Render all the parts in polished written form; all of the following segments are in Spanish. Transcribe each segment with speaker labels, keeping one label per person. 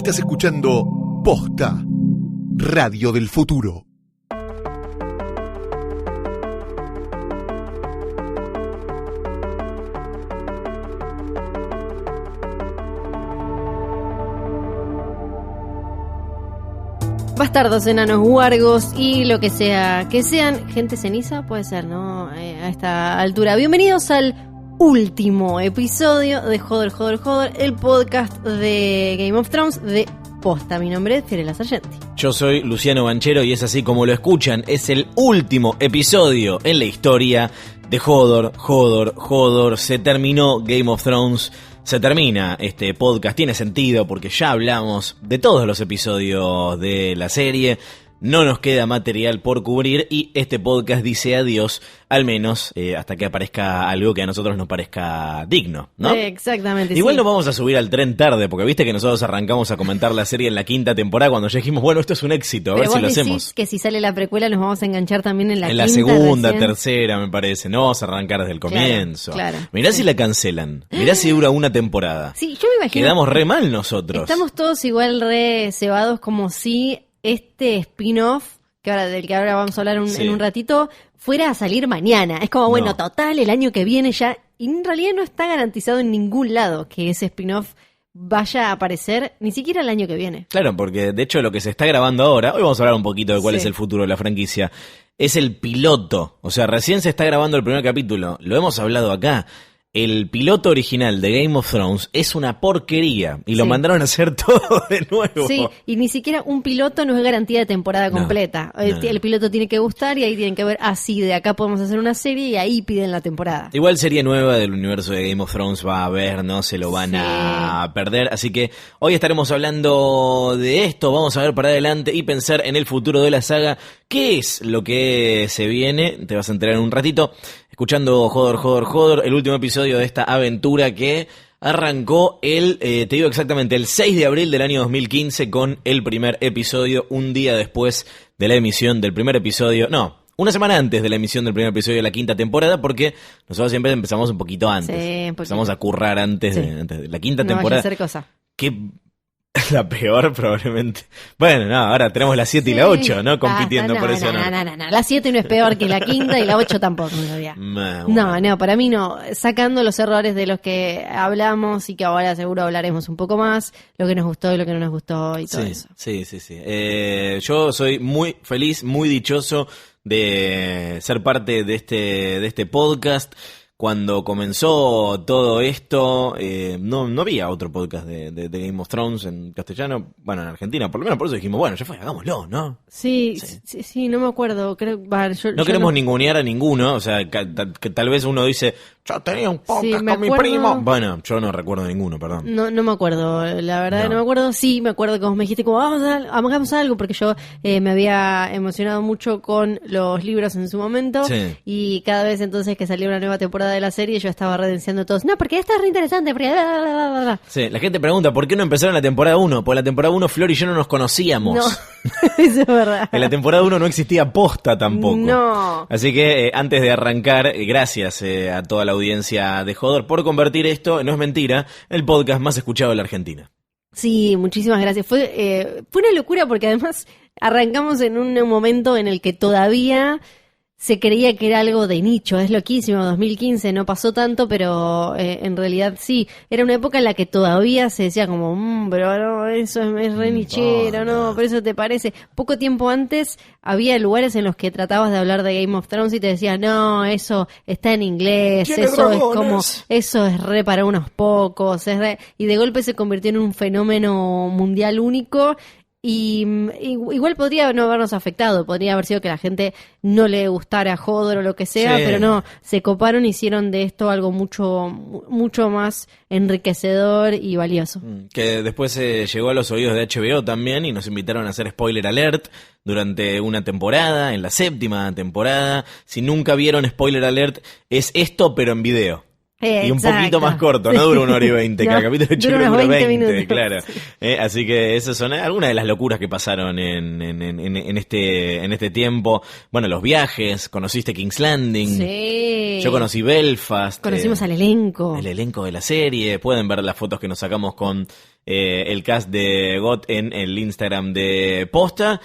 Speaker 1: Estás escuchando Posta, Radio del Futuro.
Speaker 2: Bastardos, enanos, huargos y lo que sea que sean. Gente ceniza, puede ser, ¿no? A esta altura. Bienvenidos al último episodio de Joder, el podcast de Game of Thrones de Posta. Mi nombre es Fiorella Sargenti.
Speaker 3: Yo soy Luciano Banchero y es así como lo escuchan. Es el último episodio en la historia de Hodor. Se terminó Game of Thrones. Se termina este podcast, tiene sentido porque ya hablamos de todos los episodios de la serie, no nos queda material por cubrir y este podcast dice adiós, al menos hasta que aparezca algo que a nosotros nos parezca digno, ¿no?
Speaker 2: Exactamente.
Speaker 3: Igual
Speaker 2: sí.
Speaker 3: no vamos a subir al tren tarde, porque viste que nosotros arrancamos a comentar la serie en la 5ª temporada cuando ya dijimos, bueno, esto es un éxito, a
Speaker 2: Pero
Speaker 3: ver si lo
Speaker 2: vos decís
Speaker 3: hacemos.
Speaker 2: Que si sale la precuela nos vamos a enganchar también en la quinta.
Speaker 3: En la segunda,
Speaker 2: recién.
Speaker 3: tercera, me parece, no vamos a arrancar desde el comienzo.
Speaker 2: Claro,
Speaker 3: Mirá
Speaker 2: sí.
Speaker 3: si la cancelan, mirá si dura una temporada.
Speaker 2: Sí, yo me imagino.
Speaker 3: Quedamos re mal nosotros.
Speaker 2: Estamos todos igual re cebados como si este spin-off, del que ahora vamos a hablar en un ratito, fuera a salir mañana. Es como, bueno, total, el año que viene ya. Y en realidad no está garantizado en ningún lado que ese spin-off vaya a aparecer, ni siquiera el año que viene.
Speaker 3: Claro, porque de hecho lo que se está grabando ahora, hoy vamos a hablar un poquito de cuál es el futuro de la franquicia, es el piloto. O sea, recién se está grabando el primer capítulo. Lo hemos hablado acá. El piloto original de Game of Thrones es una porquería y lo mandaron a hacer todo de nuevo.
Speaker 2: Sí, y ni siquiera un piloto no es garantía de temporada completa. El piloto tiene que gustar y ahí tienen que ver, de acá podemos hacer una serie y ahí piden la temporada.
Speaker 3: Igual serie nueva del universo de Game of Thrones va a haber, no se lo van a perder. Así que hoy estaremos hablando de esto, vamos a ver para adelante y pensar en el futuro de la saga. ¿Qué es lo que se viene? Te vas a enterar en un ratito. Escuchando Hodor, el último episodio de esta aventura que arrancó te digo exactamente, el 6 de abril del año 2015 con el primer episodio, un día después de la emisión del primer episodio, una semana antes de la emisión del primer episodio de la 5ª temporada, porque nosotros siempre empezamos un poquito antes. Empezamos a currar antes de la 5ª temporada.
Speaker 2: Vaya a hacer cosa.
Speaker 3: Que la peor probablemente. Bueno, ahora tenemos la 7 y la 8, ¿no? Compitiendo por eso.
Speaker 2: No. La 7 no es peor que la 5ª y la 8 tampoco, en realidad. No, para mí no. Sacando los errores de los que hablamos y que ahora seguro hablaremos un poco más, lo que nos gustó y lo que no nos gustó y todo eso.
Speaker 3: Sí. Yo soy muy feliz, muy dichoso de ser parte de este podcast. Cuando comenzó todo esto, no había otro podcast de Game of Thrones en castellano, bueno, en Argentina, por lo menos por eso dijimos, bueno, ya fue, hagámoslo, ¿no?
Speaker 2: Sí, no me acuerdo, creo,
Speaker 3: no queremos ningunear a ninguno, o sea, que tal vez uno dice, yo tenía un podcast con mi primo. Bueno, yo no recuerdo ninguno, perdón. No
Speaker 2: me acuerdo, la verdad no me acuerdo. Sí, me acuerdo que vos me dijiste como, hagamos algo, porque yo me había emocionado mucho con los libros en su momento, y cada vez entonces que salía una nueva temporada de la serie yo estaba redenciando todos, porque esta es re interesante, porque
Speaker 3: Sí, la gente pregunta, ¿por qué no empezaron la temporada 1? Porque la temporada 1 Flor y yo no nos conocíamos.
Speaker 2: No, eso es verdad.
Speaker 3: En la temporada 1 no existía posta tampoco.
Speaker 2: No.
Speaker 3: Así que antes de arrancar, gracias a toda la audiencia de Hodor por convertir esto, no es mentira, en el podcast más escuchado de la Argentina.
Speaker 2: Sí, muchísimas gracias. Fue una locura porque además arrancamos en un momento en el que todavía se creía que era algo de nicho. Es loquísimo, 2015 no pasó tanto, pero en realidad sí. Era una época en la que todavía se decía como, pero no, eso es re nichero, no, pero eso te parece. Poco tiempo antes había lugares en los que tratabas de hablar de Game of Thrones y te decían, no, eso está en inglés, eso es como, eso es re para unos pocos, y de golpe se convirtió en un fenómeno mundial único. Y igual podría no habernos afectado, podría haber sido que la gente no le gustara Hodor o lo que sea, pero no, se coparon y hicieron de esto algo mucho más enriquecedor y valioso.
Speaker 3: Que después llegó a los oídos de HBO también y nos invitaron a hacer spoiler alert durante una temporada, en la 7ª temporada. Si nunca vieron spoiler alert, es esto pero en video. Y un poquito más corto, no dura 1:20, cada capítulo de
Speaker 2: dura unos 20 minutos,
Speaker 3: claro. Así que esas son algunas de las locuras que pasaron en este tiempo. Bueno, los viajes, conociste King's Landing.
Speaker 2: Sí.
Speaker 3: Yo conocí Belfast.
Speaker 2: Conocimos al elenco.
Speaker 3: El elenco de la serie. Pueden ver las fotos que nos sacamos con el cast de GOT en el Instagram de Posta.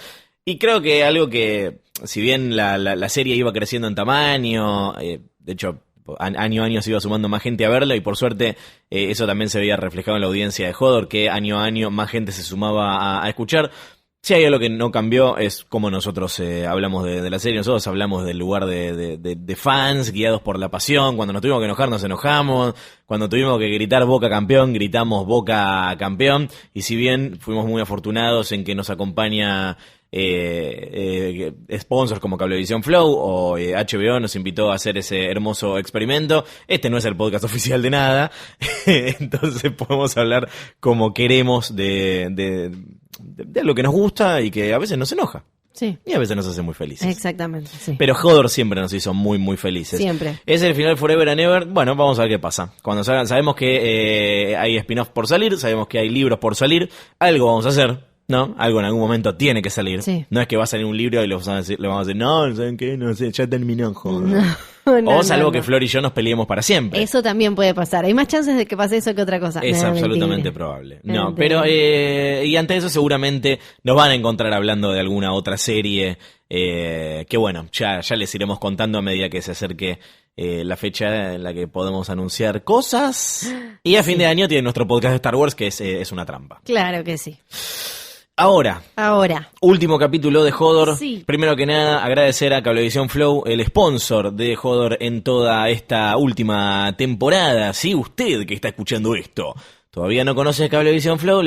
Speaker 3: Y creo que algo que, si bien la serie iba creciendo en tamaño, de hecho, año a año se iba sumando más gente a verla, y por suerte eso también se veía reflejado en la audiencia de Hodor, que año a año más gente se sumaba a escuchar. Si hay algo que no cambió es cómo nosotros hablamos de la serie. Nosotros hablamos del lugar de fans, guiados por la pasión. Cuando nos tuvimos que enojar, nos enojamos. Cuando tuvimos que gritar Boca campeón, gritamos Boca campeón. Y si bien fuimos muy afortunados en que nos acompaña sponsors como Cablevisión Flow o HBO nos invitó a hacer ese hermoso experimento, este no es el podcast oficial de nada. Entonces podemos hablar como queremos de lo que nos gusta y que a veces nos enoja.
Speaker 2: Sí.
Speaker 3: Y a veces nos hace muy felices.
Speaker 2: Exactamente, sí.
Speaker 3: Pero Hodor siempre nos hizo muy, muy felices.
Speaker 2: Siempre.
Speaker 3: Es el final Forever and Ever. Bueno, vamos a ver qué pasa. Cuando salgan, sabemos que hay spin-off por salir, sabemos que hay libros por salir. Algo vamos a hacer, ¿no? Algo en algún momento tiene que salir.
Speaker 2: Sí.
Speaker 3: No es que va a salir un libro y le vamos a decir, no, ¿saben qué? No sé, ya terminó, joder.
Speaker 2: No,
Speaker 3: salvo
Speaker 2: no.
Speaker 3: que Flor y yo nos peleemos para siempre.
Speaker 2: Eso también puede pasar. Hay más chances de que pase eso que otra cosa.
Speaker 3: Es
Speaker 2: No,
Speaker 3: absolutamente
Speaker 2: mentira.
Speaker 3: probable.
Speaker 2: No,
Speaker 3: No, pero y ante eso seguramente nos van a encontrar hablando de alguna otra serie que bueno, ya les iremos contando a medida que se acerque la fecha en la que podemos anunciar cosas. Y a fin de año tiene nuestro podcast de Star Wars, que es una trampa.
Speaker 2: Claro que sí.
Speaker 3: Ahora, último capítulo de Hodor.
Speaker 2: Sí.
Speaker 3: Primero que nada, agradecer a Cablevisión Flow, el sponsor de Hodor en toda esta última temporada. Si usted que está escuchando esto todavía no conoce Cablevisión Flow,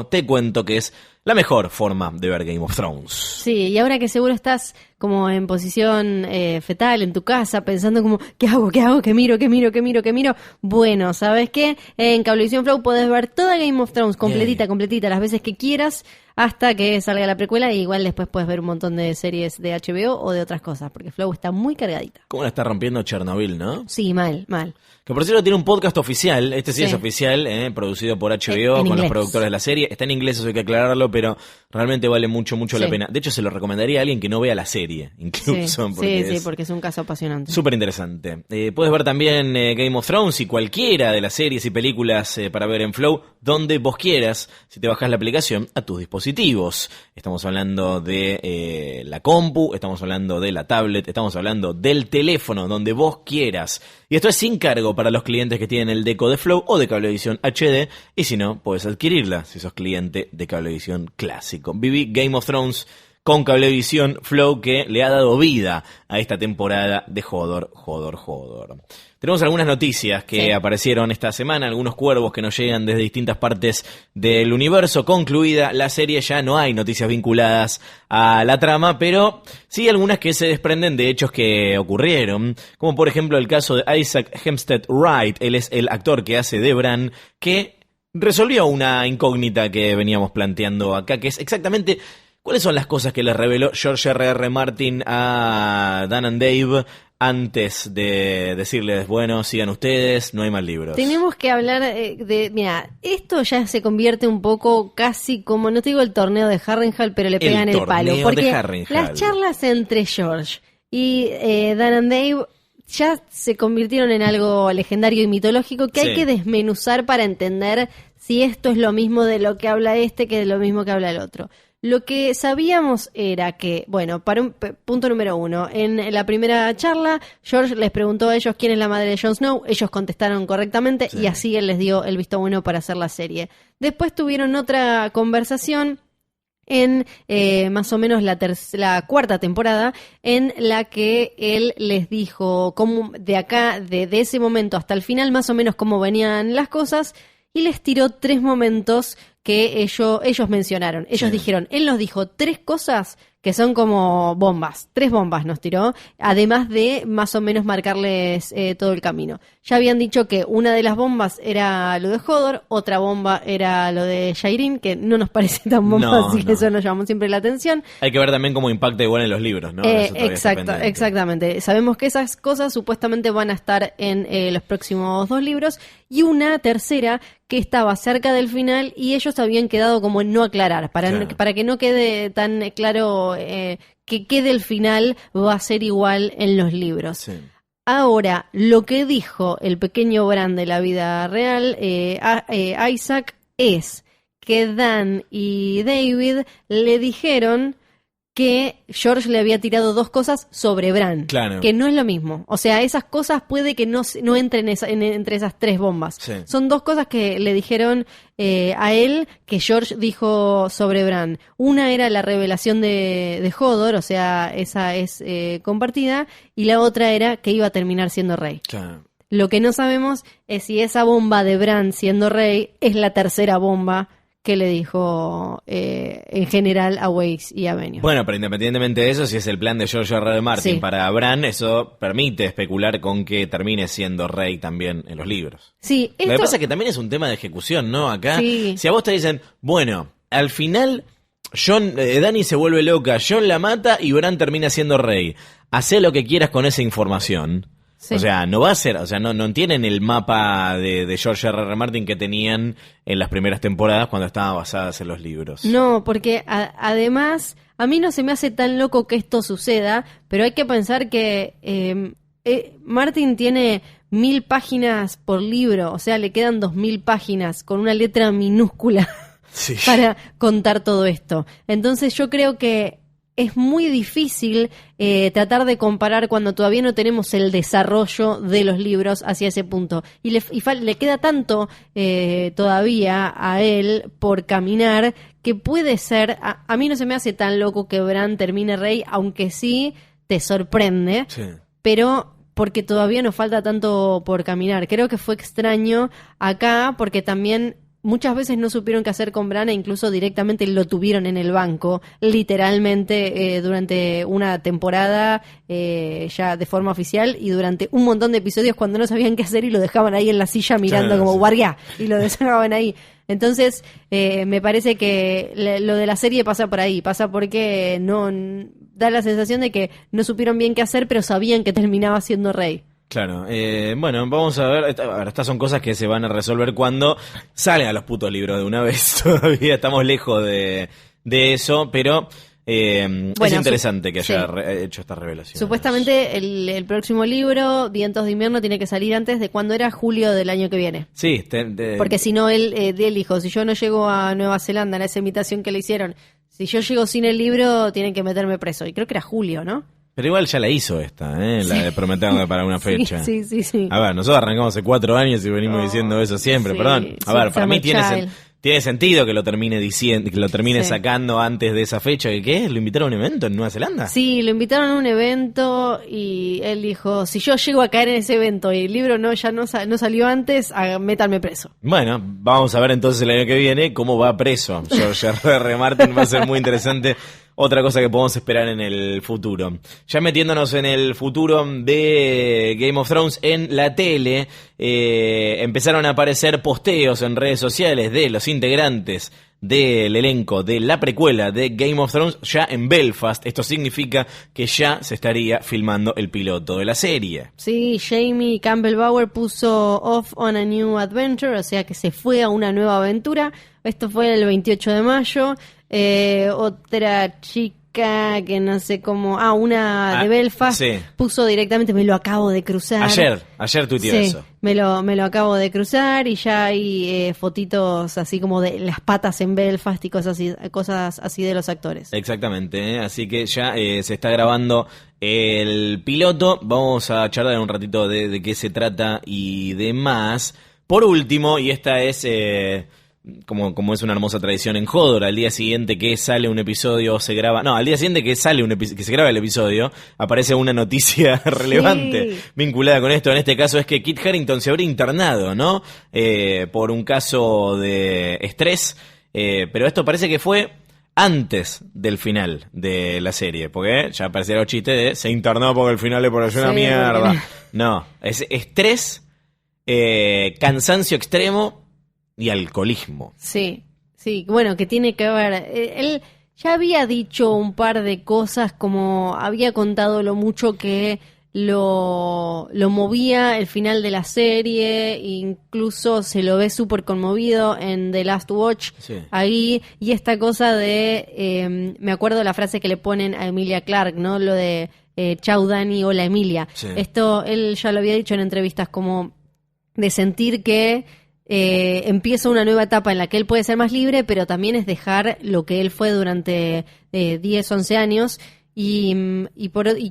Speaker 3: te cuento que es la mejor forma de ver Game of Thrones.
Speaker 2: Sí, y ahora que seguro estás como en posición fetal en tu casa, pensando como, ¿qué hago? ¿Qué miro? Bueno, ¿sabes qué? En Cablevisión Flow podés ver toda Game of Thrones completita, las veces que quieras, hasta que salga la precuela, y igual después puedes ver un montón de series de HBO o de otras cosas, porque Flow está muy cargadita.
Speaker 3: ¿Cómo la está rompiendo Chernobyl, no?
Speaker 2: Sí, mal.
Speaker 3: Que por cierto tiene un podcast oficial, sí
Speaker 2: Sí.
Speaker 3: es oficial, producido por HBO
Speaker 2: En
Speaker 3: con
Speaker 2: inglés.
Speaker 3: los productores de la serie. Está en inglés, eso hay que aclararlo, pero realmente vale mucho
Speaker 2: Sí.
Speaker 3: la pena. De hecho, se lo recomendaría a alguien que no vea la serie, incluso.
Speaker 2: Porque es un caso apasionante.
Speaker 3: Súper interesante. Puedes ver también Game of Thrones y cualquiera de las series y películas para ver en Flow, donde vos quieras, si te bajás la aplicación a tus dispositivos. Estamos hablando de la compu, estamos hablando de la tablet, estamos hablando del teléfono, donde vos quieras. Y esto es sin cargo para los clientes que tienen el deco de Flow o de Cablevisión HD, y si no, puedes adquirirla si sos cliente de Cablevisión clásico. Viví Game of Thrones con Cablevisión Flow, que le ha dado vida a esta temporada de Hodor. Tenemos algunas noticias que aparecieron esta semana, algunos cuervos que nos llegan desde distintas partes del universo. Concluida la serie, ya no hay noticias vinculadas a la trama, pero sí algunas que se desprenden de hechos que ocurrieron, como por ejemplo el caso de Isaac Hempstead Wright. Él es el actor que hace de Bran, que resolvió una incógnita que veníamos planteando acá, que es exactamente cuáles son las cosas que les reveló George R.R. Martin a Dan and Dave antes de decirles, bueno, sigan ustedes, no hay más libros.
Speaker 2: Tenemos que hablar mira, esto ya se convierte un poco casi como, no te digo el torneo de Harrenhal, pero le pegan el palo.
Speaker 3: torneo
Speaker 2: Porque
Speaker 3: de Harrenhal.
Speaker 2: las charlas entre George y Dan and Dave ya se convirtieron en algo legendario y mitológico que hay que desmenuzar para entender si esto es lo mismo de lo que habla este que de lo mismo que habla el otro. Lo que sabíamos era que, bueno, punto número 1, en la primera charla, George les preguntó a ellos quién es la madre de Jon Snow, ellos contestaron correctamente y así él les dio el visto bueno para hacer la serie. Después tuvieron otra conversación en más o menos la cuarta temporada, en la que él les dijo cómo de acá, de ese momento hasta el final, más o menos cómo venían las cosas, y les tiró 3 momentos que ellos mencionaron. Ellos dijeron, él nos dijo 3 cosas que son como bombas. 3 bombas nos tiró, además de más o menos marcarles todo el camino. Ya habían dicho que una de las bombas era lo de Hodor, otra bomba era lo de Jairin, que no nos parece tan bomba, así que eso nos llamó siempre la atención.
Speaker 3: Hay que ver también cómo impacta igual en los libros, ¿no?
Speaker 2: Exactamente. Sabemos que esas cosas supuestamente van a estar en los próximos 2 libros, y una tercera que estaba cerca del final y ellos habían quedado como en no aclarar, para que no quede tan claro que quede el final va a ser igual en los libros. Sí. Ahora, lo que dijo el pequeño Bran de la vida real, Isaac, es que Dan y David le dijeron que George le había tirado 2 cosas sobre Bran,
Speaker 3: Claro.
Speaker 2: que no es lo mismo. O sea, esas cosas puede que no entren entre esas 3 bombas.
Speaker 3: Sí.
Speaker 2: Son 2 cosas que le dijeron a él que George dijo sobre Bran. Una era la revelación de Hodor, o sea, esa es compartida, y la otra era que iba a terminar siendo rey.
Speaker 3: Claro.
Speaker 2: Lo que no sabemos es si esa bomba de Bran siendo rey es la tercera bomba que le dijo en general a Weiss y a Benioff.
Speaker 3: Bueno, pero independientemente de eso, si es el plan de George R. R. Martin
Speaker 2: Sí.
Speaker 3: para Bran, eso permite especular con que termine siendo rey también en los libros.
Speaker 2: Sí,
Speaker 3: Lo que pasa es que también es un tema de ejecución, ¿no? Acá,
Speaker 2: Sí.
Speaker 3: si a vos te dicen, bueno, al final Dany se vuelve loca, Jon la mata y Bran termina siendo rey. Hacé lo que quieras con esa información.
Speaker 2: Sí.
Speaker 3: O sea, no va a ser, o sea, no tienen el mapa de George R. R. Martin que tenían en las primeras temporadas cuando estaban basadas en los libros.
Speaker 2: No, porque además a mí no se me hace tan loco que esto suceda, pero hay que pensar que Martin tiene 1000 páginas por libro, o sea, le quedan 2000 páginas con una letra minúscula
Speaker 3: Sí.
Speaker 2: para contar todo esto. Entonces yo creo que es muy difícil tratar de comparar cuando todavía no tenemos el desarrollo de los libros hacia ese punto. Y le queda tanto todavía a él por caminar que puede ser, a mí no se me hace tan loco que Bran termine rey, aunque sí te sorprende,
Speaker 3: Sí.
Speaker 2: pero porque todavía nos falta tanto por caminar. Creo que fue extraño acá porque también muchas veces no supieron qué hacer con Bran e incluso directamente lo tuvieron en el banco, literalmente durante una temporada ya de forma oficial y durante un montón de episodios cuando no sabían qué hacer y lo dejaban ahí en la silla mirando
Speaker 3: Claro,
Speaker 2: como
Speaker 3: sí.
Speaker 2: guardia y lo dejaban ahí. Entonces me parece que lo de la serie pasa por ahí, pasa porque no da la sensación de que no supieron bien qué hacer pero sabían que terminaba siendo rey.
Speaker 3: Claro, bueno, vamos a ver, estas son cosas que se van a resolver cuando salen a los putos libros de una vez, todavía estamos lejos de eso, pero es
Speaker 2: Bueno,
Speaker 3: interesante que haya
Speaker 2: sí.
Speaker 3: hecho esta revelación.
Speaker 2: Supuestamente el próximo libro, Vientos de Invierno, tiene que salir antes de cuando era julio del año que viene.
Speaker 3: Sí,
Speaker 2: Porque si no, él dijo, si yo no llego a Nueva Zelanda en esa imitación que le hicieron, si yo llego sin el libro, tienen que meterme preso. Y creo que era julio, ¿no?
Speaker 3: pero igual ya la hizo esta, la de prometerme para una fecha.
Speaker 2: Sí.
Speaker 3: A ver, nosotros arrancamos hace 4 años y venimos diciendo eso siempre,
Speaker 2: sí,
Speaker 3: perdón. A
Speaker 2: sí,
Speaker 3: ver, para mí
Speaker 2: Summer Child.
Speaker 3: tiene sentido que lo termine diciendo, que lo termine
Speaker 2: Sí.
Speaker 3: sacando antes de esa fecha. ¿Qué es? ¿Lo invitaron a un evento en Nueva Zelanda?
Speaker 2: Sí, lo invitaron a un evento y él dijo, si yo llego a caer en ese evento y el libro no salió antes, métanme preso.
Speaker 3: Bueno, vamos a ver entonces el año que viene cómo va preso George R. R. Martin. Va a ser muy interesante. Otra cosa que podemos esperar en el futuro. Ya metiéndonos en el futuro de Game of Thrones en la tele, empezaron a aparecer posteos en redes sociales de los integrantes del elenco de la precuela de Game of Thrones ya en Belfast. Esto significa que ya se estaría filmando el piloto de la serie.
Speaker 2: Sí, Jamie Campbell Bower puso Off on a New Adventure, o sea que se fue a una nueva aventura. Esto fue el 28 de mayo. Otra chica que no sé cómo... una de Belfast
Speaker 3: sí.
Speaker 2: puso directamente, me lo acabo de cruzar.
Speaker 3: Ayer tuiteó
Speaker 2: Sí,
Speaker 3: eso.
Speaker 2: me lo acabo de cruzar y ya hay fotitos así como de las patas en Belfast y cosas así de los actores.
Speaker 3: Exactamente, así que ya se está grabando el piloto. Vamos a charlar un ratito de qué se trata y demás. Por último, y esta es como es una hermosa tradición en Hodor, al día siguiente que sale un episodio se graba, no, al día siguiente que se graba el episodio, aparece una noticia relevante vinculada con esto. En este caso es que Kit Harington se habría internado, ¿no? Por un caso de estrés, pero esto parece que fue antes del final de la serie, porque ya parecía los chistes de se internó porque el final le pareció una mierda. No, es estrés, cansancio extremo y alcoholismo.
Speaker 2: Sí, bueno, que tiene que ver. Él ya había dicho un par de cosas, como había contado lo mucho que lo movía el final de la serie, incluso se lo ve súper conmovido en The Last Watch,
Speaker 3: Sí.
Speaker 2: ahí, y esta cosa de, me acuerdo la frase que le ponen a Emilia Clarke, ¿no? Lo de, chau Dani, hola Emilia.
Speaker 3: Sí.
Speaker 2: Esto él ya lo había dicho en entrevistas, como de sentir que empieza una nueva etapa en la que él puede ser más libre, pero también es dejar lo que él fue durante 10, 11 años. Y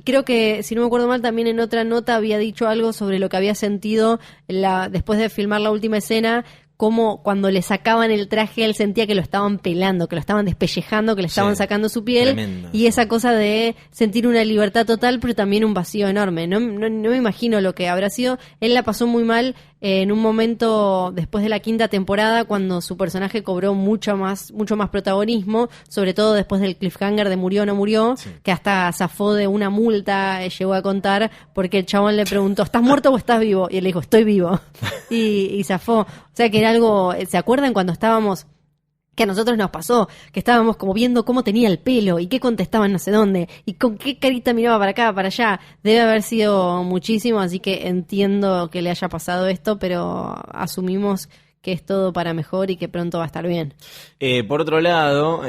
Speaker 2: creo que, si no me acuerdo mal, también en otra nota había dicho algo sobre lo que había sentido después de filmar la última escena, como cuando le sacaban el traje él sentía que lo estaban pelando, que lo estaban despellejando, que le estaban sacando su piel. Tremendo. Y esa cosa de sentir una libertad total, pero también un vacío enorme. No me imagino lo que habrá sido. Él la pasó muy mal en un momento después de la 5ª temporada, cuando su personaje cobró mucho más protagonismo, sobre todo después del cliffhanger de murió o no murió, que hasta zafó de una multa, llegó a contar, porque el chabón le preguntó, ¿estás muerto o estás vivo? Y él le dijo, estoy vivo. y zafó. O sea que era algo, ¿se acuerdan cuando estábamos, que a nosotros nos pasó, que estábamos como viendo cómo tenía el pelo y qué contestaba en no sé dónde y con qué carita miraba para acá, para allá? Debe haber sido muchísimo, así que entiendo que le haya pasado esto, pero asumimos que es todo para mejor y que pronto va a estar bien.
Speaker 3: Por otro lado,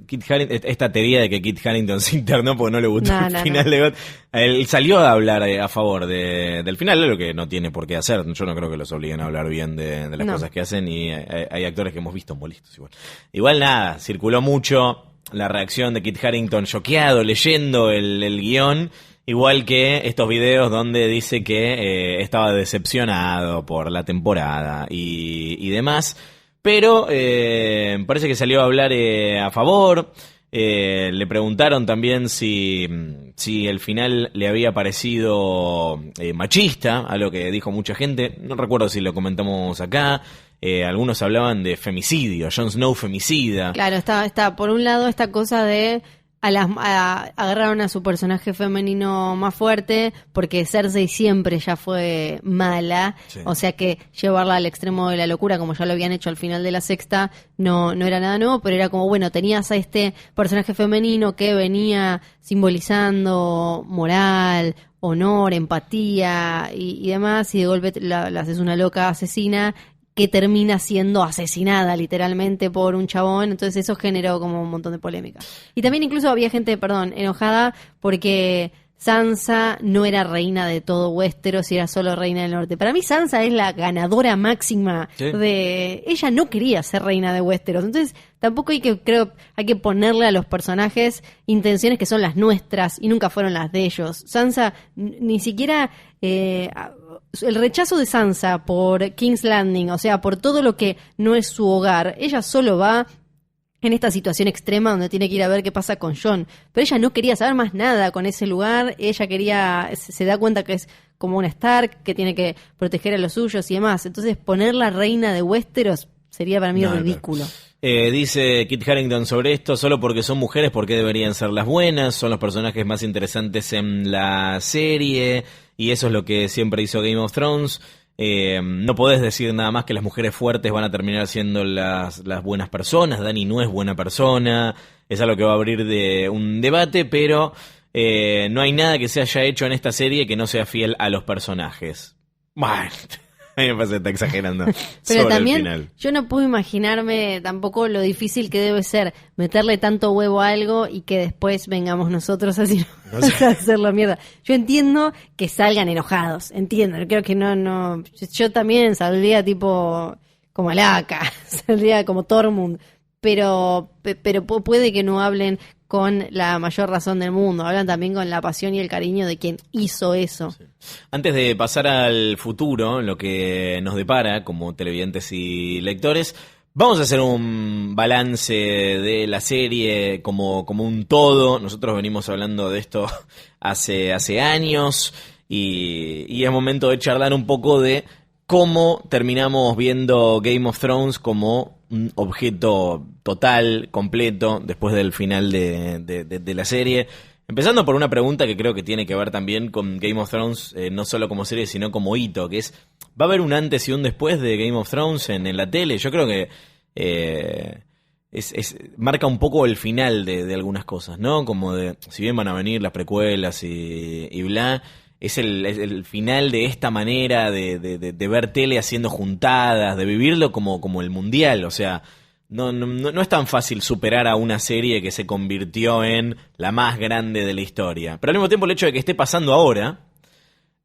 Speaker 3: Kit Harington, esta teoría de que Kit Harington se internó porque no le gustó el final de GOT, él salió a hablar a favor del final, lo que no tiene por qué hacer. Yo no creo que los obliguen a hablar bien de las cosas que hacen, y hay actores que hemos visto molestos igual nada, circuló mucho la reacción de Kit Harington choqueado leyendo el guión, igual que estos videos donde dice que estaba decepcionado por la temporada y demás. Pero parece que salió a hablar a favor. Le preguntaron también si el final le había parecido machista, algo que dijo mucha gente. No recuerdo si lo comentamos acá. Algunos hablaban de femicidio, Jon Snow femicida.
Speaker 2: Claro, está por un lado esta cosa de agarraron a su personaje femenino más fuerte, porque Cersei siempre ya fue mala, o sea que llevarla al extremo de la locura, como ya lo habían hecho al final de la 6ª, no era nada nuevo, pero era como, bueno, tenías a este personaje femenino que venía simbolizando moral, honor, empatía y demás, y de golpe la haces una loca asesina que termina siendo asesinada literalmente por un chabón. Entonces eso generó como un montón de polémica. Y también incluso había gente, enojada porque Sansa no era reina de todo Westeros y era solo reina del norte. Para mí Sansa es la ganadora máxima de... Ella no quería ser reina de Westeros. Entonces tampoco hay que ponerle a los personajes intenciones que son las nuestras y nunca fueron las de ellos. Sansa ni siquiera... el rechazo de Sansa por King's Landing, o sea, por todo lo que no es su hogar, ella solo va en esta situación extrema donde tiene que ir a ver qué pasa con Jon, pero ella no quería saber más nada con ese lugar. Ella se da cuenta que es como una Stark, que tiene que proteger a los suyos y demás. Entonces ponerla reina de Westeros sería para mí ridículo.
Speaker 3: Dice Kit Harington sobre esto: solo porque son mujeres, ¿por qué deberían ser las buenas? Son los personajes más interesantes en la serie, y eso es lo que siempre hizo Game of Thrones. No podés decir nada más que las mujeres fuertes van a terminar siendo las buenas personas. Dany no es buena persona. Es algo que va a abrir de un debate, pero no hay nada que se haya hecho en esta serie que no sea fiel a los personajes. Bueno, a mí me parece que está exagerando.
Speaker 2: Pero
Speaker 3: sobre
Speaker 2: también
Speaker 3: el final.
Speaker 2: Yo no puedo imaginarme tampoco lo difícil que debe ser meterle tanto huevo a algo y que después vengamos nosotros así a hacerlo mierda. Yo entiendo que salgan enojados, entiendo. Creo que no. Yo también saldría tipo como Alaca, saldría como Tormund, pero puede que no hablen con la mayor razón del mundo, hablan también con la pasión y el cariño de quien hizo eso.
Speaker 3: Sí. Antes de pasar al futuro, lo que nos depara como televidentes y lectores, vamos a hacer un balance de la serie como un todo. Nosotros venimos hablando de esto hace años y es momento de charlar un poco de cómo terminamos viendo Game of Thrones como un objeto total, completo, después del final de la serie. Empezando por una pregunta que creo que tiene que ver también con Game of Thrones, no solo como serie, sino como hito, que es, ¿va a haber un antes y un después de Game of Thrones en la tele? Yo creo que marca un poco el final de algunas cosas, ¿no? Como de, si bien van a venir las precuelas y bla... Es el final de esta manera de ver tele haciendo juntadas, de vivirlo como el mundial. O sea, no es tan fácil superar a una serie que se convirtió en la más grande de la historia. Pero al mismo tiempo el hecho de que esté pasando ahora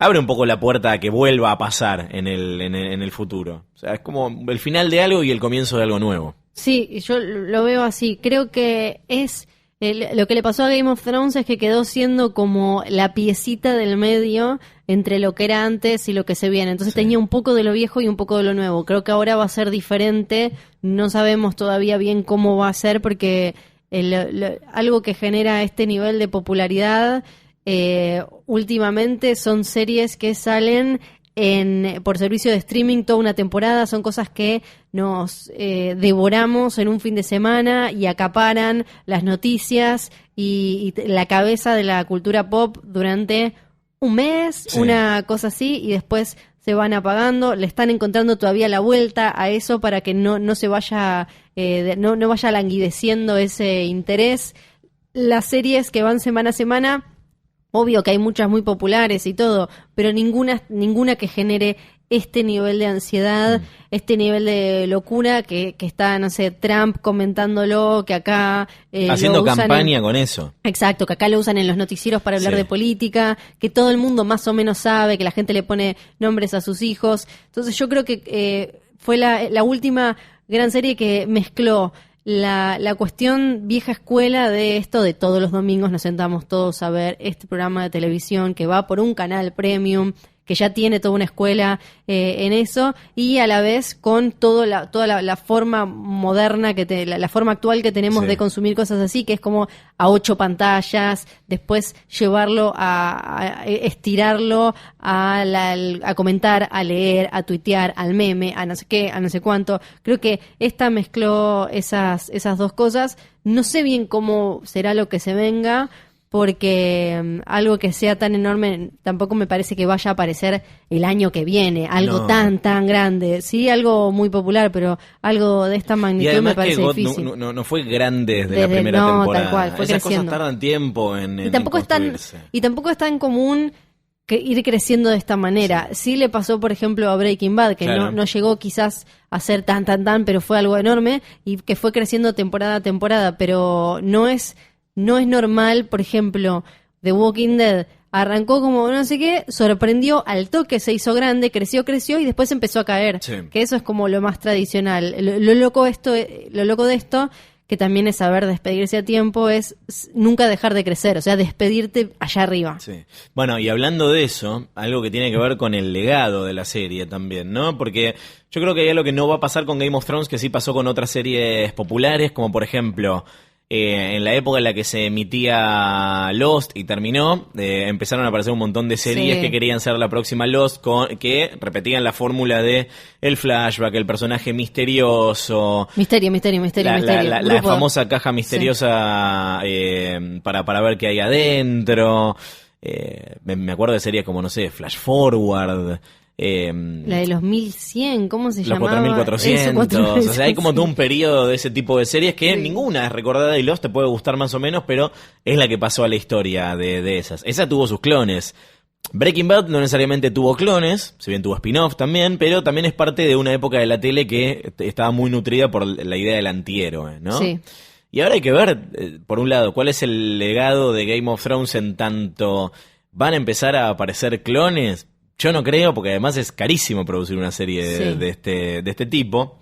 Speaker 3: abre un poco la puerta a que vuelva a pasar en el futuro. O sea, es como el final de algo y el comienzo de algo nuevo.
Speaker 2: Sí, yo lo veo así. Creo que es lo que le pasó a Game of Thrones es que quedó siendo como la piecita del medio entre lo que era antes y lo que se viene. Entonces tenía un poco de lo viejo y un poco de lo nuevo. Creo que ahora va a ser diferente. No sabemos todavía bien cómo va a ser porque algo que genera este nivel de popularidad últimamente son series que salen por servicio de streaming toda una temporada. Son cosas que nos devoramos en un fin de semana y acaparan las noticias y la cabeza de la cultura pop durante un mes, una cosa así, y después se van apagando. Le están encontrando todavía la vuelta a eso para que no se vaya no vaya languideciendo ese interés. Las series que van semana a semana, obvio que hay muchas muy populares y todo, pero ninguna que genere este nivel de ansiedad, este nivel de locura que está, no sé, Trump comentándolo, que acá
Speaker 3: haciendo lo usan campaña con eso.
Speaker 2: Exacto, que acá lo usan en los noticieros para hablar de política, que todo el mundo más o menos sabe, que la gente le pone nombres a sus hijos. Entonces yo creo que fue la última gran serie que mezcló la cuestión vieja escuela de esto de todos los domingos nos sentamos todos a ver este programa de televisión que va por un canal premium, que ya tiene toda una escuela en eso, y a la vez con toda la forma moderna, la forma actual que tenemos de consumir cosas así, que es como a 8 pantallas, después llevarlo a estirarlo a comentar, a leer, a tuitear, al meme, a no sé qué, a no sé cuánto. Creo que esta mezcló esas dos cosas. No sé bien cómo será lo que se venga, porque algo que sea tan enorme tampoco me parece que vaya a aparecer el año que viene, algo tan grande, sí, algo muy popular, pero algo de esta magnitud me parece difícil.
Speaker 3: No fue grande desde la primera temporada.
Speaker 2: Tal cual, fue
Speaker 3: esas
Speaker 2: creciendo.
Speaker 3: Cosas tardan tiempo en
Speaker 2: tampoco
Speaker 3: construirse.
Speaker 2: Y tampoco es tan común que ir creciendo de esta manera. Sí le pasó, por ejemplo, a Breaking Bad, que no llegó quizás a ser tan, pero fue algo enorme y que fue creciendo temporada a temporada, pero no es normal. Por ejemplo, The Walking Dead arrancó como no sé qué, sorprendió al toque, se hizo grande, creció y después empezó a caer. Sí. Que eso es como lo más tradicional. Lo loco de esto, que también es saber despedirse a tiempo, es nunca dejar de crecer, o sea, despedirte allá arriba.
Speaker 3: Sí. Bueno, y hablando de eso, algo que tiene que ver con el legado de la serie también, ¿no? Porque yo creo que hay algo que no va a pasar con Game of Thrones, que sí pasó con otras series populares, como por ejemplo en la época en la que se emitía Lost y terminó, empezaron a aparecer un montón de series que querían ser la próxima Lost, que repetían la fórmula de el flashback, el personaje misterioso.
Speaker 2: Misterio.
Speaker 3: La famosa caja misteriosa para ver qué hay adentro. Me acuerdo de series como, no sé, Flash Forward.
Speaker 2: La de los 1100, ¿cómo se llamaba?
Speaker 3: Los 4400. O sea, hay como todo un periodo de ese tipo de series que ninguna es recordada, y Lost te puede gustar más o menos, pero es la que pasó a la historia de esas. Esa tuvo sus clones. Breaking Bad no necesariamente tuvo clones, si bien tuvo spin-off también, pero también es parte de una época de la tele que estaba muy nutrida por la idea del antihéroe, ¿no?
Speaker 2: Sí.
Speaker 3: Y ahora hay que ver, por un lado, cuál es el legado de Game of Thrones en tanto van a empezar a aparecer clones. Yo no creo, porque además es carísimo producir una serie de este tipo.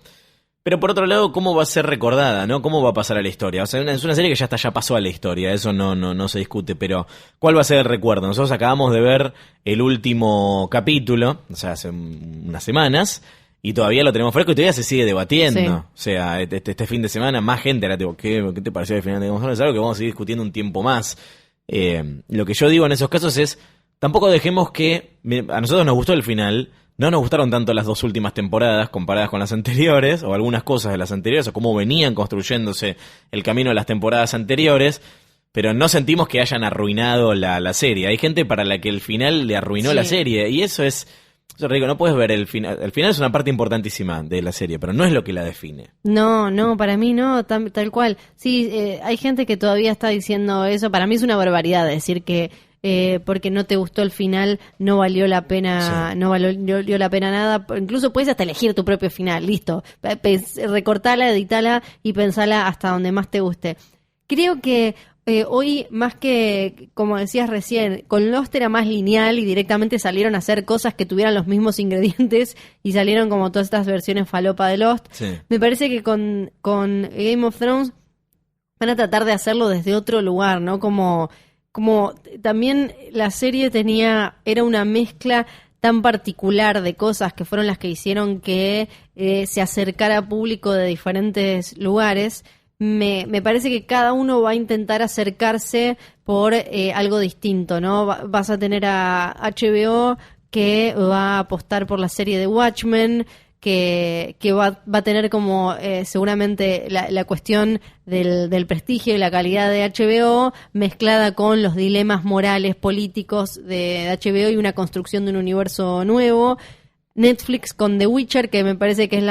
Speaker 3: Pero por otro lado, ¿cómo va a ser recordada, no? ¿Cómo va a pasar a la historia? O sea, es una serie que ya pasó a la historia, eso no se discute, pero ¿cuál va a ser el recuerdo? Nosotros acabamos de ver el último capítulo, o sea, hace unas semanas, y todavía lo tenemos fresco y todavía se sigue debatiendo. Sí. O sea, este fin de semana más gente era tipo, ¿qué te pareció el final de Game of Thrones? Es algo que vamos a seguir discutiendo un tiempo más. Lo que yo digo en esos casos es, tampoco dejemos que a nosotros nos gustó el final, no nos gustaron tanto las 2 últimas temporadas comparadas con las anteriores, o algunas cosas de las anteriores, o cómo venían construyéndose el camino de las temporadas anteriores, pero no sentimos que hayan arruinado la serie. Hay gente para la que el final le arruinó la serie, y eso digo, no puedes ver el final. El final es una parte importantísima de la serie, pero no es lo que la define.
Speaker 2: No, para mí no, tal cual. Sí, hay gente que todavía está diciendo eso. Para mí es una barbaridad decir que porque no te gustó el final no valió la pena, no valió la pena nada. Incluso puedes hasta elegir tu propio final, listo, recortala, editala y pensala hasta donde más te guste. Creo que Hoy, más que, como decías recién, con Lost era más lineal y directamente salieron a hacer cosas que tuvieran los mismos ingredientes y salieron como todas estas versiones falopa de Lost.
Speaker 3: Sí.
Speaker 2: Me parece que con Game of Thrones van a tratar de hacerlo desde otro lugar, ¿no? Como también la serie era una mezcla tan particular de cosas que fueron las que hicieron que se acercara a público de diferentes lugares. Me parece que cada uno va a intentar acercarse por algo distinto, ¿no? Vas a tener a HBO que va a apostar por la serie de Watchmen, que va a tener como seguramente la cuestión del prestigio y la calidad de HBO mezclada con los dilemas morales políticos de HBO y una construcción de un universo nuevo. Netflix con The Witcher, que me parece que es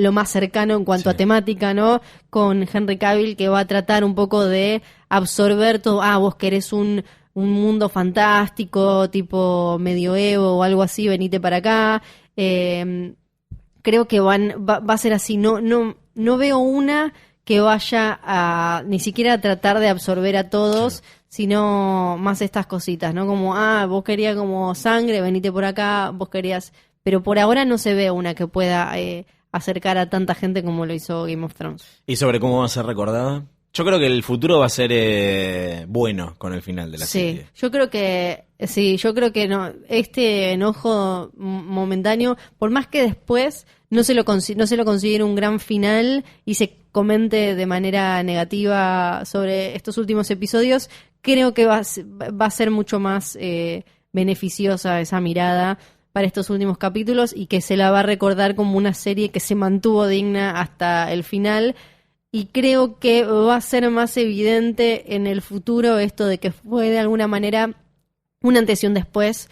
Speaker 2: lo más cercano en cuanto a temática, ¿no? Con Henry Cavill, que va a tratar un poco de absorber todo. Vos querés un mundo fantástico, tipo medioevo o algo así, venite para acá. Creo que va a ser así. No veo una que vaya a ni siquiera a tratar de absorber a todos, sino más estas cositas, ¿no? Como, vos querías como sangre, venite por acá, vos querías... Pero por ahora no se ve una que pueda acercar a tanta gente como lo hizo Game of Thrones.
Speaker 3: ¿Y sobre cómo va a ser recordada? Yo creo que el futuro va a ser bueno con el final de la serie.
Speaker 2: Yo creo que no, este enojo momentáneo, por más que después no se lo considere un gran final y se comente de manera negativa sobre estos últimos episodios, creo que va a ser mucho más beneficiosa esa mirada para estos últimos capítulos y que se la va a recordar como una serie que se mantuvo digna hasta el final. Y creo que va a ser más evidente en el futuro esto de que fue de alguna manera un antes y un después,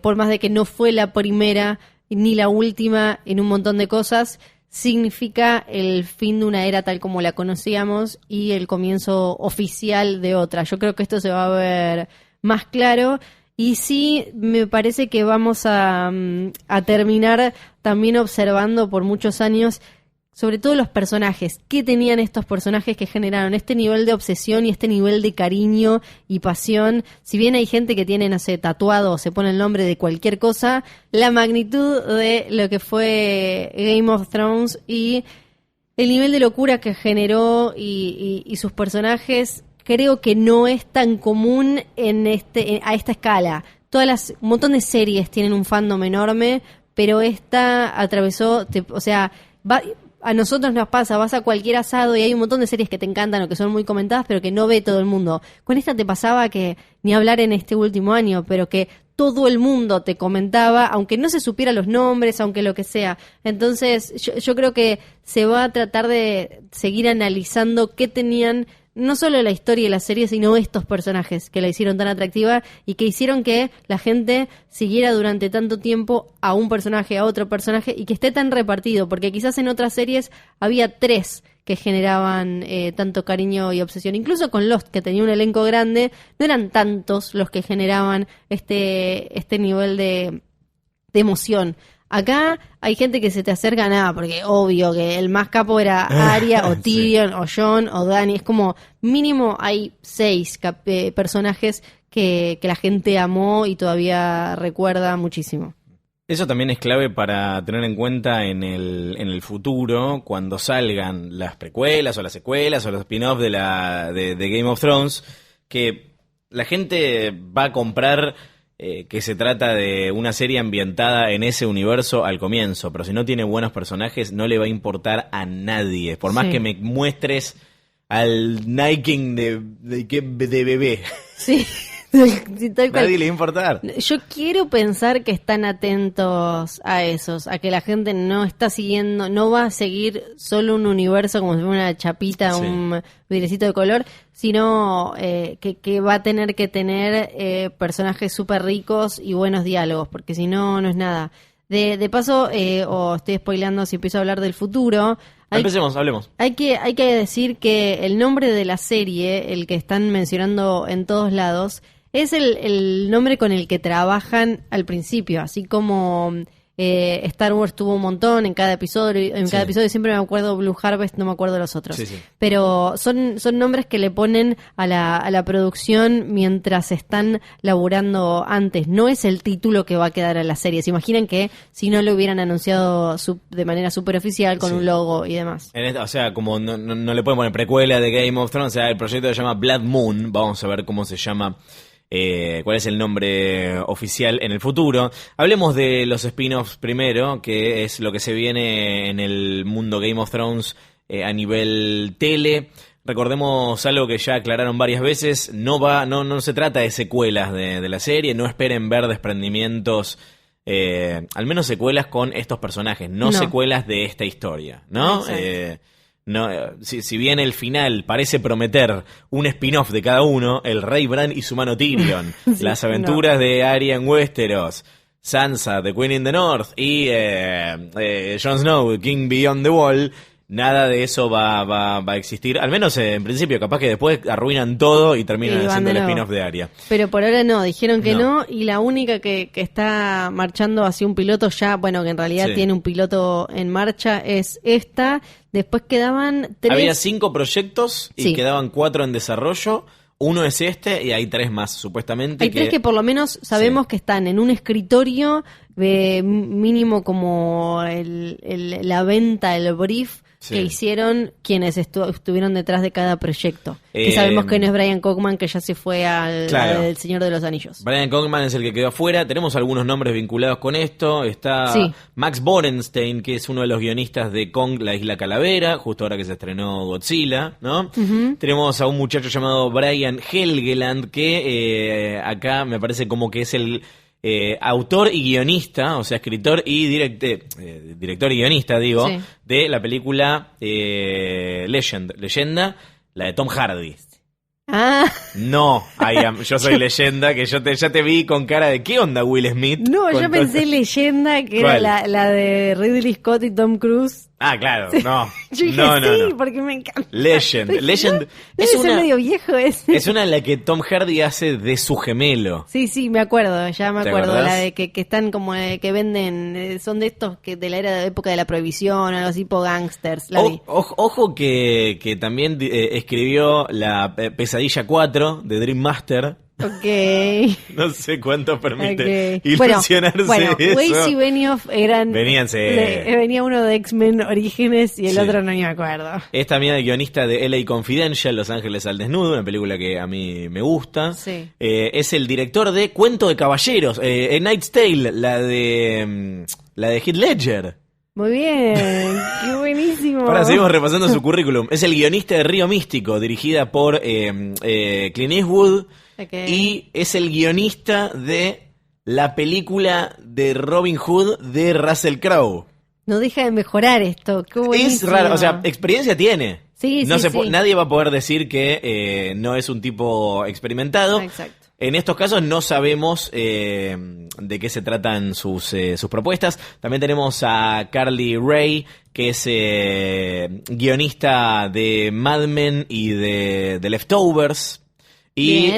Speaker 2: por más de que no fue la primera ni la última en un montón de cosas, significa el fin de una era tal como la conocíamos y el comienzo oficial de otra. Yo creo que esto se va a ver más claro. Y sí, me parece que vamos a terminar también observando por muchos años, sobre todo los personajes. ¿Qué tenían estos personajes que generaron este nivel de obsesión y este nivel de cariño y pasión? Si bien hay gente que tiene, no sé, tatuado o se pone el nombre de cualquier cosa, la magnitud de lo que fue Game of Thrones y el nivel de locura que generó y sus personajes... Creo que no es tan común a esta escala. Un montón de series tienen un fandom enorme, pero esta atravesó, a nosotros nos pasa, vas a cualquier asado y hay un montón de series que te encantan o que son muy comentadas, pero que no ve todo el mundo. Con esta te pasaba que, ni hablar en este último año, pero que todo el mundo te comentaba, aunque no se supiera los nombres, aunque lo que sea. Entonces, yo creo que se va a tratar de seguir analizando qué tenían no solo la historia y la serie, sino estos personajes que la hicieron tan atractiva y que hicieron que la gente siguiera durante tanto tiempo a un personaje, a otro personaje, y que esté tan repartido, porque quizás en otras series había 3 que generaban tanto cariño y obsesión. Incluso con Lost, que tenía un elenco grande, no eran tantos los que generaban este nivel de emoción. Acá hay gente que se te acerca porque obvio que el más capo era Arya o Tyrion o Jon o Dany. Es como mínimo hay 6 personajes que la gente amó y todavía recuerda muchísimo.
Speaker 3: Eso también es clave para tener en cuenta en el futuro, cuando salgan las precuelas o las secuelas o los spin-offs de Game of Thrones, que la gente va a comprar que se trata de una serie ambientada en ese universo al comienzo, pero si no tiene buenos personajes no le va a importar a nadie, por más que me muestres al Night King de bebé.
Speaker 2: Sí.
Speaker 3: Tal cual. Nadie le va a importar.
Speaker 2: Yo quiero pensar que están atentos a esos, a que la gente no está siguiendo, no va a seguir solo un universo como si fuera una chapita, un vidrecito de color, sino que va a tener que tener personajes súper ricos y buenos diálogos, porque si no, no es nada. De paso, o estoy spoileando si empiezo a hablar del futuro.
Speaker 3: Hablemos.
Speaker 2: Hay que decir que el nombre de la serie, el que están mencionando en todos lados, es el nombre con el que trabajan al principio, así como Star Wars tuvo un montón en cada episodio. Cada episodio siempre me acuerdo Blue Harvest, no me acuerdo los otros.
Speaker 3: Sí.
Speaker 2: Pero son nombres que le ponen a la producción mientras están laburando antes. No es el título que va a quedar a la serie. Se imaginan que si no lo hubieran anunciado de manera súper oficial con un logo y demás.
Speaker 3: O sea, como no le pueden poner precuela de Game of Thrones, o sea, el proyecto se llama Blood Moon. Vamos a ver cómo se llama. ¿Cuál es el nombre oficial en el futuro? Hablemos de los spin-offs primero, que es lo que se viene en el mundo Game of Thrones a nivel tele. Recordemos algo que ya aclararon varias veces, no se trata de secuelas de la serie, no esperen ver desprendimientos, al menos secuelas con estos personajes, no secuelas de esta historia, ¿no? No, si bien el final parece prometer un spin-off de cada uno, el Rey Bran y su mano Tyrion, las aventuras de Arya en Westeros, Sansa, The Queen in the North y Jon Snow, King Beyond the Wall, nada de eso va a existir, al menos en principio. Capaz que después arruinan todo y terminan haciendo el spin-off de Arya.
Speaker 2: Pero por ahora no, dijeron que no, y la única que está marchando hacia un piloto ya, bueno, que en realidad tiene un piloto en marcha, es esta. Después quedaban 3.
Speaker 3: Había 5 proyectos y quedaban 4 en desarrollo. Uno es este y hay 3 más, supuestamente.
Speaker 2: Hay 3 que por lo menos sabemos que están en un escritorio mínimo como la venta, el brief que hicieron quienes estuvieron detrás de cada proyecto. Que sabemos que no es Brian Cogman, que ya se fue al Señor de los Anillos.
Speaker 3: Brian Cogman es el que quedó afuera. Tenemos algunos nombres vinculados con esto. Está Max Borenstein, que es uno de los guionistas de Kong, la Isla Calavera, justo ahora que se estrenó Godzilla, ¿no? Tenemos a un muchacho llamado Brian Helgeland, que acá me parece como que es el autor y guionista, o sea, escritor y director y guionista, digo, de la película Leyenda, la de Tom Hardy. No, yo soy Leyenda, que ya te vi con cara de ¿qué onda Will Smith?
Speaker 2: No, yo pensé Leyenda, que
Speaker 3: ¿cuál?
Speaker 2: Era la de Ridley Scott y Tom Cruise.
Speaker 3: Ah, claro, no.
Speaker 2: Yo dije
Speaker 3: no.
Speaker 2: porque me encanta.
Speaker 3: Legend
Speaker 2: es medio viejo ese.
Speaker 3: Es una en la que Tom Hardy hace de su gemelo.
Speaker 2: Sí, me acuerdo, ya me acuerdo.
Speaker 3: ¿Te
Speaker 2: La de que están como que venden, son de estos que de la época de la prohibición, algo así, tipo gangsters.
Speaker 3: Ojo que también escribió la Pesadilla 4 de Dream Master.
Speaker 2: Ok.
Speaker 3: No sé cuánto permite ilusionarse eso.
Speaker 2: Weiss y Benioff venía uno de X-Men Orígenes y el otro no me acuerdo.
Speaker 3: Es también el guionista de LA Confidential, Los Ángeles al Desnudo, una película que a mí me gusta. Es el director de Cuento de Caballeros, A Knight's Tale, la de Heath Ledger.
Speaker 2: Muy bien, qué buenísimo.
Speaker 3: Ahora seguimos repasando su currículum. Es el guionista de Río Místico, dirigida por Clint Eastwood. Y es el guionista de la película de Robin Hood de Russell Crowe.
Speaker 2: No deja de mejorar esto, qué buenísimo.
Speaker 3: Es raro, o sea, experiencia tiene.
Speaker 2: Sí.
Speaker 3: Nadie va a poder decir que no es un tipo experimentado.
Speaker 2: Exacto.
Speaker 3: En estos casos no sabemos de qué se tratan sus propuestas. También tenemos a Carly Ray, que es guionista de Mad Men y de Leftovers. Y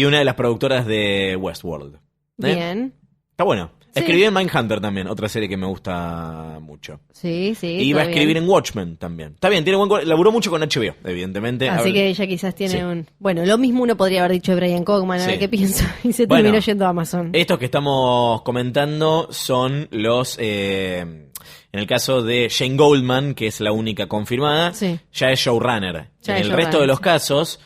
Speaker 3: una de las productoras de Westworld.
Speaker 2: Bien.
Speaker 3: Está bueno. Escribió en Mindhunter también, otra serie que me gusta mucho.
Speaker 2: Sí.
Speaker 3: Y va a escribir en Watchmen también. Está bien, laburó mucho con HBO, evidentemente.
Speaker 2: Así que ella quizás tiene un... Bueno, lo mismo uno podría haber dicho de Brian Cogman, a ver qué pienso. Y se terminó yendo a Amazon. Estos
Speaker 3: que estamos comentando son los... en el caso de Jane Goldman, que es la única confirmada, ya es showrunner. En el resto de los casos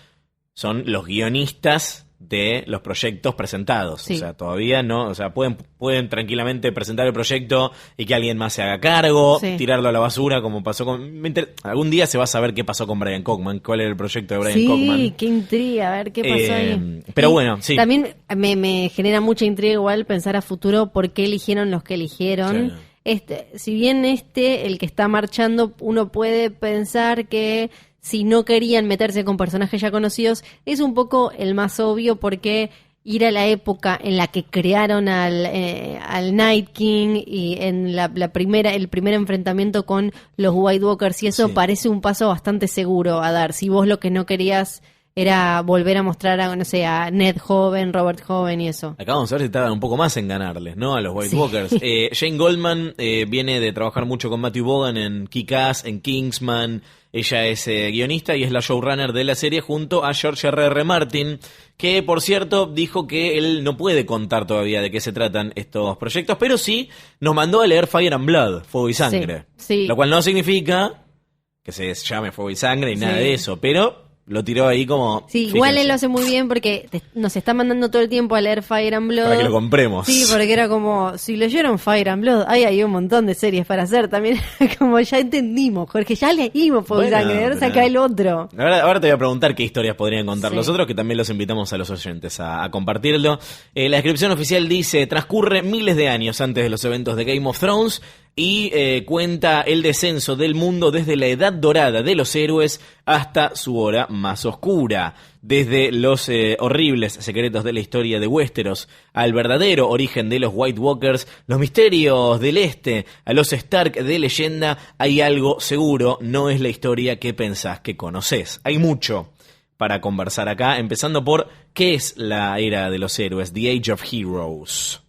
Speaker 3: son los guionistas de los proyectos presentados. O sea, todavía no, o sea, pueden tranquilamente presentar el proyecto y que alguien más se haga cargo, tirarlo a la basura como pasó con... Algún día se va a saber qué pasó con Brian Cogman, cuál era el proyecto de Brian Cogman.
Speaker 2: Sí, qué intriga, a ver qué pasó ahí.
Speaker 3: Pero bueno, sí.
Speaker 2: También me genera mucha intriga igual pensar a futuro por qué eligieron los que eligieron. Claro. Si bien el que está marchando, uno puede pensar que si no querían meterse con personajes ya conocidos, es un poco el más obvio, porque ir a la época en la que crearon al Night King y en el primer enfrentamiento con los White Walkers y eso parece un paso bastante seguro a dar. Si vos lo que no querías era volver a mostrar a, no sé, a Ned joven, Robert joven y eso.
Speaker 3: Acá vamos a ver si tardan un poco más en ganarles, ¿no? A los White Walkers. Jane Goldman viene de trabajar mucho con Matthew Vaughan en Kick-Ass, en Kingsman. Ella es guionista y es la showrunner de la serie junto a George R.R. Martin, que por cierto dijo que él no puede contar todavía de qué se tratan estos proyectos, pero sí nos mandó a leer Fire and Blood, Fuego y Sangre.
Speaker 2: Sí.
Speaker 3: Lo cual no significa que se llame Fuego y Sangre y nada de eso, pero lo tiró ahí como...
Speaker 2: Sí, igual él lo hace muy bien porque nos está mandando todo el tiempo a leer Fire and Blood.
Speaker 3: Para que lo compremos.
Speaker 2: Sí, porque era como, si leyeron Fire and Blood, hay un montón de series para hacer también. Como ya entendimos, Jorge, ya leímos Fuego y Sangre, ahora saca el otro.
Speaker 3: Ahora te voy a preguntar qué historias podrían contar los
Speaker 2: Sí.
Speaker 3: otros, que también los invitamos a los oyentes a compartirlo. La descripción oficial dice, transcurre miles de años antes de los eventos de Game of Thrones y cuenta el descenso del mundo desde la edad dorada de los héroes hasta su hora más oscura. Desde los horribles secretos de la historia de Westeros al verdadero origen de los White Walkers, los misterios del este, a los Stark de leyenda, hay algo seguro, no es la historia que pensás que conocés. Hay mucho para conversar acá, empezando por ¿qué es la era de los héroes? The Age of Heroes.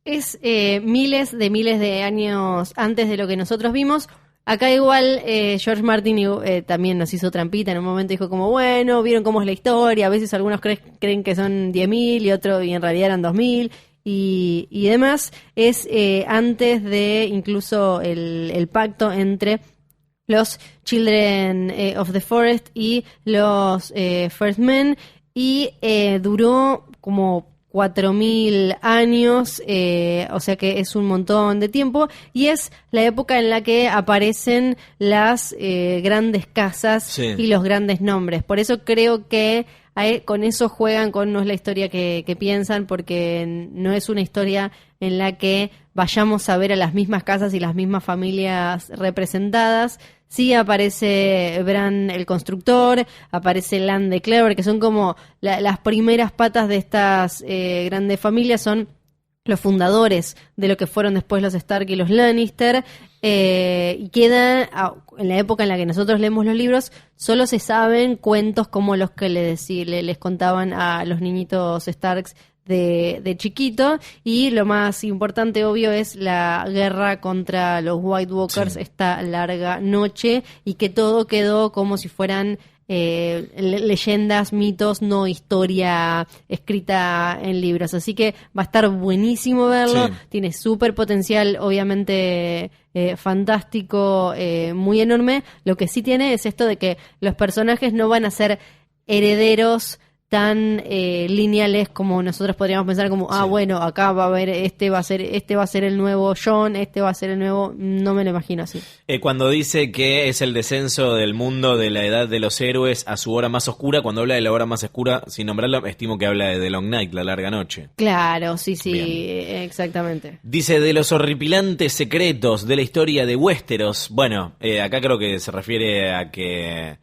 Speaker 2: Es miles de años antes de lo que nosotros vimos. Acá igual George Martin también nos hizo trampita. En un momento dijo como, bueno, vieron cómo es la historia. A veces algunos creen que son 10.000 y otros y en realidad eran 2.000 y demás. Es antes de incluso el pacto entre los Children of the Forest y los First Men. Y duró como 4.000 años, o sea que es un montón de tiempo, y es la época en la que aparecen las grandes casas y los grandes nombres. Por eso creo que con eso juegan con no es la historia que piensan, porque no es una historia en la que vayamos a ver a las mismas casas y las mismas familias representadas. Sí aparece Bran el constructor, aparece Lan de Clever, que son como las primeras patas de estas grandes familias, son los fundadores de lo que fueron después los Stark y los Lannister, y queda, en la época en la que nosotros leemos los libros, solo se saben cuentos como los que les contaban a los niñitos Starks de chiquito, y lo más importante, obvio, es la guerra contra los White Walkers, esta larga noche, y que todo quedó como si fueran leyendas, mitos, no historia escrita en libros. Así que va a estar buenísimo verlo, tiene súper potencial, obviamente fantástico, muy enorme. Lo que sí tiene es esto de que los personajes no van a ser herederos tan lineales como nosotros podríamos pensar, como bueno, acá va a haber este va a ser el nuevo Jon, este va a ser el nuevo, no me lo imagino así.
Speaker 3: Cuando dice que es el descenso del mundo de la edad de los héroes a su hora más oscura, cuando habla de la hora más oscura, sin nombrarla, estimo que habla de The Long Night, la larga noche.
Speaker 2: Claro, sí,
Speaker 3: Bien.
Speaker 2: Exactamente.
Speaker 3: Dice, de los horripilantes secretos de la historia de Westeros. Bueno, acá creo que se refiere a que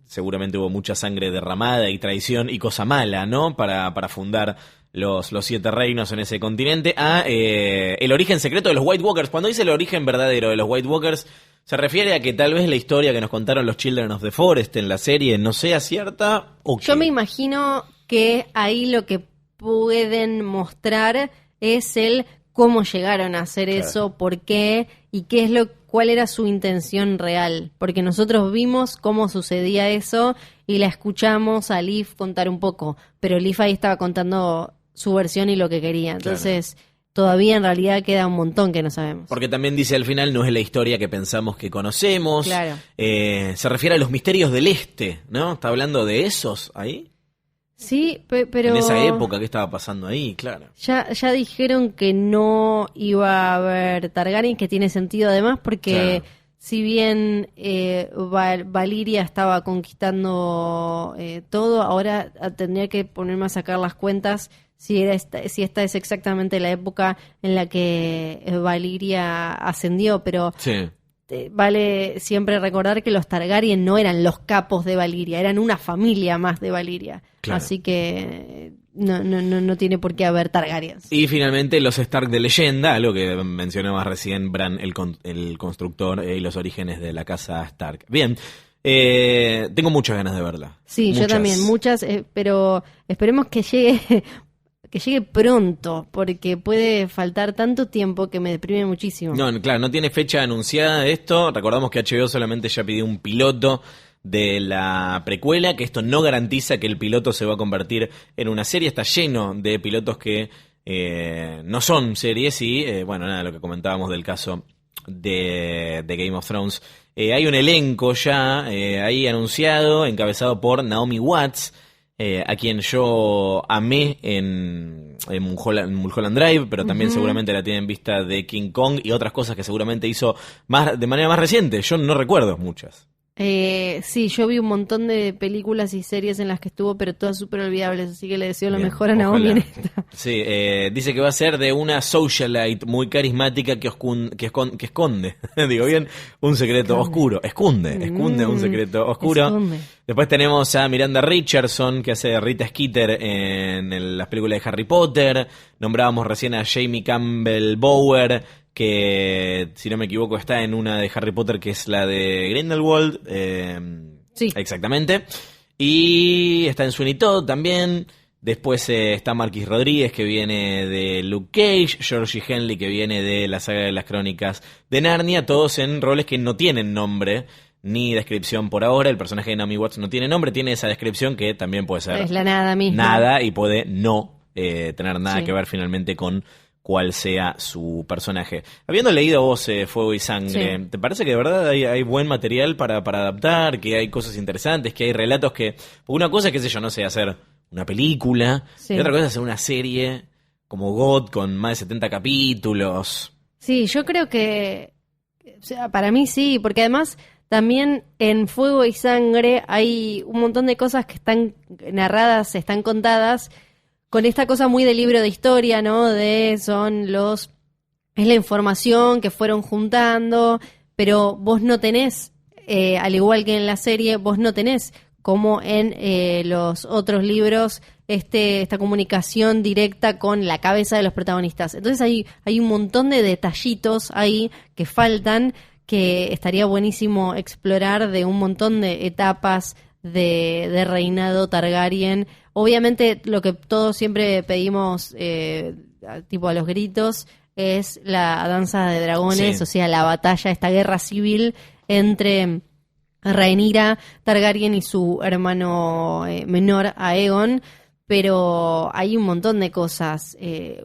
Speaker 3: seguramente hubo mucha sangre derramada y traición y cosa mala, ¿no? Para fundar los 7 reinos en ese continente. El origen secreto de los White Walkers. Cuando dice el origen verdadero de los White Walkers, se refiere a que tal vez la historia que nos contaron los Children of the Forest en la serie no sea cierta. ¿O
Speaker 2: Yo
Speaker 3: qué?
Speaker 2: me imagino que ahí lo que pueden mostrar es el cómo llegaron a hacer eso, por qué y qué es cuál era su intención real, porque nosotros vimos cómo sucedía eso y la escuchamos a Leaf contar un poco, pero Leaf ahí estaba contando su versión y lo que quería, entonces todavía en realidad queda un montón que no sabemos.
Speaker 3: Porque también dice al final, no es la historia que pensamos que conocemos.
Speaker 2: Claro.
Speaker 3: Se refiere a los misterios del este, ¿no? ¿Está hablando de esos ahí?
Speaker 2: Sí, pero...
Speaker 3: En esa época, ¿qué estaba pasando ahí? Claro.
Speaker 2: Ya dijeron que no iba a haber Targaryen, que tiene sentido además, porque si bien Valyria estaba conquistando todo, ahora tendría que ponerme a sacar las cuentas si esta es exactamente la época en la que Valyria ascendió, pero...
Speaker 3: Sí.
Speaker 2: Vale siempre recordar que los Targaryen no eran los capos de Valyria, eran una familia más de Valyria.
Speaker 3: Claro.
Speaker 2: Así que no tiene por qué haber Targaryens.
Speaker 3: Y finalmente los Stark de leyenda, algo que mencionabas recién, Bran el constructor y los orígenes de la casa Stark. Bien, Tengo muchas ganas de verla.
Speaker 2: Sí,
Speaker 3: muchas.
Speaker 2: Yo también, muchas, pero esperemos que llegue que llegue pronto, porque puede faltar tanto tiempo que me deprime muchísimo.
Speaker 3: No, claro, no tiene fecha anunciada esto. Recordamos que HBO solamente ya pidió un piloto de la precuela, que esto no garantiza que el piloto se va a convertir en una serie. Está lleno de pilotos que no son series y, bueno, nada, lo que comentábamos del caso de Game of Thrones. Hay un elenco ya ahí anunciado, encabezado por Naomi Watts, a quien yo amé en Mulholland Drive, pero también seguramente la tienen vista de King Kong y otras cosas que seguramente hizo de manera más reciente. Yo no recuerdo muchas.
Speaker 2: Sí, yo vi un montón de películas y series en las que estuvo, pero todas súper olvidables, así que le deseo lo mejor a Naomi en esta.
Speaker 3: Sí, dice que va a ser de una socialite muy carismática que esconde, digo bien, un secreto oscuro. Esconde un secreto oscuro.
Speaker 2: Esconde.
Speaker 3: Después tenemos a Miranda Richardson, que hace de Rita Skeeter en las películas de Harry Potter. Nombrábamos recién a Jamie Campbell Bower, que si no me equivoco está en una de Harry Potter que es la de Grindelwald.
Speaker 2: Sí.
Speaker 3: Exactamente. Y está en Sweeney Todd también. Después está Marquis Rodríguez, que viene de Luke Cage. Georgie Henley, que viene de la saga de las Crónicas de Narnia. Todos en roles que no tienen nombre ni descripción por ahora. El personaje de Naomi Watts no tiene nombre, tiene esa descripción que también puede ser
Speaker 2: es la nada misma.
Speaker 3: Nada, y puede no tener nada que ver finalmente con cuál sea su personaje. Habiendo leído vos Fuego y Sangre, ¿te parece que de verdad hay buen material para adaptar, que hay cosas interesantes, que hay relatos que... Porque una cosa es, qué sé yo, no sé, hacer una película, y otra cosa es hacer una serie como GOT con más de 70 capítulos.
Speaker 2: Sí, yo creo que... O sea, para mí sí, porque además también en Fuego y Sangre hay un montón de cosas que están narradas, están contadas con esta cosa muy de libro de historia, ¿no? Es la información que fueron juntando, pero vos no tenés, al igual que en la serie, vos no tenés como en los otros libros esta comunicación directa con la cabeza de los protagonistas. Entonces hay un montón de detallitos ahí que faltan, que estaría buenísimo explorar de un montón de etapas de reinado Targaryen. Obviamente lo que todos siempre pedimos tipo a los gritos es la danza de dragones, o sea, la batalla, esta guerra civil entre Rhaenyra Targaryen y su hermano menor Aegon, pero hay un montón de cosas.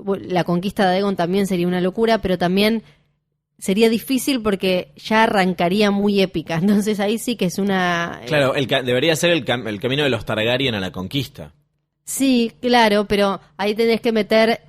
Speaker 2: La conquista de Aegon también sería una locura, pero también sería difícil porque ya arrancaría muy épica. Entonces ahí sí que es una...
Speaker 3: Claro, debería ser el camino de los Targaryen a la conquista.
Speaker 2: Sí, claro, pero ahí tenés que meter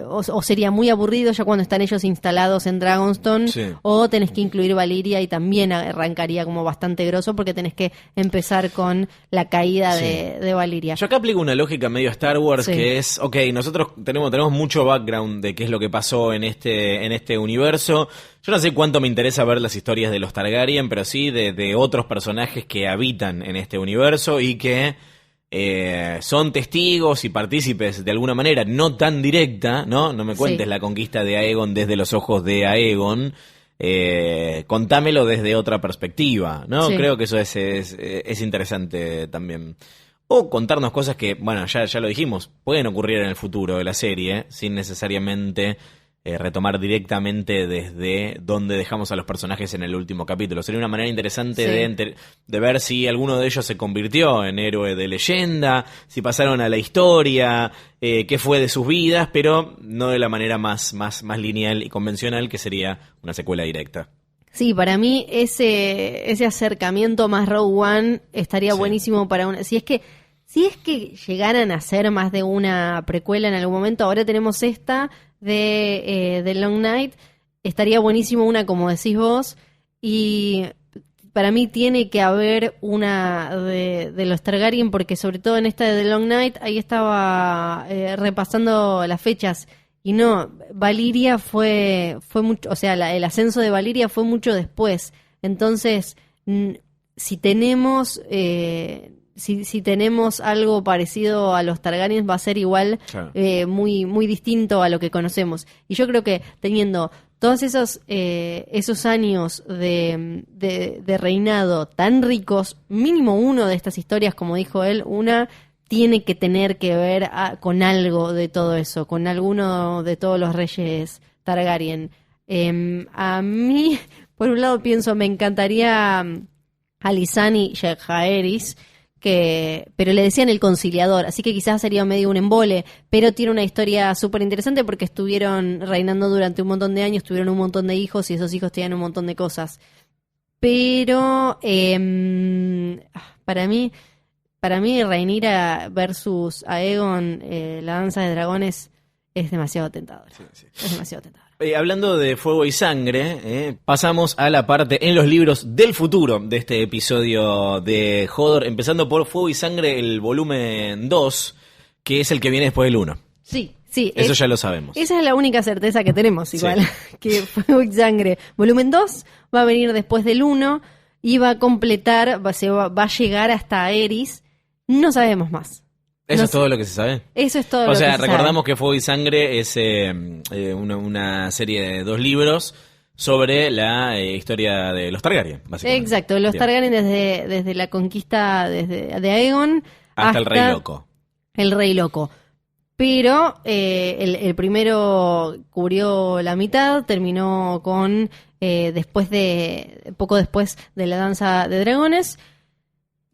Speaker 2: o sería muy aburrido ya cuando están ellos instalados en Dragonstone, o tenés que incluir Valyria y también arrancaría como bastante grosso porque tenés que empezar con la caída de Valyria.
Speaker 3: Yo acá aplico una lógica medio Star Wars que es, nosotros tenemos mucho background de qué es lo que pasó en este universo. Yo no sé cuánto me interesa ver las historias de los Targaryen, pero sí de otros personajes que habitan en este universo y que son testigos y partícipes de alguna manera no tan directa, ¿no? No me cuentes la conquista de Aegon desde los ojos de Aegon, contámelo desde otra perspectiva, ¿no? Creo que eso es interesante también. O contarnos cosas que, bueno, ya lo dijimos, pueden ocurrir en el futuro de la serie, sin necesariamente retomar directamente desde donde dejamos a los personajes en el último capítulo. Sería una manera interesante de ver si alguno de ellos se convirtió en héroe de leyenda, si pasaron a la historia, qué fue de sus vidas, pero no de la manera más lineal y convencional que sería una secuela directa.
Speaker 2: Sí, para mí ese acercamiento más Rogue One estaría buenísimo para una... Si es que llegaran a hacer más de una precuela en algún momento, ahora tenemos esta de Long Night, estaría buenísimo una como decís vos, y para mí tiene que haber una de los Targaryen, porque sobre todo en esta de The Long Night, ahí estaba repasando las fechas, y no, Valyria fue mucho, o sea, el ascenso de Valyria fue mucho después, entonces si tenemos... Si tenemos algo parecido a los Targaryens va a ser igual muy, muy distinto a lo que conocemos. Y yo creo que teniendo todos esos años de reinado tan ricos, mínimo uno de estas historias, como dijo él, una tiene que tener que ver con algo de todo eso, con alguno de todos los reyes Targaryen. A mí, por un lado pienso, me encantaría Alysanne Jaehaerys, pero le decían el conciliador, así que quizás sería medio un embole, pero tiene una historia súper interesante porque estuvieron reinando durante un montón de años, tuvieron un montón de hijos y esos hijos tenían un montón de cosas. Pero para mí Rhaenyra versus Aegon, la danza de dragones, es demasiado tentadora. Sí. Es demasiado tentadora.
Speaker 3: Hablando de fuego y sangre, pasamos a la parte en los libros del futuro de este episodio de Hodor, empezando por Fuego y Sangre, el volumen 2, que es el que viene después del 1. Sí. Eso ya lo sabemos.
Speaker 2: Esa es la única certeza que tenemos, igual,
Speaker 3: sí.
Speaker 2: Que Fuego y Sangre, volumen 2, va a venir después del 1 y va a completar, va a llegar hasta Aerys, no sabemos más.
Speaker 3: ¿Eso es todo lo que se sabe?
Speaker 2: Eso es todo lo que se sabe.
Speaker 3: O sea, recordamos que Fuego y Sangre es una serie de 2 libros sobre la historia de los Targaryen, básicamente.
Speaker 2: Exacto, los Targaryen desde la conquista de Aegon
Speaker 3: hasta el Rey Loco.
Speaker 2: El Rey Loco. Pero el primero cubrió la mitad, terminó con poco después de la danza de dragones.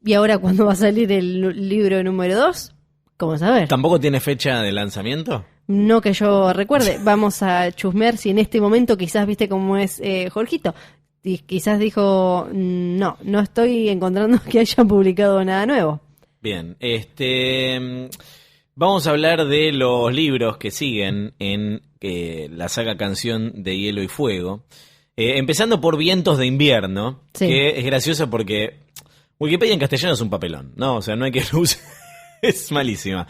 Speaker 2: Y ahora, ¿cuándo va a salir el libro número 2? ¿Cómo saber?
Speaker 3: ¿Tampoco tiene fecha de lanzamiento?
Speaker 2: No que yo recuerde. Vamos a chusmear si en este momento quizás viste cómo es Jorgito. Y quizás dijo, no estoy encontrando que haya publicado nada nuevo.
Speaker 3: Bien, vamos a hablar de los libros que siguen en la saga Canción de Hielo y Fuego. Empezando por Vientos de Invierno, sí. Que es gracioso porque Wikipedia en castellano es un papelón, ¿no? O sea, no hay que usar. Es malísima,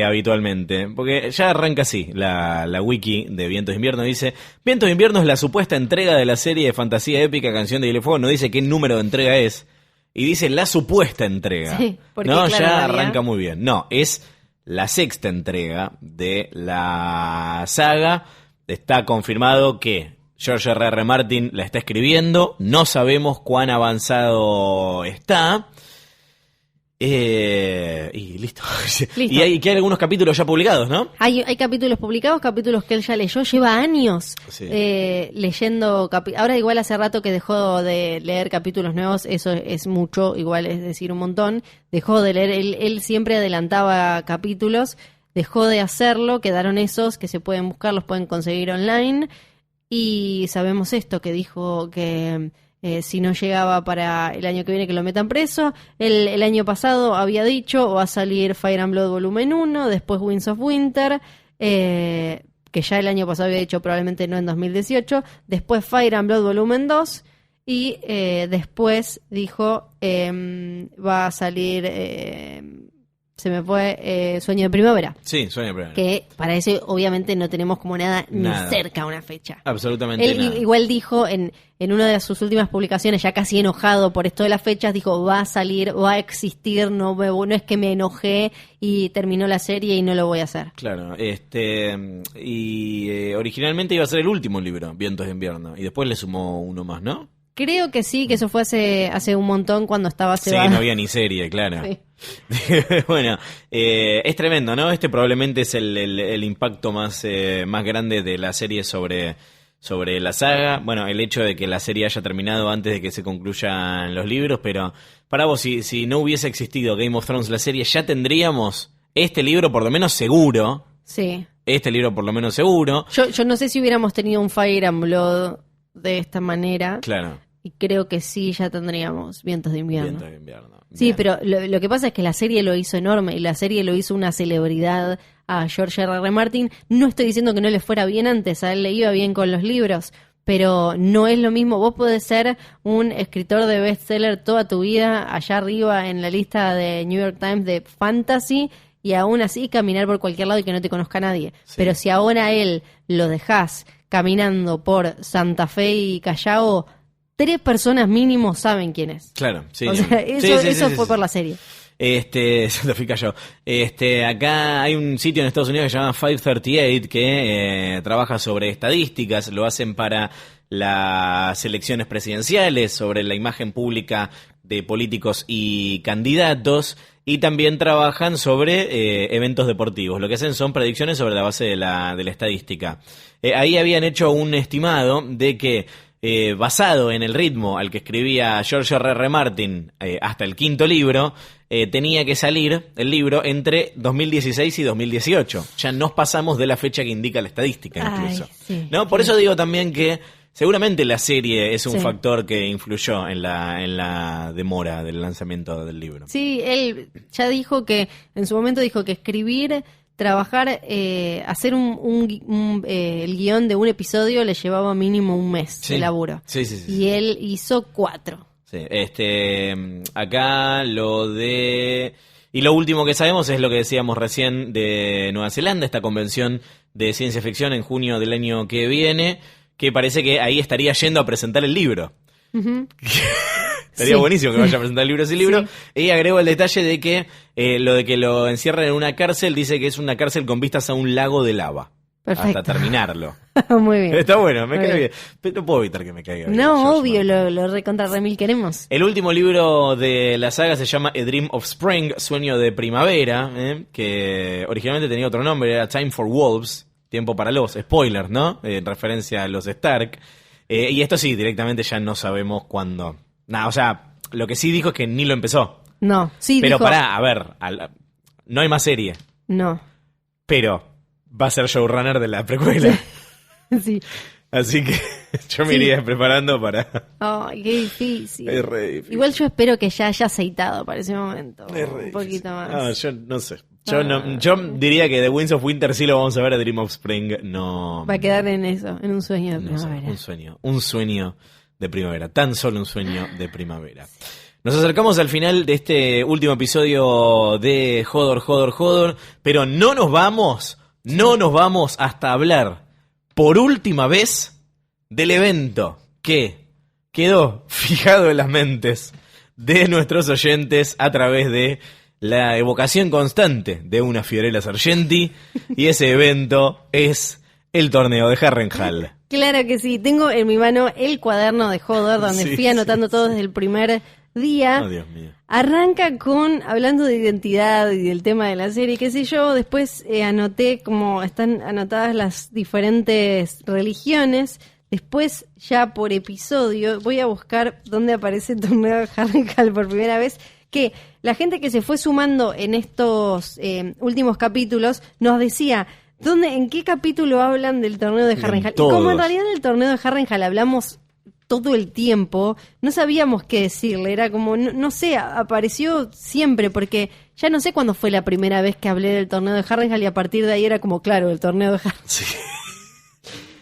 Speaker 3: habitualmente. Porque ya arranca así, la wiki de Vientos de Invierno dice: Vientos de Invierno es la supuesta entrega de la serie de fantasía épica Canción de Hielo y Fuego. No dice qué número de entrega es. Y dice la supuesta entrega.
Speaker 2: Sí, porque,
Speaker 3: no,
Speaker 2: claro,
Speaker 3: ya arranca muy bien. No, es la 6ª entrega de la saga. Está confirmado que George R.R. Martin la está escribiendo. No sabemos cuán avanzado está. Y listo. Y hay algunos capítulos ya publicados, ¿no?
Speaker 2: Hay capítulos publicados, capítulos que él ya leyó. Lleva años leyendo. Ahora igual hace rato que dejó de leer capítulos nuevos. Eso es mucho, igual es decir un montón. Dejó de leer. Él siempre adelantaba capítulos. Dejó de hacerlo. Quedaron esos que se pueden buscar, los pueden conseguir online. Y sabemos esto, que dijo que si no llegaba para el año que viene que lo metan preso. El año pasado había dicho va a salir Fire and Blood volumen 1, después Winds of Winter, que ya el año pasado había dicho probablemente no en 2018, después Fire and Blood volumen 2 y después dijo va a salir... se me fue Sueño de Primavera.
Speaker 3: Sí, Sueño de Primavera.
Speaker 2: Que para eso obviamente no tenemos como nada. Ni cerca una fecha.
Speaker 3: Absolutamente nada.
Speaker 2: Igual dijo en una de sus últimas publicaciones, ya casi enojado por esto de las fechas, dijo va a salir, va a existir, no es que me enojé y terminó la serie y no lo voy a hacer.
Speaker 3: Claro, originalmente iba a ser el último libro, Vientos de Invierno, y después le sumó uno más, ¿no?
Speaker 2: Creo que sí, que eso fue hace un montón cuando estaba Cebada.
Speaker 3: Sí, no había ni serie, claro. Sí. Bueno, es tremendo, ¿no? Este probablemente es el impacto más grande de la serie sobre la saga. Bueno, el hecho de que la serie haya terminado antes de que se concluyan los libros, pero para vos, si no hubiese existido Game of Thrones, la serie, ya tendríamos este libro por lo menos seguro.
Speaker 2: Sí.
Speaker 3: Este libro por lo menos seguro.
Speaker 2: Yo no sé si hubiéramos tenido un Fire and Blood de esta manera.
Speaker 3: Claro.
Speaker 2: Y creo que sí, ya tendríamos Vientos de Invierno.
Speaker 3: Vientos de Invierno.
Speaker 2: Sí, pero lo que pasa es que la serie lo hizo enorme y la serie lo hizo una celebridad a George R.R. Martin. No estoy diciendo que no le fuera bien antes, a él le iba bien con los libros, pero no es lo mismo. Vos podés ser un escritor de bestseller toda tu vida allá arriba en la lista de New York Times de fantasy y aún así caminar por cualquier lado y que no te conozca nadie. Sí. Pero si ahora él lo dejás caminando por Santa Fe y Callao, 3 personas mínimo saben quién es.
Speaker 3: Claro, sí.
Speaker 2: O sea, eso fue por la serie.
Speaker 3: Se lo fui yo. Acá hay un sitio en Estados Unidos que se llama 538 que trabaja sobre estadísticas, lo hacen para las elecciones presidenciales, sobre la imagen pública de políticos y candidatos, y también trabajan sobre eventos deportivos. Lo que hacen son predicciones sobre la base de la estadística. Ahí habían hecho un estimado de que basado en el ritmo al que escribía George R.R. Martin hasta el quinto libro, tenía que salir el libro entre 2016 y 2018. Ya nos pasamos de la fecha que indica la estadística incluso.
Speaker 2: Ay, sí,
Speaker 3: ¿no? Por eso digo también que seguramente la serie es un
Speaker 2: sí.
Speaker 3: factor que influyó en la demora del lanzamiento del libro.
Speaker 2: Sí, él ya dijo que, en su momento dijo que escribir, trabajar, hacer el guión de un episodio le llevaba mínimo un mes de laburo.
Speaker 3: Sí.
Speaker 2: Y él hizo 4.
Speaker 3: Sí, acá y lo último que sabemos es lo que decíamos recién de Nueva Zelanda, esta convención de ciencia ficción en junio del año que viene, que parece que ahí estaría yendo a presentar el libro.
Speaker 2: Uh-huh.
Speaker 3: Estaría buenísimo que vaya a presentar el libro sin libro.
Speaker 2: Sí.
Speaker 3: Y agregó el detalle de que lo de que lo encierren en una cárcel, dice que es una cárcel con vistas a un lago de lava.
Speaker 2: Perfecto.
Speaker 3: Hasta terminarlo.
Speaker 2: Muy bien.
Speaker 3: Está bueno, me
Speaker 2: Muy
Speaker 3: cae
Speaker 2: bien.
Speaker 3: bien. Pero no puedo evitar que me caiga bien.
Speaker 2: No,
Speaker 3: George
Speaker 2: obvio,
Speaker 3: Martin.
Speaker 2: lo recontra remil queremos.
Speaker 3: El último libro de la saga se llama A Dream of Spring, Sueño de Primavera, que originalmente tenía otro nombre, era Time for Wolves, Tiempo para Lobos, spoiler, ¿no? En referencia a los Stark. Y esto sí, directamente ya no sabemos cuándo. Nada, o sea, lo que sí dijo es que ni lo empezó.
Speaker 2: No, sí,
Speaker 3: Pero
Speaker 2: dijo...
Speaker 3: pará, a ver, no hay más serie,
Speaker 2: No,
Speaker 3: pero va a ser showrunner de la precuela.
Speaker 2: sí.
Speaker 3: Así que yo me
Speaker 2: Sí.
Speaker 3: iría preparando para...
Speaker 2: Ay, qué difícil.
Speaker 3: Es re difícil.
Speaker 2: Igual yo espero que ya haya aceitado para ese momento.
Speaker 3: Es re
Speaker 2: Un poquito
Speaker 3: difícil.
Speaker 2: más.
Speaker 3: No, yo no sé. Yo diría que The Winds of Winter sí lo vamos a ver, a Dream of Spring no...
Speaker 2: Va a quedar en eso, en un sueño de
Speaker 3: no sé,
Speaker 2: primavera.
Speaker 3: un sueño de primavera, tan solo un sueño de primavera. Nos acercamos al final de este último episodio de Hodor, pero no nos vamos hasta hablar por última vez del evento que quedó fijado en las mentes de nuestros oyentes a través de la evocación constante de una Fiorella Sargenti, y ese evento es el torneo de Harrenhal.
Speaker 2: Claro que sí, tengo en mi mano el cuaderno de Hodor donde
Speaker 3: Sí,
Speaker 2: fui anotando
Speaker 3: sí,
Speaker 2: todo desde el primer día.
Speaker 3: Oh, Dios mío.
Speaker 2: Arranca hablando de identidad y del tema de la serie, qué sé yo, después anoté como están anotadas las diferentes religiones, después ya por episodio voy a buscar dónde aparece el torneo de Harrenhal por primera vez, que la gente que se fue sumando en estos últimos capítulos nos decía... ¿En qué capítulo hablan del torneo de Harrenhal? Y como en realidad del torneo de Harrenhal hablamos todo el tiempo, no sabíamos qué decirle, era como, no sé, apareció siempre, porque ya no sé cuándo fue la primera vez que hablé del torneo de Harrenhal y a partir de ahí era como, claro, el torneo de Harrenhal.
Speaker 3: Sí.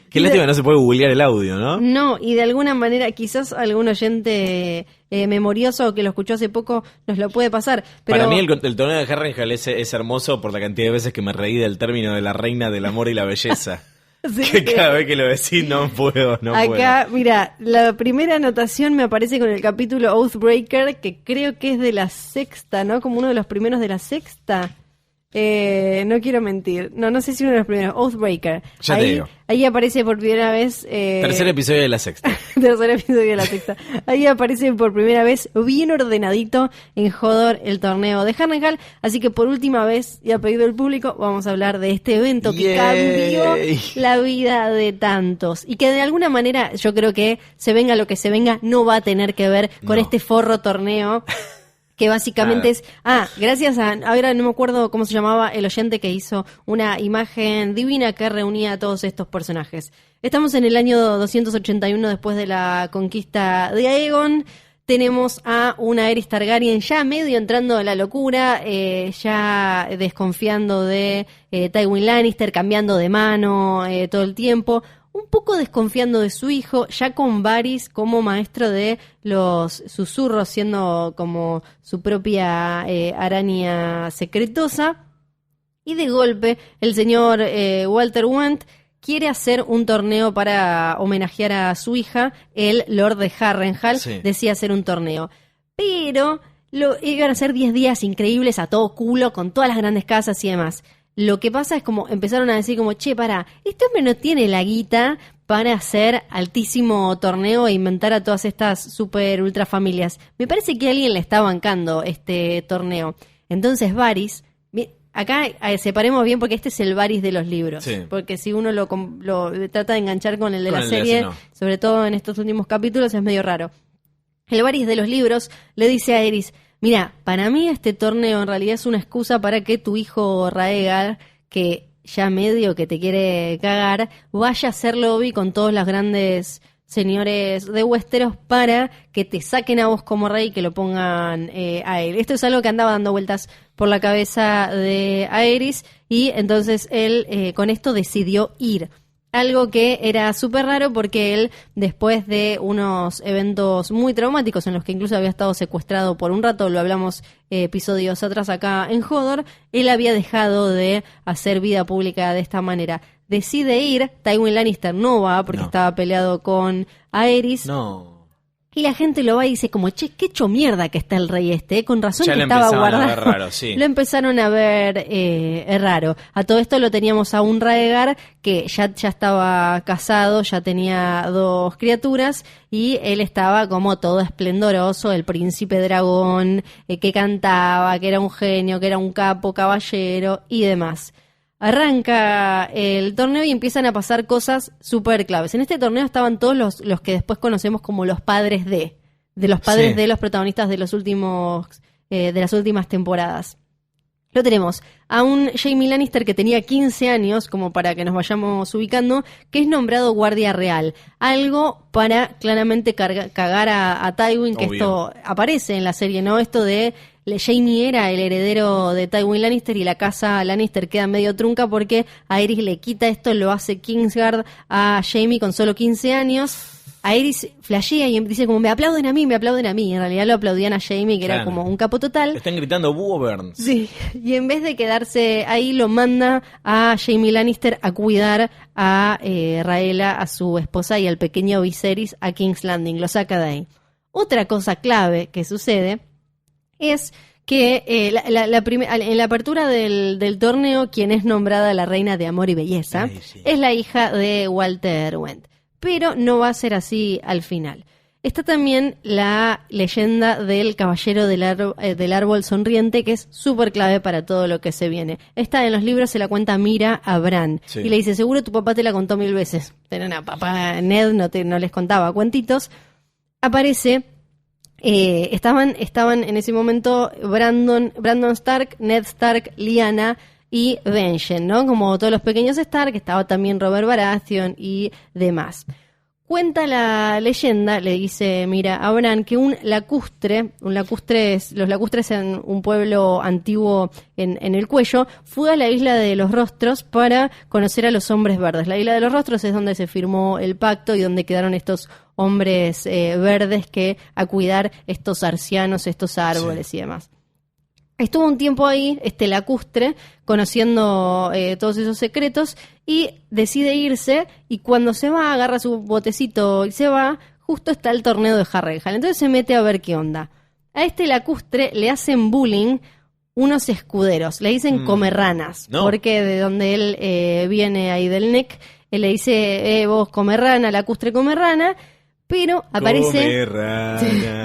Speaker 3: Qué lástima, no se puede googlear el audio, ¿no?
Speaker 2: No, y de alguna manera quizás algún oyente memorioso que lo escuchó hace poco nos lo puede pasar. Pero...
Speaker 3: Para mí el torneo de Harrenhal es hermoso por la cantidad de veces que me reí del término de la reina del amor y la belleza.
Speaker 2: Sí.
Speaker 3: Que cada vez que lo decís no puedo.
Speaker 2: Acá, mira, la primera anotación me aparece con el capítulo Oathbreaker, que creo que es de la sexta, ¿no? Como uno de los primeros de la sexta. No quiero mentir. No sé si uno de los primeros. Oathbreaker.
Speaker 3: Ya te digo.
Speaker 2: Ahí aparece por primera vez...
Speaker 3: Tercer episodio de la sexta.
Speaker 2: Tercer episodio de la sexta. Ahí aparece por primera vez, bien ordenadito, en Hodor, el torneo de Harrenhal. Así que por última vez, y a pedido del público, vamos a hablar de este evento que cambió la vida de tantos. Y que de alguna manera, yo creo que se venga lo que se venga, no va a tener que ver con este forro torneo. Que básicamente es... gracias a... Ahora no me acuerdo cómo se llamaba el oyente que hizo una imagen divina que reunía a todos estos personajes. Estamos en el año 281 después de la conquista de Aegon. Tenemos a una Aerys Targaryen ya medio entrando a la locura, ya desconfiando de Tywin Lannister, cambiando de mano todo el tiempo. Un poco desconfiando de su hijo, ya con Varys como maestro de los susurros, siendo como su propia araña secretosa. Y de golpe, el señor Walter Wendt quiere hacer un torneo para homenajear a su hija, el Lord de Harrenhal.
Speaker 3: Sí.
Speaker 2: Decía hacer un torneo. Pero Iban a ser 10 días increíbles a todo culo, con todas las grandes casas y demás. Lo que pasa es como empezaron a decir como, che, pará, este hombre no tiene la guita para hacer altísimo torneo e inventar a todas estas super ultra familias. Me parece que alguien le está bancando este torneo. Entonces Varys, acá separemos bien porque este es el Varys de los libros. Sí. Porque si uno lo trata de enganchar con el de la serie, no. Sobre todo en estos últimos capítulos, es medio raro. El Varys de los libros le dice a Aerys, mira, para mí este torneo en realidad es una excusa para que tu hijo Rhaegar, que ya medio que te quiere cagar, vaya a hacer lobby con todos los grandes señores de Westeros para que te saquen a vos como rey y que lo pongan a él. Esto es algo que andaba dando vueltas por la cabeza de Aerys y entonces él con esto decidió ir. Algo que era súper raro porque él, después de unos eventos muy traumáticos en los que incluso había estado secuestrado por un rato, lo hablamos episodios atrás acá en Hodor, él había dejado de hacer vida pública de esta manera. Decide ir, Tywin Lannister no va porque estaba peleado con Aerys. No. Y la gente lo va y dice como, che, qué hecho mierda que está el rey este, con razón ya que estaba guardado. A ver raro, sí. Lo empezaron a ver raro. A todo esto lo teníamos a un Rhaegar que ya estaba casado, ya tenía 2 criaturas y él estaba como todo esplendoroso, el príncipe dragón, que cantaba, que era un genio, que era un capo, caballero y demás. Arranca el torneo y empiezan a pasar cosas súper claves. En este torneo estaban todos los que después conocemos como los padres de los padres de los protagonistas de los últimos de las últimas temporadas. Lo tenemos a un Jaime Lannister que tenía 15 años, como para que nos vayamos ubicando, que es nombrado guardia real. Algo para claramente cagar a Tywin, que esto aparece en la serie, ¿no? Esto de Jaime era el heredero de Tywin Lannister y la casa Lannister queda medio trunca porque Aerys le quita esto, lo hace Kingsguard a Jaime con solo 15 años. Aerys flashea y dice como me aplauden a mí. En realidad lo aplaudían a Jaime, que era como un capo total.
Speaker 3: Están gritando Búho Burns.
Speaker 2: Sí, y en vez de quedarse ahí lo manda a Jaime Lannister a cuidar a Rhaella, a su esposa y al pequeño Viserys a King's Landing, lo saca de ahí. Otra cosa clave que sucede es que en la apertura del torneo, quien es nombrada la reina de amor y belleza es la hija de Walter Wendt. Pero no va a ser así al final. Está también la leyenda del caballero del árbol sonriente, que es súper clave para todo lo que se viene. Esta en los libros se la cuenta Mira a Bran. Sí. Y le dice, seguro tu papá te la contó 1000 veces. Pero no, papá Ned no les contaba cuentitos. Aparece... estaban en ese momento Brandon Stark, Ned Stark, Lyanna y Benjen, ¿no? Como todos los pequeños Stark, estaba también Robert Baratheon y demás. Cuenta la leyenda, le dice, mira, a Bran, que los lacustres en un pueblo antiguo en el Cuello, fue a la isla de los Rostros para conocer a los hombres verdes. La isla de los Rostros es donde se firmó el pacto y donde quedaron estos hombres verdes que a cuidar estos arcianos, estos árboles y demás. Estuvo un tiempo ahí, lacustre, conociendo todos esos secretos y decide irse y cuando se va, agarra su botecito y se va, justo está el torneo de Harrenhal. Entonces se mete a ver qué onda. A lacustre le hacen bullying unos escuderos, le dicen comerranas, porque de donde él viene ahí del Neck, él le dice, vos comerrana, lacustre comerrana. Pero aparece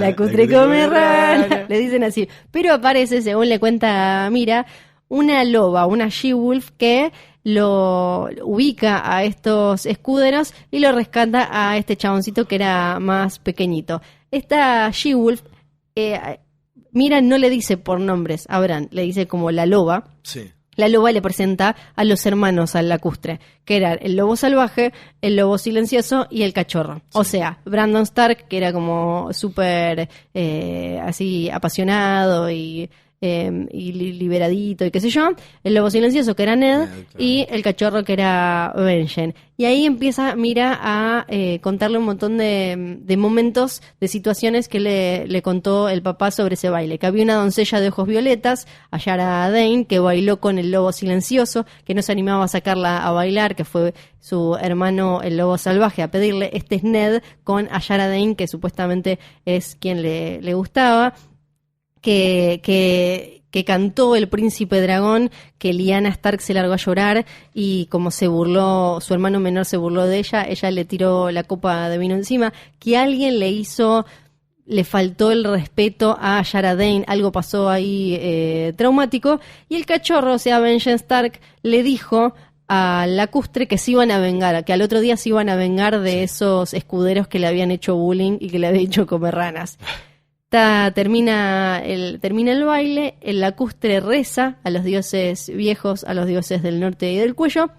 Speaker 2: lacustre comerrana, le dicen así, pero aparece, según le cuenta Mira, una loba, una she-wolf que lo ubica a estos escuderos y lo rescata a este chaboncito que era más pequeñito. Esta she-wolf, Mira no le dice por nombres a Bran, le dice como la loba. Sí. La loba le presenta a los hermanos al lacustre, que eran el lobo salvaje, el lobo silencioso y el cachorro. Sí. O sea, Brandon Stark, que era como súper así apasionado y liberadito y qué sé yo, el lobo silencioso que era Ned, claro. Y el cachorro que era Benjen. Y ahí empieza Mira a contarle un montón de momentos, de situaciones que le contó el papá sobre ese baile, que había una doncella de ojos violetas, Yara Dane, que bailó con el lobo silencioso, que no se animaba a sacarla a bailar, que fue su hermano el lobo salvaje a pedirle, este es Ned con Yara Dane, que supuestamente es quien le gustaba. que cantó el príncipe dragón, que Lyanna Stark se largó a llorar y como se burló, su hermano menor se burló de ella le tiró la copa de vino encima, que alguien le faltó el respeto a Yara Dane, algo pasó ahí traumático, y el cachorro, o sea, Benjen Stark, le dijo a Lacustre que se iban a vengar, que al otro día se iban a vengar de esos escuderos que le habían hecho bullying y que le habían hecho comer ranas. Termina el baile, el Lacustre reza a los dioses viejos, a los dioses del norte y del cuello,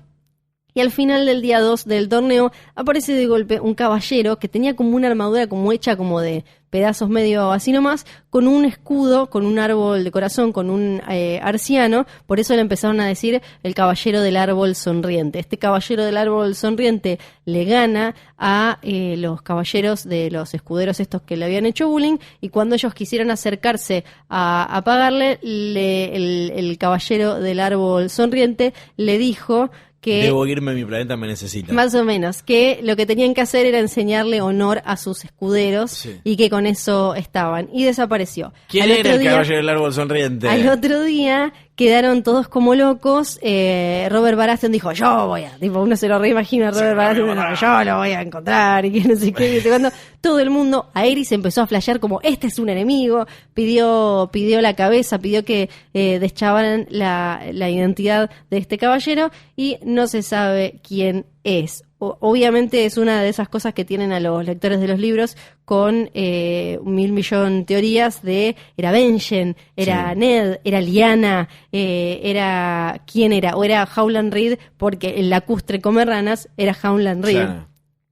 Speaker 2: y al final del día 2 del torneo aparece de golpe un caballero que tenía como una armadura como hecha como de pedazos medio así nomás, con un escudo, con un árbol de corazón, con un arciano, por eso le empezaron a decir el caballero del árbol sonriente. Este caballero del árbol sonriente le gana a los caballeros de los escuderos estos que le habían hecho bullying, y cuando ellos quisieron acercarse a pagarle, el caballero del árbol sonriente le dijo que
Speaker 3: debo irme, mi planeta me necesita.
Speaker 2: Más o menos, que lo que tenían que hacer era enseñarle honor a sus escuderos, sí, y que con eso estaban. Y desapareció.
Speaker 3: ¿Quién era el caballero del árbol sonriente?
Speaker 2: Al otro día quedaron todos como locos. Robert Baratheon dijo, yo voy a... Tipo, uno se lo reimagina a Robert Baratheon, no, yo lo voy a encontrar, y que no sé qué. Y cuando todo el mundo, Aerys empezó a flashear como, este es un enemigo, pidió la cabeza, pidió que deschavaran la identidad de este caballero, y no se sabe quién es. Obviamente es una de esas cosas que tienen a los lectores de los libros con 1.000.000.000 teorías de era Benjen, era sí, Ned, era Lyanna, era quién era, o era Howland Reed, porque el lacustre come ranas era Howland Reed. Claro.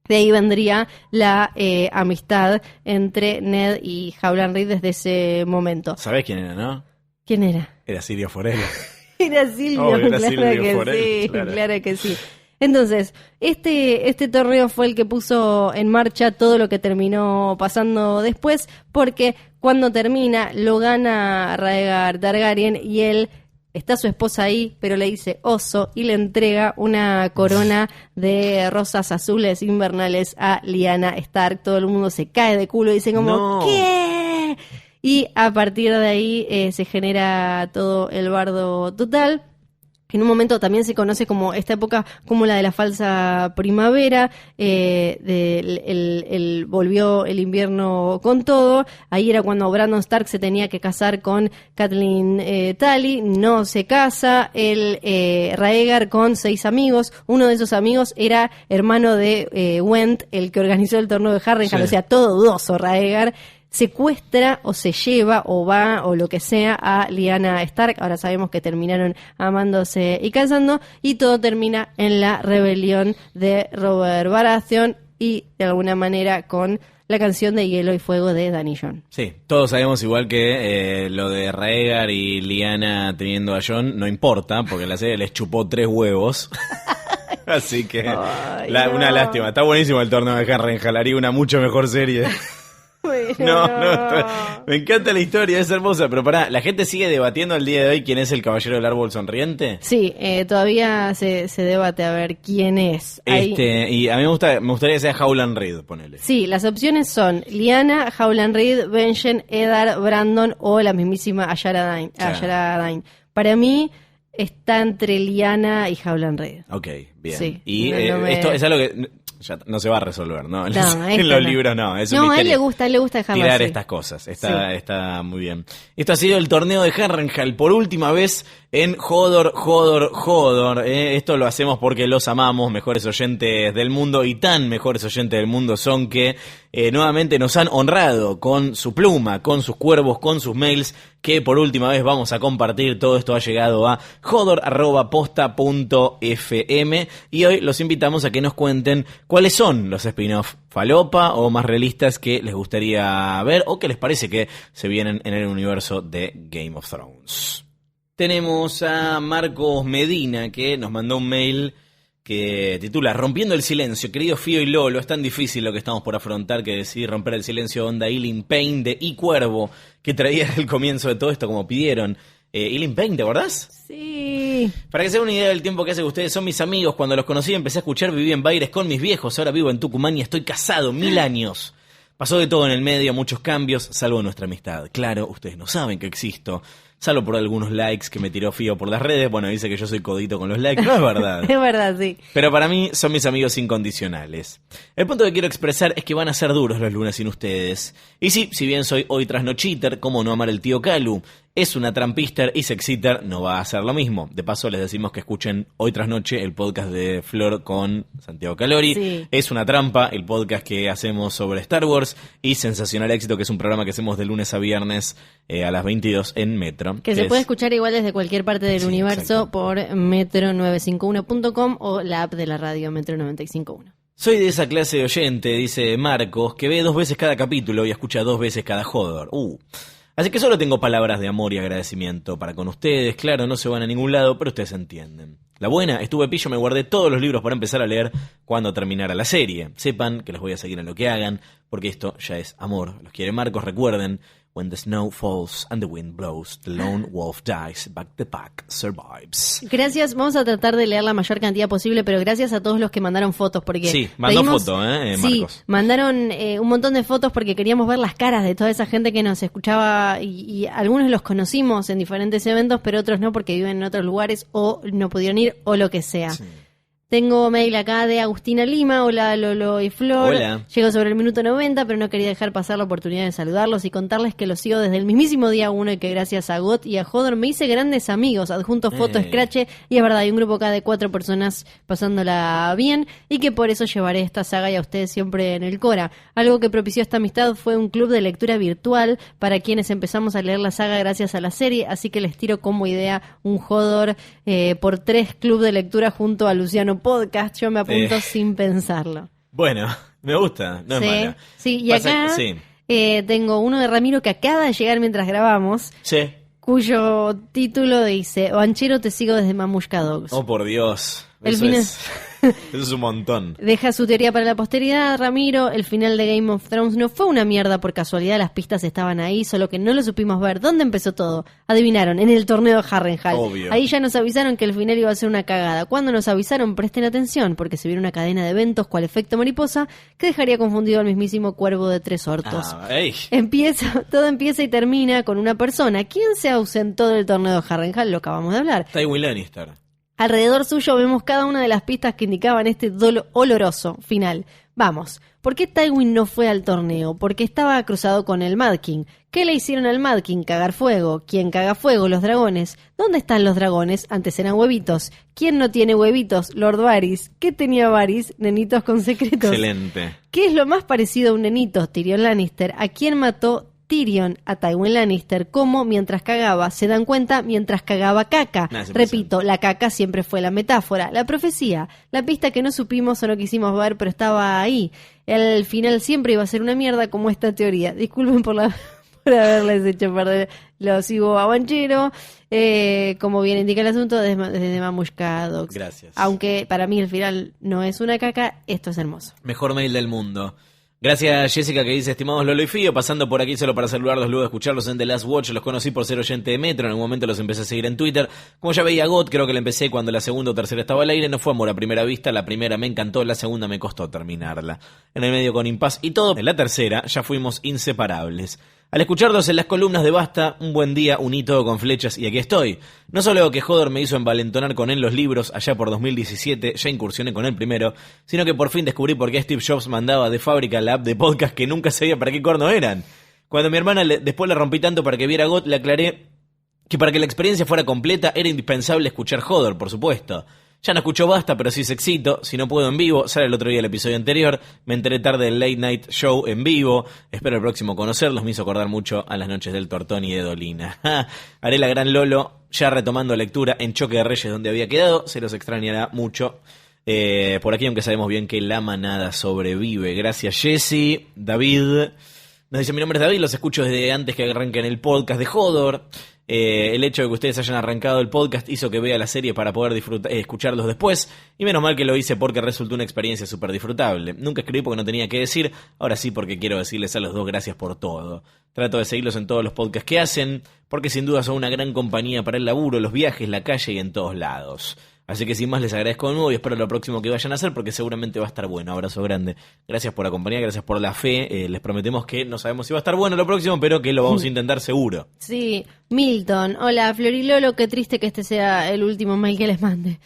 Speaker 2: De ahí vendría la amistad entre Ned y Howland Reed desde ese momento.
Speaker 3: ¿Sabés quién era, no?
Speaker 2: ¿Quién era?
Speaker 3: Era Sirio Forel.
Speaker 2: Era Silvio,
Speaker 3: era
Speaker 2: claro
Speaker 3: Silvio
Speaker 2: que
Speaker 3: Forel,
Speaker 2: sí, claro que sí. Entonces, este torneo fue el que puso en marcha todo lo que terminó pasando después, porque cuando termina lo gana Rhaegar Targaryen y él, está su esposa ahí, pero le dice oso y le entrega una corona de rosas azules invernales a Lyanna Stark. Todo el mundo se cae de culo y dice como, no, ¿qué? Y a partir de ahí se genera todo el bardo total. En un momento también se conoce como esta época como la de la falsa primavera, volvió el invierno con todo. Ahí era cuando Brandon Stark se tenía que casar con Catelyn Tully, no se casa. Rhaegar con 6 amigos, uno de esos amigos era hermano de Went, el que organizó el torneo de Harrenhal, sí, o sea, todo dudoso Rhaegar. Secuestra o se lleva o va o lo que sea a Lyanna Stark. Ahora sabemos que terminaron amándose y casando, y todo termina en la rebelión de Robert Baratheon y de alguna manera con la canción de Hielo y Fuego de Dany Jon.
Speaker 3: Sí, todos sabemos igual que lo de Rhaegar y Lyanna teniendo a Jon no importa, porque la serie les chupó 3 huevos. Así que una lástima. Está buenísimo el torneo de Harrenhal, haría una mucho mejor serie. No, me encanta la historia, es hermosa, pero pará, ¿la gente sigue debatiendo al día de hoy quién es el caballero del árbol sonriente?
Speaker 2: Sí, todavía se debate a ver quién es.
Speaker 3: Y a mí me gustaría que sea Howland Reed, ponele.
Speaker 2: Sí, las opciones son Lyanna, Howland Reed, Benjen, Eddard, Brandon o la mismísima Ayara Dine. Para mí está entre Lyanna y Howland Reed.
Speaker 3: Ok, bien.
Speaker 2: Sí,
Speaker 3: y esto es algo que ya no se va a resolver, ¿no? En los libros no, es un misterio.
Speaker 2: A él le gusta dejarlo
Speaker 3: tirar
Speaker 2: así.
Speaker 3: Estas cosas, está muy bien. Esto ha sido el torneo de Harrenhal por última vez en Hodor. Esto lo hacemos porque los amamos, mejores oyentes del mundo, y tan mejores oyentes del mundo son que nuevamente nos han honrado con su pluma, con sus cuervos, con sus mails, que por última vez vamos a compartir. Todo esto ha llegado a hodor@posta.fm, y hoy los invitamos a que nos cuenten cuáles son los spin-off falopa o más realistas que les gustaría ver o que les parece que se vienen en el universo de Game of Thrones. Tenemos a Marcos Medina, que nos mandó un mail que titula Rompiendo el silencio. Querido Fío y Lolo, es tan difícil lo que estamos por afrontar que decidí romper el silencio onda Healing Pain de I Cuervo, que traía el comienzo de todo esto como pidieron. Healing Pain, ¿te acordás?
Speaker 2: Sí.
Speaker 3: Para que se den una idea del tiempo que hace que ustedes son mis amigos, cuando los conocí empecé a escuchar, viví en Baires con mis viejos, ahora vivo en Tucumán y estoy casado, 1000 años. Pasó de todo en el medio, muchos cambios, salvo nuestra amistad. Claro, ustedes no saben que existo, salvo por algunos likes que me tiró Fío por las redes. Bueno, dice que yo soy codito con los likes, no es verdad.
Speaker 2: Es verdad, sí.
Speaker 3: Pero para mí son mis amigos incondicionales. El punto que quiero expresar es que van a ser duros los lunes sin ustedes. Y sí, si bien soy hoy trasnochiter, ¿cómo no amar el tío Calu? Es una trampister y sexiter no va a hacer lo mismo. De paso les decimos que escuchen Hoy Tras Noche, el podcast de Flor con Santiago Calori.
Speaker 2: Sí.
Speaker 3: Es una trampa, el podcast que hacemos sobre Star Wars. Y Sensacional Éxito, que es un programa que hacemos de lunes a viernes a las 22 en Metro.
Speaker 2: Que se puede escuchar igual desde cualquier parte del universo
Speaker 3: exacto.
Speaker 2: por metro951.com o la app de la radio Metro 951.
Speaker 3: Soy de esa clase de oyente, dice Marcos, que ve 2 veces cada capítulo y escucha 2 veces cada joder. Así que solo tengo palabras de amor y agradecimiento para con ustedes. Claro, no se van a ningún lado, pero ustedes entienden. La buena, estuve pillo, me guardé todos los libros para empezar a leer cuando terminara la serie. Sepan que los voy a seguir en lo que hagan, porque esto ya es amor. Los quiere Marcos, recuerden. When the snow falls and the wind blows, the lone wolf dies, but the pack survives.
Speaker 2: Gracias, vamos a tratar de leer la mayor cantidad posible, pero gracias a todos los que mandaron fotos, porque
Speaker 3: Sí, mandó foto, Marcos.
Speaker 2: Sí, mandaron un montón de fotos porque queríamos ver las caras de toda esa gente que nos escuchaba y algunos los conocimos en diferentes eventos, pero otros no porque viven en otros lugares o no pudieron ir o lo que sea.
Speaker 3: Sí.
Speaker 2: Tengo mail acá de Agustina Lima. Hola Lolo y Flor.
Speaker 3: Hola.
Speaker 2: Llego sobre el minuto 90, pero no quería dejar pasar la oportunidad de saludarlos y contarles que los sigo desde el mismísimo día 1 y que gracias a Got y a Hodor me hice grandes amigos. Adjunto foto, scratch, y es verdad, hay un grupo acá de 4 personas pasándola bien y que por eso llevaré esta saga y a ustedes siempre en el Cora. Algo que propició esta amistad fue un club de lectura virtual para quienes empezamos a leer la saga gracias a la serie, así que les tiro como idea un Hodor por 3 club de lectura junto a Luciano Podcast. Yo me apunto sin pensarlo.
Speaker 3: Bueno, me gusta, no
Speaker 2: sí,
Speaker 3: es mala.
Speaker 2: Sí, y acá tengo uno de Ramiro que acaba de llegar mientras grabamos,
Speaker 3: Sí.
Speaker 2: cuyo título dice: Banchero, te sigo desde Mamushka Dogs.
Speaker 3: Oh, por Dios.
Speaker 2: El
Speaker 3: Eso
Speaker 2: final-
Speaker 3: eso es un montón.
Speaker 2: Deja su teoría para la posteridad, Ramiro. El final de Game of Thrones no fue una mierda por casualidad, las pistas estaban ahí, solo que no lo supimos ver. ¿Dónde empezó todo? Adivinaron, en el torneo de Harrenhal.
Speaker 3: Obvio.
Speaker 2: Ahí ya nos avisaron que el final iba a ser una cagada. Cuando nos avisaron, presten atención, porque se viene una cadena de eventos cual efecto mariposa que dejaría confundido al mismísimo cuervo de 3 hortos.
Speaker 3: Ey.
Speaker 2: Todo empieza y termina con una persona. ¿Quién se ausentó del torneo de Harrenhal? Lo acabamos de hablar.
Speaker 3: Tywin Lannister.
Speaker 2: Alrededor suyo vemos cada una de las pistas que indicaban este oloroso final. Vamos, ¿por qué Tywin no fue al torneo? Porque estaba cruzado con el Mad King. ¿Qué le hicieron al Mad King? Cagar fuego. ¿Quién caga fuego? Los dragones. ¿Dónde están los dragones? Antes eran huevitos. ¿Quién no tiene huevitos? Lord Varys. ¿Qué tenía Varys? Nenitos con secretos.
Speaker 3: Excelente.
Speaker 2: ¿Qué es lo más parecido a un nenito? Tyrion Lannister. ¿A quién mató Tyrion? A Tywin Lannister. ¿Cómo? Mientras cagaba. ¿Se dan cuenta? Mientras cagaba caca.
Speaker 3: Nah, es
Speaker 2: Repito, la caca siempre fue la metáfora, la profecía, la pista que no supimos o no quisimos ver, pero estaba ahí. El final siempre iba a ser una mierda como esta teoría. Disculpen por haberles hecho perder. Lo sigo a Banchero. Como bien indica el asunto, desde Mamushka Dogs.
Speaker 3: Gracias.
Speaker 2: Aunque para mí el final no es una caca, esto es hermoso.
Speaker 3: Mejor mail del mundo. Gracias Jessica que dice: estimados Lolo y Fío, pasando por aquí solo para saludarlos luego de escucharlos en The Last Watch. Los conocí por ser oyente de Metro, en algún momento los empecé a seguir en Twitter. Como ya veía Got, creo que la empecé cuando la segunda o tercera estaba al aire. No fue amor a primera vista, la primera me encantó, la segunda me costó terminarla. En el medio con impas y todo, en la tercera ya fuimos inseparables. Al escucharlos en las columnas de Basta, un buen día uní todo con flechas y aquí estoy. No solo que Hodor me hizo envalentonar con él los libros allá por 2017, ya incursioné con el primero, sino que por fin descubrí por qué Steve Jobs mandaba de fábrica la app de podcast que nunca sabía para qué corno eran. Cuando mi hermana después la rompí tanto para que viera Got, le aclaré que para que la experiencia fuera completa era indispensable escuchar Hodor, por supuesto. Ya no escucho Basta, pero sí Sexito. Si no puedo en vivo, sale el otro día el episodio anterior. Me enteré tarde del Late Night Show en vivo. Espero el próximo conocerlos. Me hizo acordar mucho a las noches del Tortón y de Dolina. Haré la gran Lolo, ya retomando lectura en Choque de Reyes donde había quedado. Se los extrañará mucho. Por aquí, aunque sabemos bien que la manada sobrevive. Gracias, Jessy. David nos dice: mi nombre es David, los escucho desde antes que arranquen el podcast de Hodor. El hecho de que ustedes hayan arrancado el podcast hizo que vea la serie para poder escucharlos después, y menos mal que lo hice porque resultó una experiencia súper disfrutable. Nunca escribí porque no tenía que decir, ahora sí porque quiero decirles a los dos gracias por todo. Trato de seguirlos en todos los podcasts que hacen, porque sin duda son una gran compañía para el laburo, los viajes, la calle y en todos lados. Así que sin más les agradezco de nuevo y espero lo próximo que vayan a hacer porque seguramente va a estar bueno. Abrazo grande. Gracias por acompañar, gracias por la fe. Les prometemos que no sabemos si va a estar bueno lo próximo, pero que lo vamos a intentar seguro.
Speaker 2: Sí, Milton. Hola, Florilolo, qué triste que este sea el último mail que les mande.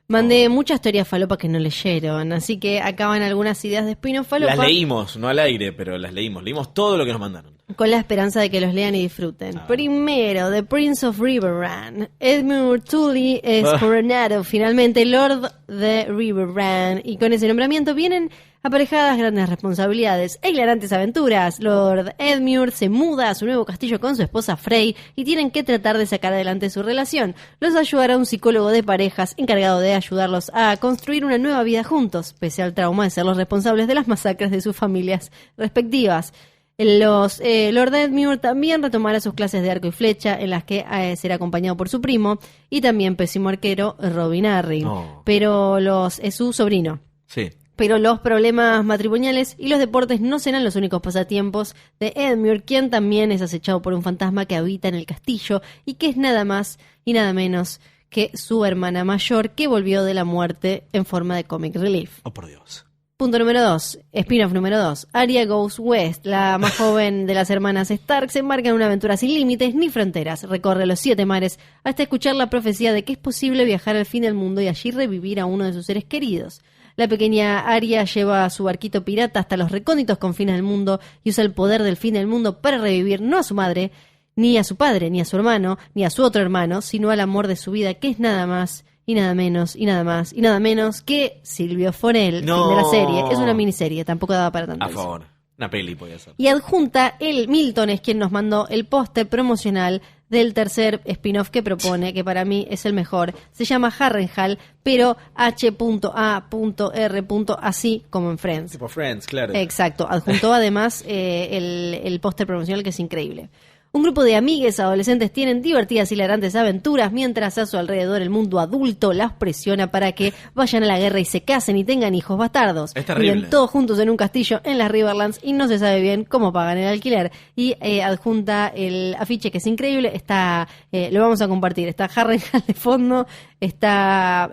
Speaker 2: Mandé muchas teorías falopa que no leyeron, así que acá van algunas ideas de spin-off falopa.
Speaker 3: Las leímos, no al aire, pero las leímos. Leímos todo lo que nos mandaron.
Speaker 2: Con la esperanza de que los lean y disfruten. Primero, The Prince of Riverrun. Edmure Tully es coronado finalmente Lord de Riverrun. Y con ese nombramiento vienen aparejadas grandes responsabilidades e hilarantes aventuras. Lord Edmure se muda a su nuevo castillo con su esposa Frey y tienen que tratar de sacar adelante su relación. Los ayudará un psicólogo de parejas encargado de ayudarlos a construir una nueva vida juntos, pese al trauma de ser los responsables de las masacres de sus familias respectivas. Lord Edmure también retomará sus clases de arco y flecha, en las que será acompañado por su primo y también pésimo arquero Robin Arryn. Pero es su sobrino.
Speaker 3: Sí.
Speaker 2: Pero los problemas matrimoniales y los deportes no serán los únicos pasatiempos de Edmure, quien también es acechado por un fantasma que habita en el castillo y que es nada más y nada menos que su hermana mayor que volvió de la muerte en forma de comic relief.
Speaker 3: Oh, por Dios.
Speaker 2: Punto número 2, spin-off número 2. Arya Goes West, la más joven de las hermanas Stark, se embarca en una aventura sin límites ni fronteras. Recorre los 7 mares hasta escuchar la profecía de que es posible viajar al fin del mundo y allí revivir a uno de sus seres queridos. La pequeña Arya lleva su barquito pirata hasta los recónditos confines del mundo y usa el poder del fin del mundo para revivir no a su madre, ni a su padre, ni a su hermano, ni a su otro hermano, sino al amor de su vida, que es nada más y nada menos, y nada más, y nada menos que Silvio Forel, fin de la serie. Es una miniserie, tampoco daba para tanto.
Speaker 3: A favor, una peli podía ser.
Speaker 2: Y adjunta, Milton es quien nos mandó el póster promocional del tercer spin-off que propone, que para mí es el mejor. Se llama Harrenhal, pero H.A.R. así como en Friends.
Speaker 3: Tipo Friends, claro.
Speaker 2: Exacto, adjuntó además el póster promocional, que es increíble. Un grupo de amigues adolescentes tienen divertidas y hilarantes aventuras mientras a su alrededor el mundo adulto las presiona para que vayan a la guerra y se casen y tengan hijos bastardos.
Speaker 3: Es terrible.
Speaker 2: Viven todos juntos en un castillo en las Riverlands y no se sabe bien cómo pagan el alquiler. Y adjunta el afiche, que es increíble. Está, lo vamos a compartir. Está Harrenhal de fondo, está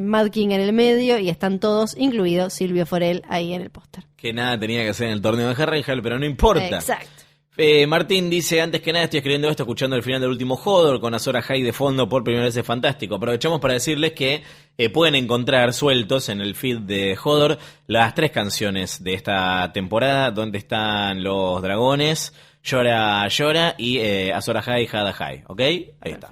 Speaker 2: Mad King en el medio y están todos, incluido Silvio Forel, ahí en el póster.
Speaker 3: Que nada tenía que hacer en el torneo de Harrenhal, pero no importa.
Speaker 2: Exacto.
Speaker 3: Martín dice, antes que nada estoy escribiendo esto escuchando el final del último Hodor con Azor Ahai de fondo por primera vez, es fantástico. Aprovechamos para decirles que pueden encontrar sueltos en el feed de Hodor las 3 canciones de esta temporada, donde están los dragones, Llora Llora y Azor Ahai, Had Ahai, ¿ok? Ahí está.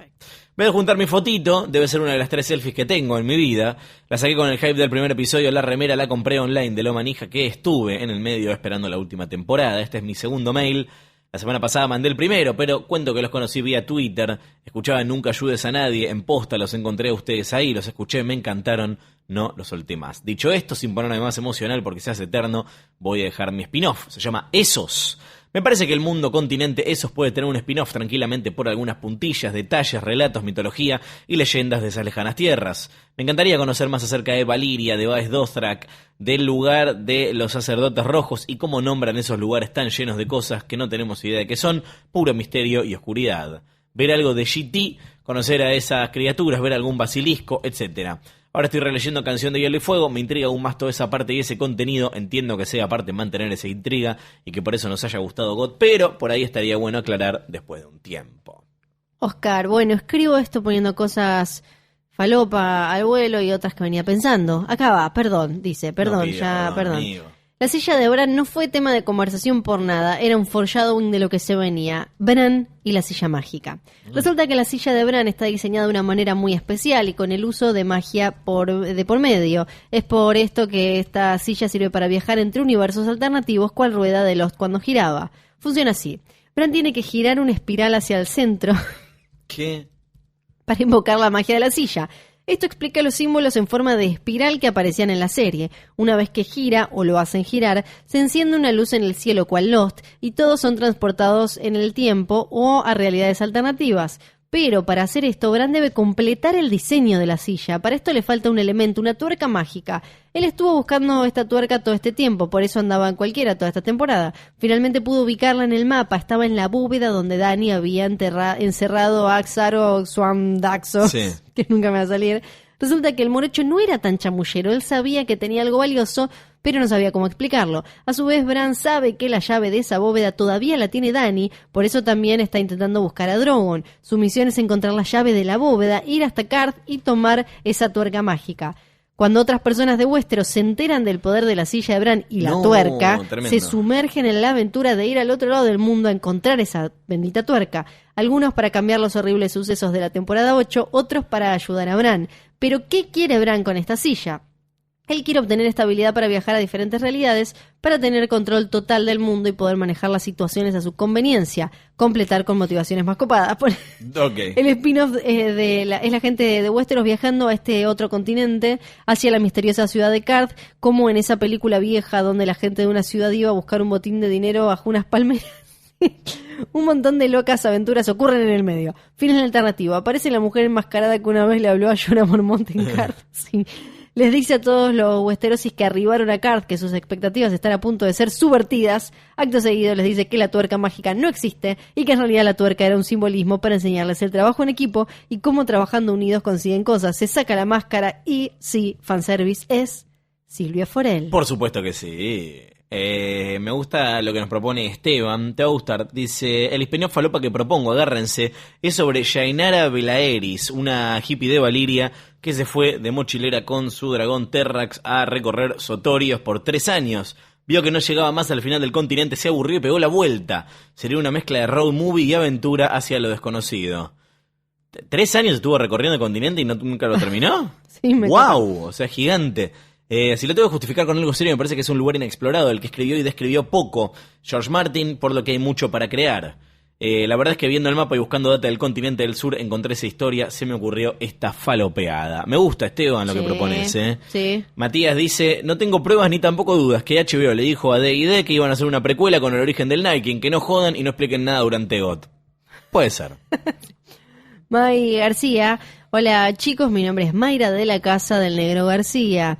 Speaker 3: Voy a juntar mi fotito, debe ser una de las 3 selfies que tengo en mi vida. La saqué con el hype del primer episodio, la remera la compré online de lo manija que estuve en el medio esperando la última temporada. Este es mi segundo mail. La semana pasada mandé el primero, pero cuento que los conocí vía Twitter. Escuchaba Nunca Ayudes a Nadie, en posta los encontré a ustedes ahí, los escuché, me encantaron, no los solté más. Dicho esto, sin ponerme más emocional porque se hace eterno, voy a dejar mi spin-off. Se llama Esos. Me parece que el mundo continente Esos puede tener un spin-off tranquilamente por algunas puntillas, detalles, relatos, mitología y leyendas de esas lejanas tierras. Me encantaría conocer más acerca de Valiria, de Baes Dothrak, del lugar de los sacerdotes rojos y cómo nombran esos lugares tan llenos de cosas que no tenemos idea de qué son, puro misterio y oscuridad. Ver algo de GT, conocer a esas criaturas, ver algún basilisco, etcétera. Ahora estoy releyendo Canción de Hielo y Fuego, me intriga aún más toda esa parte y ese contenido, entiendo que sea parte mantener esa intriga y que por eso nos haya gustado God, pero por ahí estaría bueno aclarar después de un tiempo.
Speaker 2: Oscar, bueno, escribo esto poniendo cosas falopa al vuelo y otras que venía pensando. Acá va, perdón, dice, perdón.
Speaker 3: Amigo.
Speaker 2: La silla de Bran no fue tema de conversación por nada, era un foreshadowing de lo que se venía. Bran y la silla mágica. Resulta que la silla de Bran está diseñada de una manera muy especial y con el uso de magia de por medio. Es por esto que esta silla sirve para viajar entre universos alternativos, cual rueda de Lost cuando giraba. Funciona así. Bran tiene que girar una espiral hacia el centro.
Speaker 3: ¿Qué?
Speaker 2: Para invocar la magia de la silla. Esto explica los símbolos en forma de espiral que aparecían en la serie. Una vez que gira, o lo hacen girar, se enciende una luz en el cielo cual Lost, y todos son transportados en el tiempo o a realidades alternativas. Pero para hacer esto, Bran debe completar el diseño de la silla. Para esto le falta un elemento, una tuerca mágica. Él estuvo buscando esta tuerca todo este tiempo, por eso andaba en cualquiera toda esta temporada. Finalmente pudo ubicarla en el mapa, estaba en la bóveda donde Dany había encerrado a Xaro Xuandaxos,
Speaker 3: Sí.
Speaker 2: que nunca me va a salir. Resulta que el morocho no era tan chamullero, él sabía que tenía algo valioso, pero no sabía cómo explicarlo. A su vez, Bran sabe que la llave de esa bóveda todavía la tiene Dany, por eso también está intentando buscar a Drogon. Su misión es encontrar la llave de la bóveda, ir hasta Qarth y tomar esa tuerca mágica. Cuando otras personas de Westeros se enteran del poder de la silla de Bran y la
Speaker 3: No,
Speaker 2: tuerca,
Speaker 3: tremendo.
Speaker 2: se sumergen en la aventura de ir al otro lado del mundo a encontrar esa bendita tuerca. Algunos para cambiar los horribles sucesos de la temporada 8, otros para ayudar a Bran. Pero ¿qué quiere Bran con esta silla? Él quiere obtener esta habilidad para viajar a diferentes realidades, para tener control total del mundo y poder manejar las situaciones a su conveniencia, completar con motivaciones más copadas.
Speaker 3: Ok.
Speaker 2: El spin-off es la gente de Westeros viajando a este otro continente, hacia la misteriosa ciudad de Qarth, como en esa película vieja donde la gente de una ciudad iba a buscar un botín de dinero bajo unas palmeras. Un montón de locas aventuras ocurren en el medio. Final alternativo. Aparece la mujer enmascarada que una vez le habló a Jorah Mormont en Qarth. Sí. Les dice a todos los westerosis que arribaron a Qarth que sus expectativas están a punto de ser subvertidas. Acto seguido les dice que la tuerca mágica no existe y que en realidad la tuerca era un simbolismo para enseñarles el trabajo en equipo y cómo trabajando unidos consiguen cosas. Se saca la máscara y, sí, fanservice, es Silvia Forel.
Speaker 3: Por supuesto que sí. Me gusta lo que nos propone Esteban, te va a gustar. Dice, el spin-off falopa que propongo, agárrense, es sobre Rhaenyra Velaeris, una hippie de Valiria que se fue de mochilera con su dragón Terrax a recorrer Sotorios por 3 años. Vio que no llegaba más al final del continente, se aburrió y pegó la vuelta. Sería una mezcla de road movie y aventura hacia lo desconocido. 3 años estuvo recorriendo el continente y nunca lo terminó.
Speaker 2: Sí, me
Speaker 3: ¡Wow! O sea, gigante. Si lo tengo que justificar con algo serio, me parece que es un lugar inexplorado, el que escribió y describió poco George Martin, por lo que hay mucho para crear. La verdad es que viendo el mapa y buscando data del continente del sur, encontré esa historia, se me ocurrió esta falopeada. Me gusta, Esteban, lo que propones, ¿eh?
Speaker 2: Sí.
Speaker 3: Matías dice, no tengo pruebas ni tampoco dudas que HBO le dijo a D&D que iban a hacer una precuela con el origen del Night King, que no jodan y no expliquen nada durante GOT. Puede ser.
Speaker 2: May García, hola chicos, mi nombre es Mayra de la Casa del Negro García.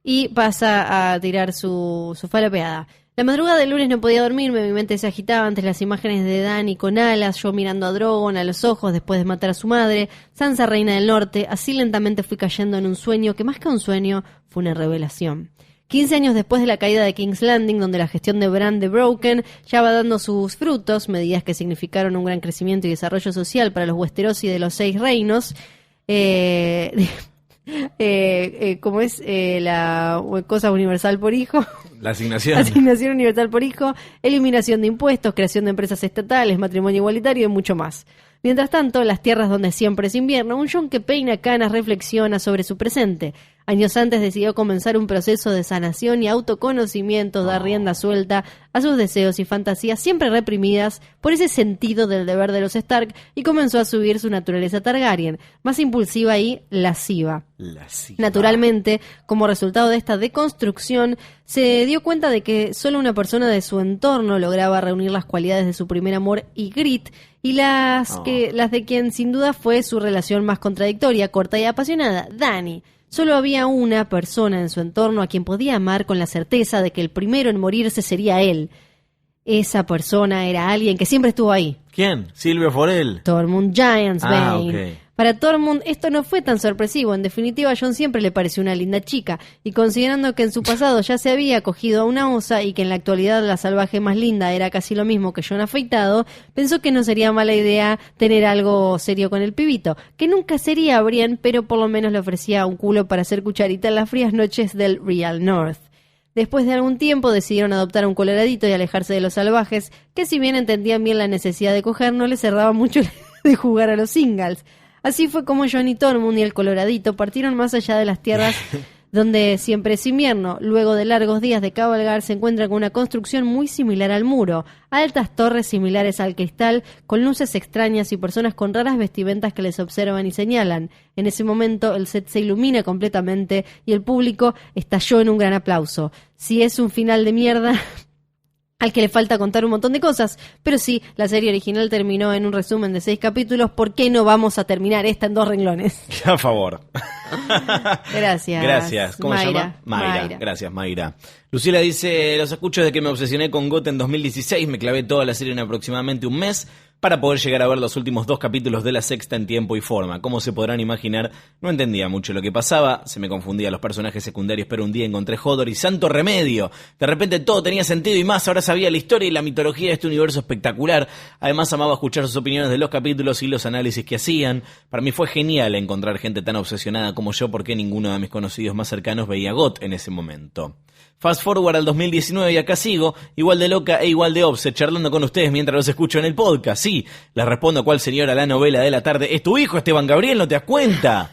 Speaker 2: Y pasa a tirar su falopeada. La madrugada del lunes no podía dormirme, mi mente se agitaba ante las imágenes de Dany con alas, yo mirando a Drogon a los ojos después de matar a su madre, Sansa reina del norte, así lentamente fui cayendo en un sueño que más que un sueño fue una revelación. 15 años después de la caída de King's Landing, donde la gestión de Bran the Broken ya va dando sus frutos, medidas que significaron un gran crecimiento y desarrollo social para los Westerosi de los 6 reinos, ¿cómo es? La cosa universal por hijo.
Speaker 3: La asignación.
Speaker 2: Asignación universal por hijo, eliminación de impuestos, creación de empresas estatales, matrimonio igualitario y mucho más. Mientras tanto, las tierras donde siempre es invierno, un Jon que peina canas reflexiona sobre su presente. Años antes decidió comenzar un proceso de sanación y autoconocimiento, dar rienda suelta a sus deseos y fantasías siempre reprimidas por ese sentido del deber de los Stark y comenzó a subir su naturaleza Targaryen, más impulsiva y lasciva. Naturalmente, como resultado de esta deconstrucción, se dio cuenta de que solo una persona de su entorno lograba reunir las cualidades de su primer amor Ygritte y las de quien sin duda fue su relación más contradictoria, corta y apasionada, Dany. Solo había una persona en su entorno a quien podía amar con la certeza de que el primero en morirse sería él. Esa persona era alguien que siempre estuvo ahí.
Speaker 3: ¿Quién? Silvia Forel.
Speaker 2: Tormund Giantsbane.
Speaker 3: Okay.
Speaker 2: Para Tormund esto no fue tan sorpresivo. En definitiva, a Jon siempre le pareció una linda chica. Y considerando que en su pasado ya se había acogido a una osa y que en la actualidad la salvaje más linda era casi lo mismo que Jon afeitado, pensó que no sería mala idea tener algo serio con el pibito. Que nunca sería Brienne, pero por lo menos le ofrecía un culo para hacer cucharita en las frías noches del Real North. Después de algún tiempo decidieron adoptar a un coloradito y alejarse de los salvajes, que si bien entendían bien la necesidad de coger, no les cerraba mucho de jugar a los singles. Así fue como Jon y Tormund y el coloradito partieron más allá de las tierras donde siempre es invierno. Luego de largos días de cabalgar se encuentran con una construcción muy similar al muro, altas torres similares al cristal, con luces extrañas y personas con raras vestimentas que les observan y señalan. En ese momento el set se ilumina completamente y el público estalló en un gran aplauso. Si es un final de mierda, al que le falta contar un montón de cosas, pero sí, la serie original terminó en un resumen de 6 capítulos. ¿Por qué no vamos a terminar esta en 2 renglones?
Speaker 3: A favor.
Speaker 2: Gracias.
Speaker 3: ¿Cómo se llama? Mayra. Gracias, Mayra. Lucila dice, los escucho desde que me obsesioné con GOT en 2016, me clavé toda la serie en aproximadamente un mes para poder llegar a ver los últimos 2 capítulos de la sexta en tiempo y forma. Como se podrán imaginar, no entendía mucho lo que pasaba, se me confundía los personajes secundarios, pero un día encontré Hodor y santo remedio. De repente todo tenía sentido y más, ahora sabía la historia y la mitología de este universo espectacular. Además amaba escuchar sus opiniones de los capítulos y los análisis que hacían. Para mí fue genial encontrar gente tan obsesionada como yo, porque ninguno de mis conocidos más cercanos veía GOT en ese momento. Fast forward al 2019 y acá sigo, igual de loca e igual de obse, charlando con ustedes mientras los escucho en el podcast. Sí, les respondo cuál señora la novela de la tarde. ¿Es tu hijo, Esteban Gabriel? ¿No te das cuenta?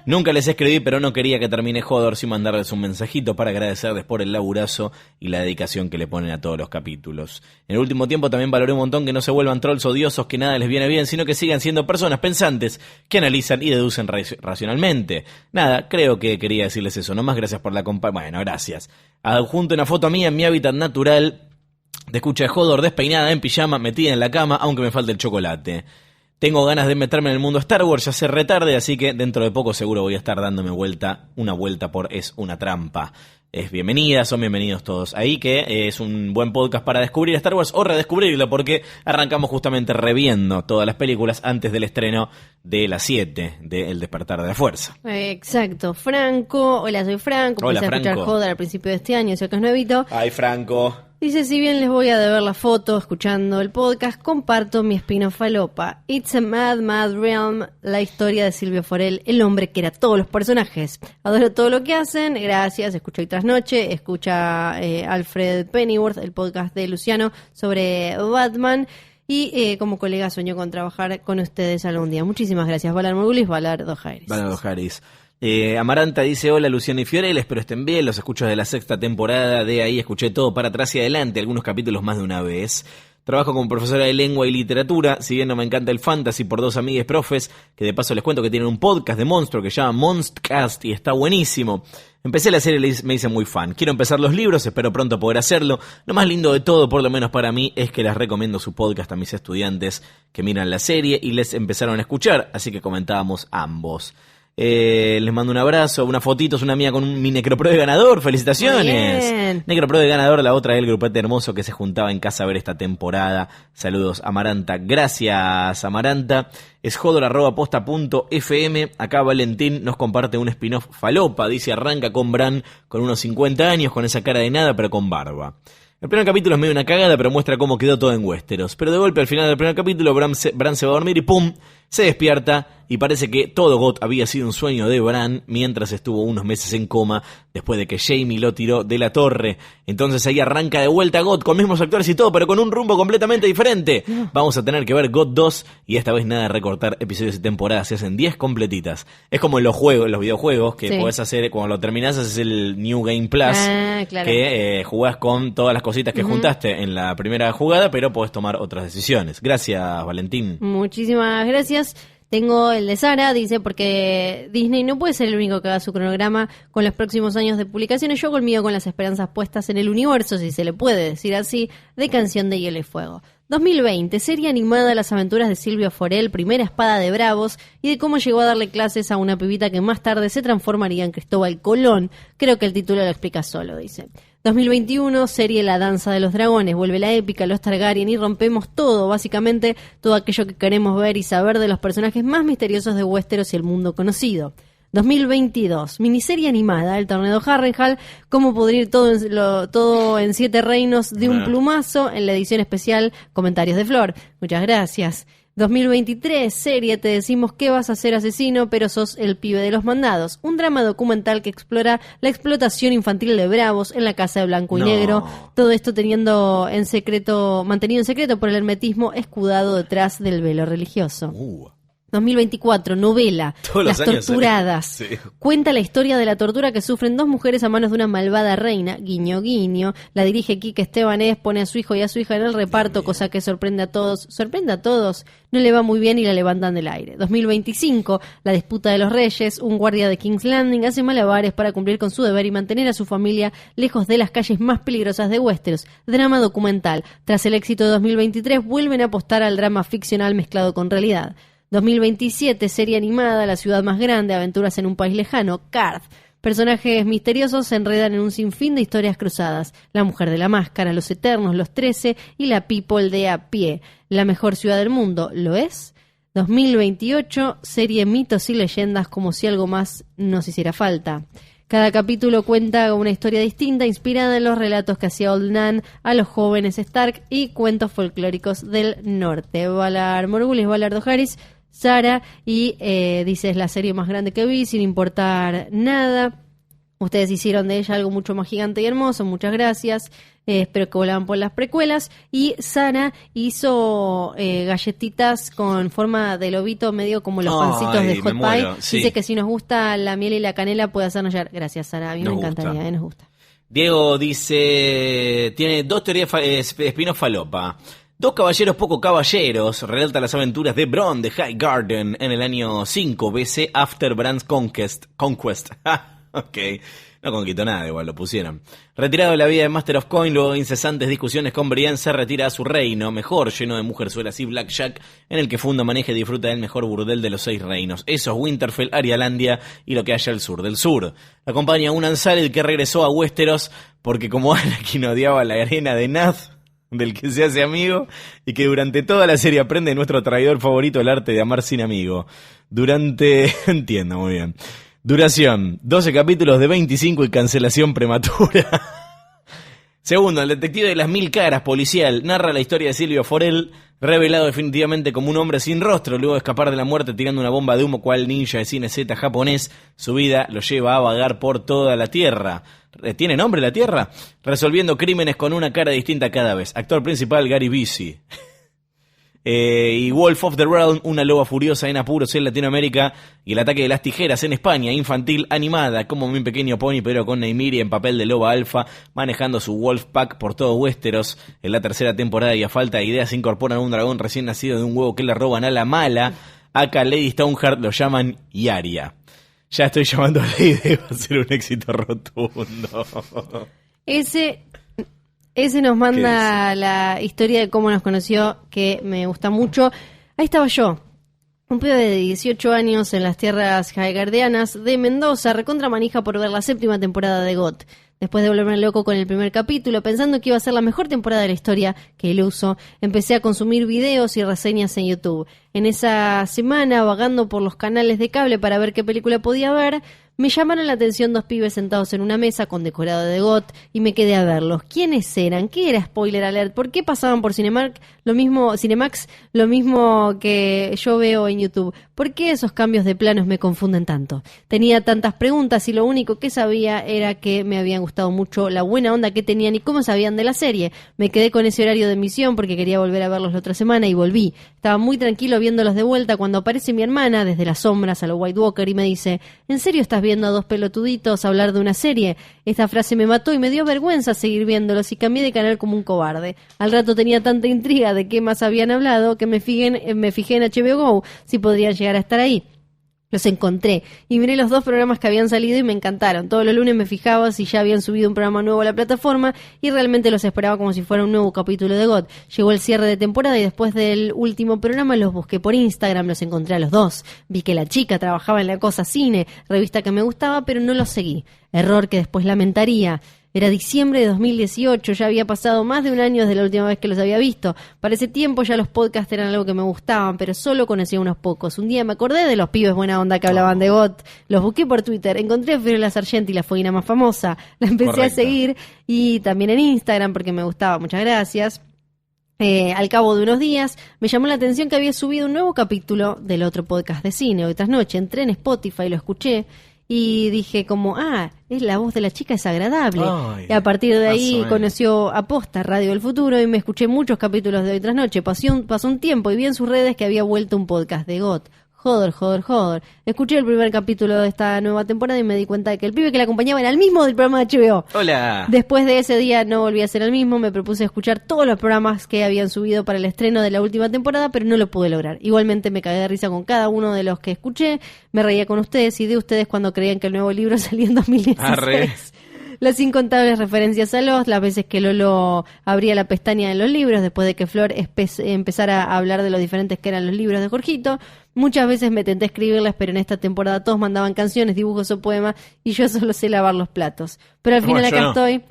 Speaker 3: Nunca les escribí, pero no quería que termine Hodor sin mandarles un mensajito para agradecerles por el laburazo y la dedicación que le ponen a todos los capítulos. En el último tiempo también valoré un montón que no se vuelvan trolls odiosos que nada les viene bien, sino que sigan siendo personas pensantes que analizan y deducen racionalmente. Nada, creo que quería decirles eso. Nomás gracias por la Bueno, gracias. Adjunto una foto mía en mi hábitat natural de escucha de Hodor, despeinada, en pijama, metida en la cama, aunque me falte el chocolate. Tengo ganas de meterme en el mundo Star Wars, ya se retarde, así que dentro de poco seguro voy a estar dándome una vuelta por Es una trampa. Son bienvenidos todos ahí, que es un buen podcast para descubrir Star Wars o redescubrirlo, porque arrancamos justamente reviendo todas las películas antes del estreno de las 7 de El Despertar de la Fuerza.
Speaker 2: Exacto. Franco, hola, soy Franco.
Speaker 3: Hola,
Speaker 2: empecé a escuchar
Speaker 3: Franco.
Speaker 2: Hodor al principio de este año, sé que es nuevito.
Speaker 3: Ay, Franco.
Speaker 2: Dice, si bien les voy a deber la foto escuchando el podcast, comparto mi espino falopa. It's a Mad, Mad Realm, la historia de Silvio Forel, el hombre que era todos los personajes. Adoro todo lo que hacen, gracias, escucho hoy tras noche, escucha Alfred Pennyworth, el podcast de Luciano sobre Batman. Y como colega sueño con trabajar con ustedes algún día. Muchísimas gracias, Valar Morgulis, Valar Dojares.
Speaker 3: Valar Dojares. Amaranta dice, hola Luciano y Fiorella, espero estén bien, los escucho desde la 6ª temporada de ahí, escuché todo para atrás y adelante, algunos capítulos más de una vez. Trabajo como profesora de lengua y literatura, si bien no me encanta el fantasy, por 2 amigues profes, que de paso les cuento que tienen un podcast de monstruo que se llama Monstcast y está buenísimo. Empecé la serie y me hice muy fan. Quiero empezar los libros, espero pronto poder hacerlo. Lo más lindo de todo, por lo menos para mí, es que les recomiendo su podcast a mis estudiantes que miran la serie y les empezaron a escuchar, así que comentábamos ambos. Les mando un abrazo, una fotito, es una mía con mi Necropro de ganador, felicitaciones. Necropro de ganador, la otra del grupete hermoso que se juntaba en casa a ver esta temporada. Saludos, Amaranta. Gracias, Amaranta. Es hodor@posta.fm. Acá Valentín nos comparte un spin-off falopa, dice, arranca con Bran con unos 50 años, con esa cara de nada, pero con barba. El primer capítulo es medio una cagada, pero muestra cómo quedó todo en Westeros. Pero de golpe, al final del primer capítulo, Bran se va a dormir y ¡pum!, se despierta y parece que todo GOT había sido un sueño de Bran mientras estuvo unos meses en coma después de que Jaime lo tiró de la torre. Entonces ahí arranca de vuelta GOT con mismos actores y todo, pero con un rumbo completamente diferente. Vamos a tener que ver GOT 2 y esta vez nada de recortar episodios y temporadas, se hacen 10 completitas. Es como en los videojuegos, que
Speaker 2: sí,
Speaker 3: podés hacer, cuando lo terminás haces el New Game Plus,
Speaker 2: claro,
Speaker 3: que jugás con todas las cositas que juntaste en la primera jugada, pero podés tomar otras decisiones. Gracias, Valentín.
Speaker 2: Muchísimas gracias. Tengo el de Sara, dice, porque Disney no puede ser el único que haga su cronograma con los próximos años de publicaciones. Yo hago el mío con las esperanzas puestas en el universo, si se le puede decir así, de Canción de Hielo y Fuego. 2020, serie animada Las aventuras de Silvio Forel, primera espada de bravos, y de cómo llegó a darle clases a una pibita que más tarde se transformaría en Cristóbal Colón. Creo que el título lo explica solo, dice. 2021, serie La Danza de los Dragones, vuelve la épica, los Targaryen y rompemos todo, básicamente todo aquello que queremos ver y saber de los personajes más misteriosos de Westeros y el mundo conocido. 2022, miniserie animada, El Torneo Harrenhal, cómo pudrir todo en 7 reinos de un plumazo, en la edición especial Comentarios de Flor. Muchas gracias. 2023, serie Te decimos que vas a ser asesino, pero sos el pibe de los mandados. Un drama documental que explora la explotación infantil de bravos en la Casa de Blanco y Negro. Todo esto mantenido en secreto por el hermetismo escudado detrás del velo religioso. 2024, novela,
Speaker 3: Todos los
Speaker 2: Las
Speaker 3: años
Speaker 2: torturadas.
Speaker 3: Sí.
Speaker 2: Cuenta la historia de la tortura que sufren 2 mujeres a manos de una malvada reina, guiño guiño. La dirige Quique Estebanés, pone a su hijo y a su hija en el reparto, cosa que sorprende a todos. Sorprende a todos, no le va muy bien y la levantan del aire. 2025, La disputa de los reyes. Un guardia de King's Landing hace malabares para cumplir con su deber y mantener a su familia lejos de las calles más peligrosas de Westeros. Drama documental. Tras el éxito de 2023, vuelven a apostar al drama ficcional mezclado con realidad. 2027, serie animada, La ciudad más grande, aventuras en un país lejano, Karth. Personajes misteriosos se enredan en un sinfín de historias cruzadas. La mujer de la máscara, Los Eternos, Los 13 y la People de a pie. La mejor ciudad del mundo, ¿lo es? 2028, serie Mitos y leyendas, como si algo más nos hiciera falta. Cada capítulo cuenta una historia distinta, inspirada en los relatos que hacía Old Nan a los jóvenes Stark y cuentos folclóricos del norte. Valar Morghulis, Valar Dohaeris, Sara, y dice, es la serie más grande que vi, sin importar nada. Ustedes hicieron de ella algo mucho más gigante y hermoso, muchas gracias. Espero que volaban por las precuelas. Y Sara hizo galletitas con forma de lobito, medio como los pancitos de Hot Pie.
Speaker 3: Sí.
Speaker 2: Dice que si nos gusta la miel y la canela puede hacernos llegar. Gracias, Sara, a mí me encantaría, nos gusta.
Speaker 3: Diego dice, tiene 2 teorías de spin-off falopa. 2 caballeros poco caballeros, relata las aventuras de Bronn de Highgarden en el año 5 BC After Bran's Conquest. Ok, no conquistó nada, igual lo pusieron. Retirado de la vida de Master of Coin, luego de incesantes discusiones con Brienne, se retira a su reino, mejor, lleno de mujerzuelas y blackjack, en el que funda, maneja y disfruta del mejor burdel de los 6 reinos. Eso es Winterfell, Arialandia y lo que haya al sur del sur. Acompaña a un Unsullied que regresó a Westeros porque como Anakin odiaba la arena de Nath, del que se hace amigo, y que durante toda la serie aprende nuestro traidor favorito el arte de amar sin amigo. Entiendo, muy bien. Duración, 12 capítulos de 25 y cancelación prematura. Segundo, El detective de las 1000 caras, policial, narra la historia de Silvio Forel, revelado definitivamente como un hombre sin rostro, luego de escapar de la muerte tirando una bomba de humo cual ninja de cine Z japonés. Su vida lo lleva a vagar por toda la Tierra. ¿Tiene nombre la Tierra? Resolviendo crímenes con una cara distinta cada vez. Actor principal, Gary Busey. Y Wolf of the Realm, una loba furiosa en apuros en Latinoamérica, y El ataque de las tijeras en España, infantil, animada, como Mi pequeño pony, pero con Nymeria en papel de loba alfa, manejando su Wolf Pack por todo Westeros. En la 3r temporada y a falta de ideas incorporan un dragón recién nacido de un huevo que le roban a la mala. Acá Lady Stoneheart lo llaman Yaria. Ya estoy llamando a Lady, va a ser un éxito rotundo.
Speaker 2: Ese nos manda la historia de cómo nos conoció, que me gusta mucho. Ahí estaba yo, un pibe de 18 años en las tierras highgardianas de Mendoza, recontra manija por ver la 7ª temporada de GOT. Después de volverme loco con el primer capítulo, pensando que iba a ser la mejor temporada de la historia, que el uso, empecé a consumir videos y reseñas en YouTube. En esa semana, vagando por los canales de cable para ver qué película podía ver, me llamaron la atención 2 pibes sentados en una mesa con decorado de GOT y me quedé a verlos. ¿Quiénes eran? ¿Qué era Spoiler Alert? ¿Por qué pasaban por Cinemax lo mismo que yo veo en YouTube? ¿Por qué esos cambios de planos me confunden tanto? Tenía tantas preguntas y lo único que sabía era que me habían gustado mucho la buena onda que tenían y cómo sabían de la serie. Me quedé con ese horario de emisión porque quería volver a verlos la otra semana y volví. Estaba muy tranquilo viéndolos de vuelta cuando aparece mi hermana desde las sombras a lo White Walker y me dice, ¿en serio estás viendo a 2 pelotuditos hablar de una serie? Esta frase me mató y me dio vergüenza seguir viéndolos y cambié de canal como un cobarde. Al rato tenía tanta intriga de qué más habían hablado que me fijé en HBO Go si podrían llegar a estar ahí. Los encontré y miré los 2 programas que habían salido y me encantaron. Todos los lunes me fijaba si ya habían subido un programa nuevo a la plataforma y realmente los esperaba como si fuera un nuevo capítulo de GOT. Llegó el cierre de temporada y después del último programa los busqué por Instagram, los encontré a los 2. Vi que la chica trabajaba en La Cosa Cine, revista que me gustaba, pero no los seguí. Error que después lamentaría. Era diciembre de 2018, ya había pasado más de un año desde la última vez que los había visto. Para ese tiempo ya los podcasts eran algo que me gustaban, pero solo conocía unos pocos. Un día me acordé de los pibes buena onda que hablaban de GOT. Los busqué por Twitter, encontré a Fiorella Sargenti, la foguina más famosa. La empecé a seguir y también en Instagram porque me gustaba. Muchas gracias. Al cabo de unos días me llamó la atención que había subido un nuevo capítulo del otro podcast de cine. Hoy tras noche entré en Spotify, lo escuché y dije como, es la voz de la chica, es agradable. Y a partir de ahí conoció a Posta, Radio del Futuro, y me escuché muchos capítulos de Hoy tras Noche. Pasó un tiempo y vi en sus redes que había vuelto un podcast de GOT. Joder. Escuché el primer capítulo de esta nueva temporada y me di cuenta de que el pibe que la acompañaba era el mismo del programa de HBO.
Speaker 3: Hola.
Speaker 2: Después de ese día no volví a ser el mismo, me propuse escuchar todos los programas que habían subido para el estreno de la última temporada, pero no lo pude lograr. Igualmente me cagué de risa con cada uno de los que escuché, me reía con ustedes y de ustedes cuando creían que el nuevo libro salía en 2016.
Speaker 3: Arre.
Speaker 2: Las incontables referencias a las veces que Lolo abría la pestaña de los libros, después de que Flor empezara a hablar de lo diferentes que eran los libros de Jorgito. Muchas veces me tenté escribirlas, pero en esta temporada todos mandaban canciones, dibujos o poemas, y yo solo sé lavar los platos. Pero al final acá estoy,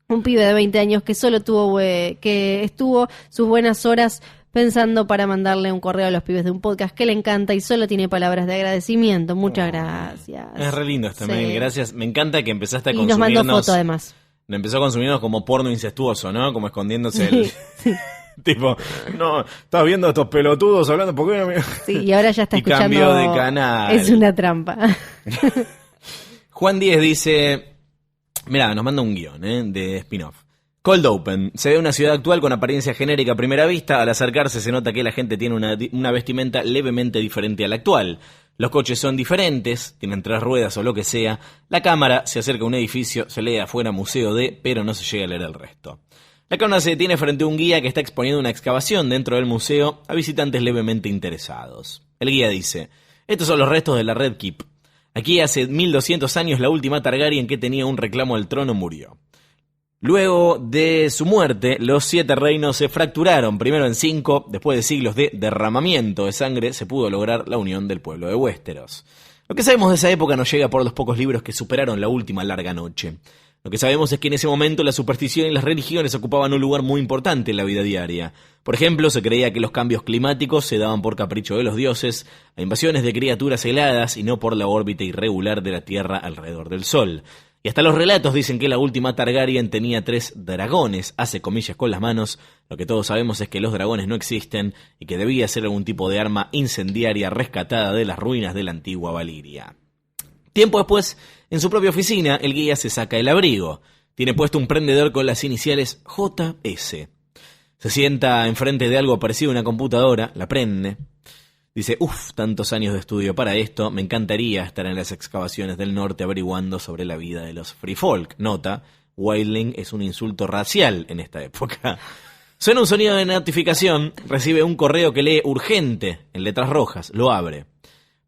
Speaker 2: un pibe de 20 años que solo estuvo sus buenas horas pensando para mandarle un correo a los pibes de un podcast que le encanta y solo tiene palabras de agradecimiento. Muchas gracias.
Speaker 3: Es re lindo este mail, gracias. Me encanta que empezaste a
Speaker 2: y
Speaker 3: consumirnos.
Speaker 2: Y nos mandó foto además.
Speaker 3: Empezó a consumirnos como porno incestuoso, ¿no? Como escondiéndose el... Tipo, no, estás viendo a estos pelotudos hablando, ¿por qué no me...?
Speaker 2: Sí, y ahora ya está escuchando...
Speaker 3: cambió de canal.
Speaker 2: Es una trampa.
Speaker 3: Juan Díez dice... Mirá, nos manda un guión, de spin-off. Cold Open. Se ve una ciudad actual con apariencia genérica a primera vista. Al acercarse se nota que la gente tiene una vestimenta levemente diferente a la actual. Los coches son diferentes, tienen 3 ruedas o lo que sea. La cámara se acerca a un edificio, se lee afuera museo de, pero no se llega a leer el resto. La cámara se detiene frente a un guía que está exponiendo una excavación dentro del museo a visitantes levemente interesados. El guía dice: estos son los restos de la Red Keep. Aquí hace 1200 años la última Targaryen que tenía un reclamo al trono murió. Luego de su muerte, los 7 reinos se fracturaron, primero en 5, después de siglos de derramamiento de sangre, se pudo lograr la unión del pueblo de Westeros. Lo que sabemos de esa época nos llega por los pocos libros que superaron la última larga noche. Lo que sabemos es que en ese momento la superstición y las religiones ocupaban un lugar muy importante en la vida diaria. Por ejemplo, se creía que los cambios climáticos se daban por capricho de los dioses, a invasiones de criaturas heladas y no por la órbita irregular de la Tierra alrededor del Sol. Y hasta los relatos dicen que la última Targaryen tenía 3 dragones, hace comillas con las manos. Lo que todos sabemos es que los dragones no existen y que debía ser algún tipo de arma incendiaria rescatada de las ruinas de la antigua Valiria. Tiempo después, en su propia oficina, el guía se saca el abrigo. Tiene puesto un prendedor con las iniciales JS. Se sienta enfrente de algo parecido a una computadora, la prende. Dice: tantos años de estudio para esto, me encantaría estar en las excavaciones del norte averiguando sobre la vida de los Free Folk. Nota, wildling es un insulto racial en esta época. Suena un sonido de notificación, recibe un correo que lee urgente en letras rojas, lo abre.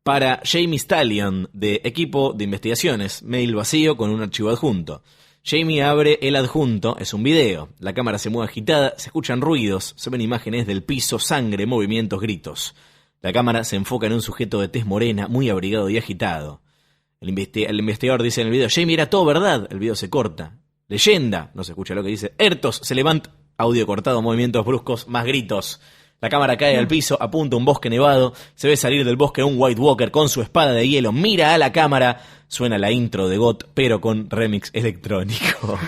Speaker 3: Para Jamie Stallion, de Equipo de Investigaciones, mail vacío con un archivo adjunto. Jamie abre el adjunto, es un video. La cámara se mueve agitada, se escuchan ruidos, se ven imágenes del piso, sangre, movimientos, gritos. La cámara se enfoca en un sujeto de tez morena, muy abrigado y agitado. El investigador dice en el video: Jamie, era todo verdad. El video se corta. Leyenda, no se escucha lo que dice. Ertos se levanta, audio cortado, movimientos bruscos, más gritos. La cámara cae al piso, apunta a un bosque nevado, se ve salir del bosque un White Walker con su espada de hielo, mira a la cámara, suena la intro de GOT, pero con remix electrónico.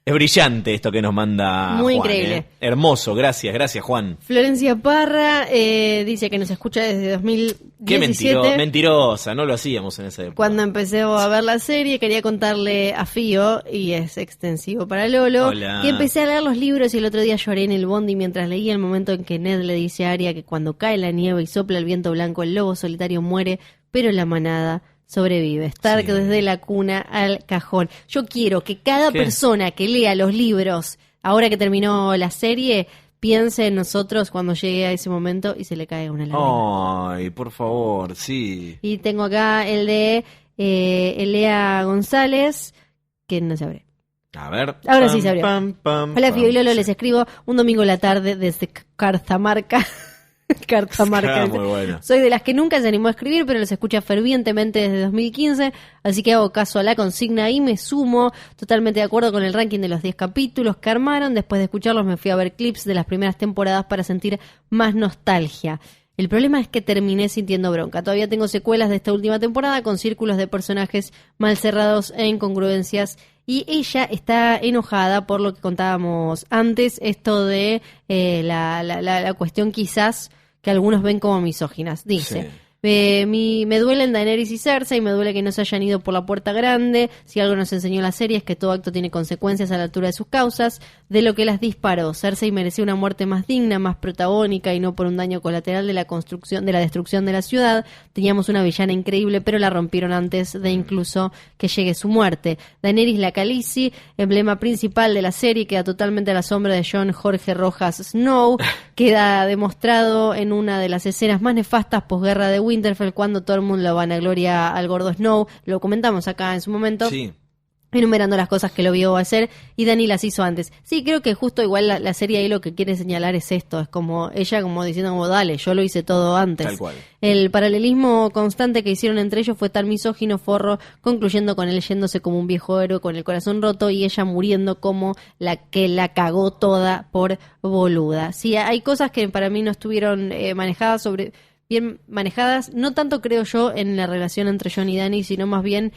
Speaker 3: Es brillante esto que nos manda
Speaker 2: muy
Speaker 3: Juan,
Speaker 2: increíble.
Speaker 3: Hermoso, gracias Juan.
Speaker 2: Florencia Parra dice que nos escucha desde 2017.
Speaker 3: Qué mentirosa, no lo hacíamos en esa época.
Speaker 2: Cuando empecé a ver la serie quería contarle a Fío, y es extensivo para Lolo,
Speaker 3: Hola.
Speaker 2: Que empecé a leer los libros y el otro día lloré en el bondi mientras leía el momento en que Ned le dice a Arya que cuando cae la nieve y sopla el viento blanco el lobo solitario muere, pero la manada sobrevive. Stark desde la cuna al cajón. Yo quiero que cada persona que lea los libros, ahora que terminó la serie, piense en nosotros cuando llegue a ese momento y se le caiga una lágrima.
Speaker 3: Ay, por favor, sí.
Speaker 2: Y tengo acá el de Elea González, que no se abre.
Speaker 3: A ver.
Speaker 2: Ahora sí se abrió. Hola, Fío y Lolo, les escribo un domingo a la tarde desde Cartamarca. Cartamarca.
Speaker 3: Muy bueno.
Speaker 2: Soy de las que nunca se animó a escribir, pero los escucha fervientemente desde 2015, así que hago caso a la consigna y me sumo. Totalmente de acuerdo con el ranking de los 10 capítulos que armaron. Después de escucharlos me fui a ver clips de las primeras temporadas para sentir más nostalgia. El problema es que terminé sintiendo bronca. Todavía tengo secuelas de esta última temporada con círculos de personajes mal cerrados e incongruencias. Y ella está enojada por lo que contábamos antes, esto de la cuestión quizás que algunos ven como misóginas. Dice, Me duelen Daenerys y Cersei, me duele que no se hayan ido por la puerta grande. Si algo nos enseñó la serie es que todo acto tiene consecuencias a la altura de sus causas. De lo que las disparó, Cersei merecía una muerte más digna, más protagónica y no por un daño colateral de la destrucción de la ciudad. Teníamos una villana increíble, pero la rompieron antes de incluso que llegue su muerte. Daenerys la Khaleesi, emblema principal de la serie, queda totalmente a la sombra de Jon Jorge Rojas Snow. Queda demostrado en una de las escenas más nefastas posguerra de Winterfell, cuando Tormund lo vanagloria al gordo Snow. Lo comentamos acá en su momento.
Speaker 3: Sí.
Speaker 2: Enumerando las cosas que lo vio hacer, y Dani las hizo antes. Sí, creo que justo igual la serie ahí lo que quiere señalar es esto, es como ella como diciendo como dale, yo lo hice todo antes.
Speaker 3: Tal cual.
Speaker 2: El paralelismo constante que hicieron entre ellos fue tan misógino, forro, concluyendo con él yéndose como un viejo héroe con el corazón roto y ella muriendo como la que la cagó toda por boluda. Sí, hay cosas que para mí no estuvieron bien manejadas, no tanto creo yo en la relación entre Jon y Dany, sino más bien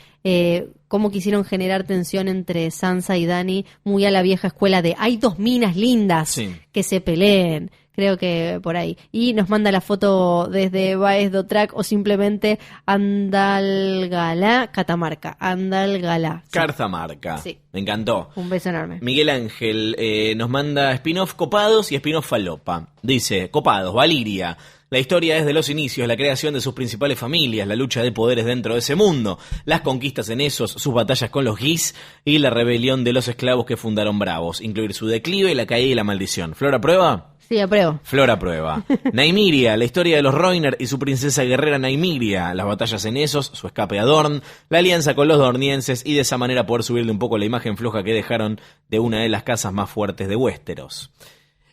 Speaker 2: cómo quisieron generar tensión entre Sansa y Dany, muy a la vieja escuela de hay dos minas lindas que se peleen. Creo que por ahí. Y nos manda la foto desde Baez Dotrac o simplemente Andalgalá, Catamarca. Andalgalá. Sí.
Speaker 3: Carzamarca.
Speaker 2: Sí.
Speaker 3: Me encantó.
Speaker 2: Un beso enorme.
Speaker 3: Miguel Ángel nos manda spin-off copados y spin-off falopa. Dice, copados, Valiria. La historia es de los inicios, la creación de sus principales familias, la lucha de poderes dentro de ese mundo, las conquistas en esos, sus batallas con los Gis y la rebelión de los esclavos que fundaron Bravos, incluir su declive, la caída y la maldición. ¿Flora prueba?
Speaker 2: Sí, apruebo.
Speaker 3: Flora prueba. Nymeria, la historia de los Rhoynar y su princesa guerrera Nymeria, las batallas en esos, su escape a Dorne, la alianza con los dornienses y de esa manera poder subirle un poco la imagen floja que dejaron de una de las casas más fuertes de Westeros.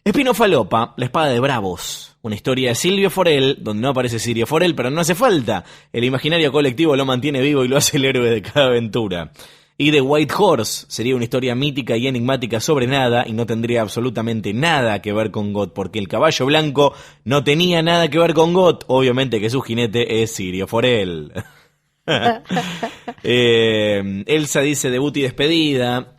Speaker 3: Espino Falopa, la espada de Bravos, una historia de Silvio Forel, donde no aparece Sirio Forel, pero no hace falta. El imaginario colectivo lo mantiene vivo y lo hace el héroe de cada aventura. Y The White Horse sería una historia mítica y enigmática sobre nada y no tendría absolutamente nada que ver con Got, porque el caballo blanco no tenía nada que ver con Got. Obviamente que su jinete es Sirio Forel. Elsa dice debut y despedida.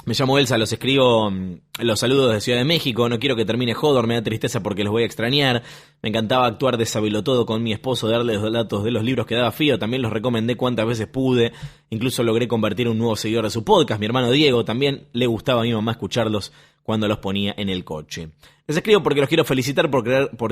Speaker 3: Me llamo Elsa, los escribo los saludos de Ciudad de México. No quiero que termine Hodor, me da tristeza porque los voy a extrañar. Me encantaba actuar de sabelotodo con mi esposo, darle los datos de los libros que daba Fío. También los recomendé cuantas veces pude. Incluso logré convertir a un nuevo seguidor de su podcast. Mi hermano Diego también le gustaba a mi mamá escucharlos cuando los ponía en el coche. Les escribo porque los quiero felicitar por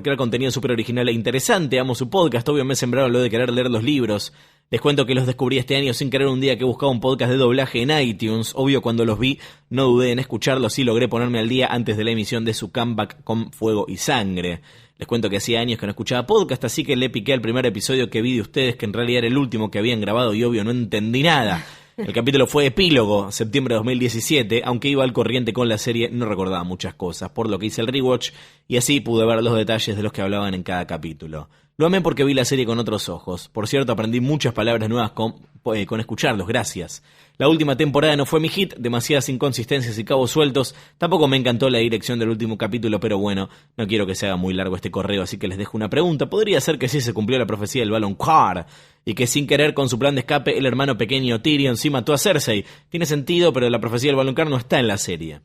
Speaker 3: crear contenido súper original e interesante. Amo su podcast, obvio me sembraron lo de querer leer los libros. Les cuento que los descubrí este año sin querer un día que buscaba un podcast de doblaje en iTunes. Obvio cuando los vi no dudé en escucharlos y logré ponerme al día antes de la emisión de su comeback con Fuego y Sangre. Les cuento que hacía años que no escuchaba podcast, así que le piqué al primer episodio que vi de ustedes, que en realidad era el último que habían grabado y obvio no entendí nada. El capítulo fue Epílogo, septiembre de 2017, aunque iba al corriente con la serie, no recordaba muchas cosas, por lo que hice el rewatch y así pude ver los detalles de los que hablaban en cada capítulo. Lo amé porque vi la serie con otros ojos. Por cierto, aprendí muchas palabras nuevas con escucharlos, gracias. La última temporada no fue mi hit, demasiadas inconsistencias y cabos sueltos. Tampoco me encantó la dirección del último capítulo, pero bueno, no quiero que se haga muy largo este correo, así que les dejo una pregunta. ¿Podría ser que sí se cumplió la profecía del Valonqar y que sin querer con su plan de escape el hermano pequeño Tyrion sí mató a Cersei? Tiene sentido, pero la profecía del Valonqar no está en la serie.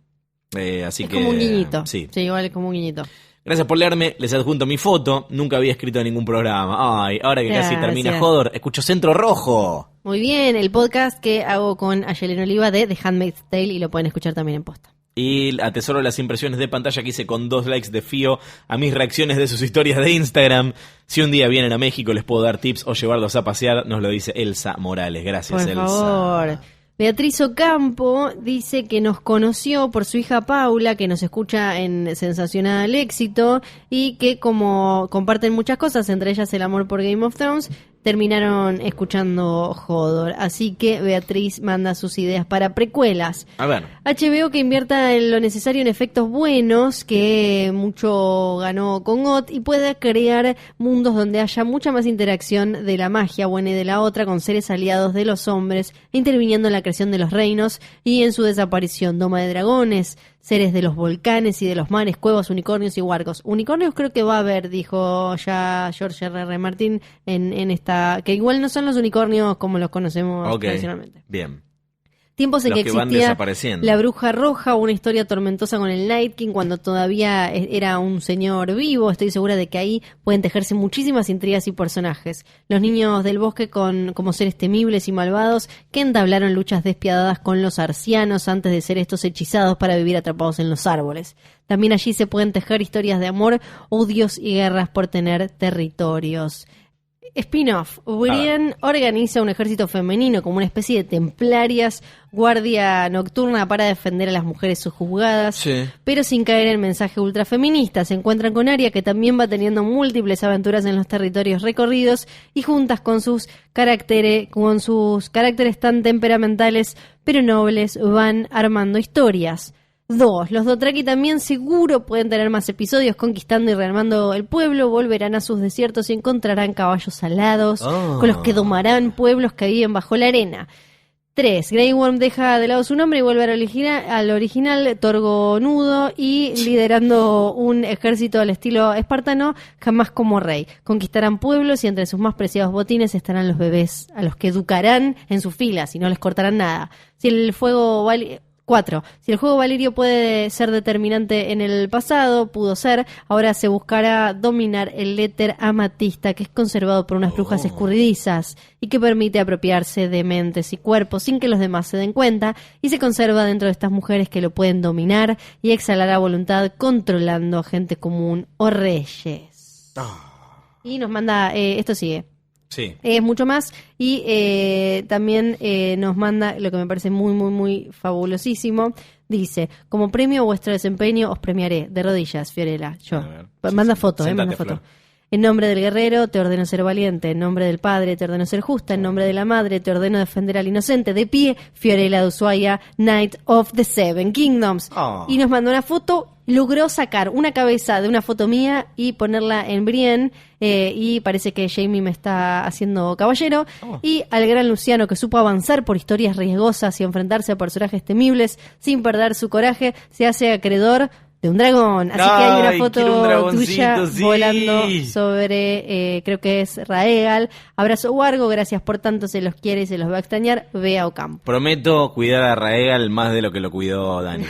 Speaker 3: Así
Speaker 2: es
Speaker 3: que
Speaker 2: como un guiñito.
Speaker 3: Sí,
Speaker 2: igual es como un guiñito.
Speaker 3: Gracias por leerme, les adjunto mi foto, nunca había escrito en ningún programa. Ay, ahora que casi termina Hodor, escucho Centro Rojo.
Speaker 2: Muy bien, el podcast que hago con Ayelen Oliva de The Handmaid's Tale y lo pueden escuchar también en posta.
Speaker 3: Y atesoro las impresiones de pantalla que hice con 2 likes de Fío a mis reacciones de sus historias de Instagram. Si un día vienen a México les puedo dar tips o llevarlos a pasear, nos lo dice Elsa Morales. Gracias, Elsa.
Speaker 2: Por favor. Beatriz Ocampo dice que nos conoció por su hija Paula, que nos escucha en Sensacional Éxito y que como comparten muchas cosas, entre ellas el amor por Game of Thrones, terminaron escuchando Hodor. Así que Beatriz manda sus ideas para precuelas.
Speaker 3: A ver.
Speaker 2: HBO que invierta en lo necesario en efectos buenos, que mucho ganó con GOT, y pueda crear mundos donde haya mucha más interacción de la magia buena y de la otra con seres aliados de los hombres, interviniendo en la creación de los reinos y en su desaparición. Doma de dragones, seres de los volcanes y de los mares, cuevas, unicornios y huargos. Unicornios creo que va a haber, dijo ya George R.R. Martin en esta, que igual no son los unicornios como los conocemos tradicionalmente.
Speaker 3: Bien.
Speaker 2: Tiempos en
Speaker 3: Los
Speaker 2: que
Speaker 3: que van
Speaker 2: existía
Speaker 3: desapareciendo.
Speaker 2: la Bruja Roja, una historia tormentosa con el Night King cuando todavía era un señor vivo. Estoy segura de que ahí pueden tejerse muchísimas intrigas y personajes. Los niños del bosque como seres temibles y malvados que entablaron luchas despiadadas con los arcianos antes de ser estos hechizados para vivir atrapados en los árboles. También allí se pueden tejer historias de amor, odios y guerras por tener territorios. Spin-off. Brienne organiza un ejército femenino como una especie de templarias, guardia nocturna para defender a las mujeres sojuzgadas,
Speaker 3: Sí.
Speaker 2: pero sin caer en mensaje ultrafeminista. Se encuentran con Arya, que también va teniendo múltiples aventuras en los territorios recorridos, y juntas con sus caracteres tan temperamentales pero nobles van armando historias. 2. Los Dothraki también seguro pueden tener más episodios conquistando y rearmando el pueblo, volverán a sus desiertos y encontrarán caballos alados con los que domarán pueblos que viven bajo la arena. 3. Grey Worm deja de lado su nombre y vuelve al original Torgonudo y liderando un ejército al estilo espartano, jamás como rey. Conquistarán pueblos y entre sus más preciados botines estarán los bebés, a los que educarán en sus filas y no les cortarán nada. 4. Si el juego Valirio puede ser determinante en el pasado, pudo ser, ahora se buscará dominar el éter amatista que es conservado por unas brujas escurridizas y que permite apropiarse de mentes y cuerpos sin que los demás se den cuenta, y se conserva dentro de estas mujeres que lo pueden dominar y exhalar a voluntad controlando a gente común o reyes. Y nos manda, esto sigue.
Speaker 3: Sí.
Speaker 2: Mucho más, y también nos manda lo que me parece muy, muy, muy fabulosísimo. Dice: como premio a vuestro desempeño os premiaré. De rodillas, Fiorella. Yo.
Speaker 3: A ver.
Speaker 2: Manda
Speaker 3: Sí,
Speaker 2: foto,
Speaker 3: sentate,
Speaker 2: manda foto.
Speaker 3: Flor.
Speaker 2: En nombre del guerrero te ordeno ser valiente. En nombre del padre te ordeno ser justa. En nombre de la madre te ordeno defender al inocente. De pie, Fiorella de Ushuaia, Knight of the Seven Kingdoms.
Speaker 3: Oh.
Speaker 2: Y nos mandó una foto. Logró sacar una cabeza de una foto mía y ponerla en Brienne, y parece que Jaime me está haciendo caballero. Y al gran Luciano, que supo avanzar por historias riesgosas y enfrentarse a personajes temibles sin perder su coraje, se hace acreedor de un dragón. Así que hay una
Speaker 3: Ay, quiero un
Speaker 2: foto
Speaker 3: dragoncito,
Speaker 2: tuya
Speaker 3: sí.
Speaker 2: volando sobre, creo que es Raegal. Abrazo Wargo, gracias por tanto, se los quiere y se los va a extrañar. Ve a Ocampo.
Speaker 3: Prometo cuidar a Raegal más de lo que lo cuidó Dani.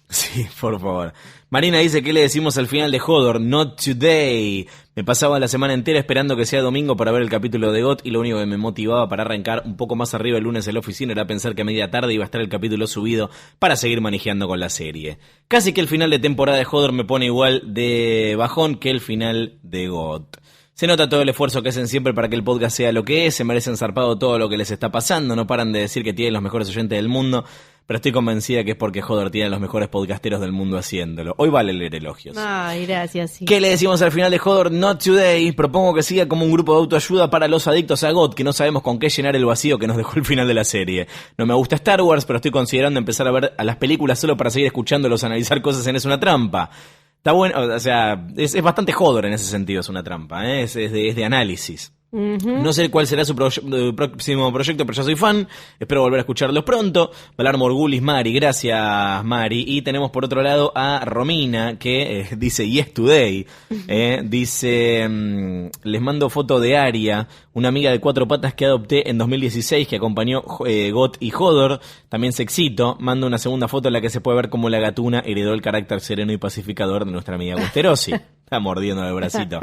Speaker 3: Sí, por favor. Marina dice: ¿qué le decimos al final de Hodor? Not today. Me pasaba la semana entera esperando que sea domingo para ver el capítulo de GOT, y lo único que me motivaba para arrancar un poco más arriba el lunes en la oficina era pensar que a media tarde iba a estar el capítulo subido para seguir manejando con la serie. Casi que el final de temporada de Hodor me pone igual de bajón que el final de GOT. Se nota todo el esfuerzo que hacen siempre para que el podcast sea lo que es, se merecen zarpado todo lo que les está pasando, no paran de decir que tienen los mejores oyentes del mundo, pero estoy convencida que es porque Hodor tiene los mejores podcasteros del mundo haciéndolo. Hoy vale leer elogios.
Speaker 2: Ay, gracias. Sí.
Speaker 3: ¿Qué le decimos al final de Hodor? Not today. Propongo que siga como un grupo de autoayuda para los adictos a GOT, que no sabemos con qué llenar el vacío que nos dejó el final de la serie. No me gusta Star Wars, pero estoy considerando empezar a ver a las películas solo para seguir escuchándolos analizar cosas en Es una trampa. Está bueno, o sea, es bastante Hodor en ese sentido, es una trampa, ¿eh? Es de análisis. No sé cuál será su próximo proyecto, pero yo soy fan. Espero volver a escucharlos pronto. Valar Morgulis, Mari, gracias Mari. Y tenemos por otro lado a Romina, que dice Yes Today. Dice: les mando foto de Arya, una amiga de 4 patas que adopté en 2016, que acompañó GOT y Hodor. También sexito. Mando una segunda foto en la que se puede ver cómo la gatuna heredó el carácter sereno y pacificador de nuestra amiga Westerosi. Está mordiendo el bracito.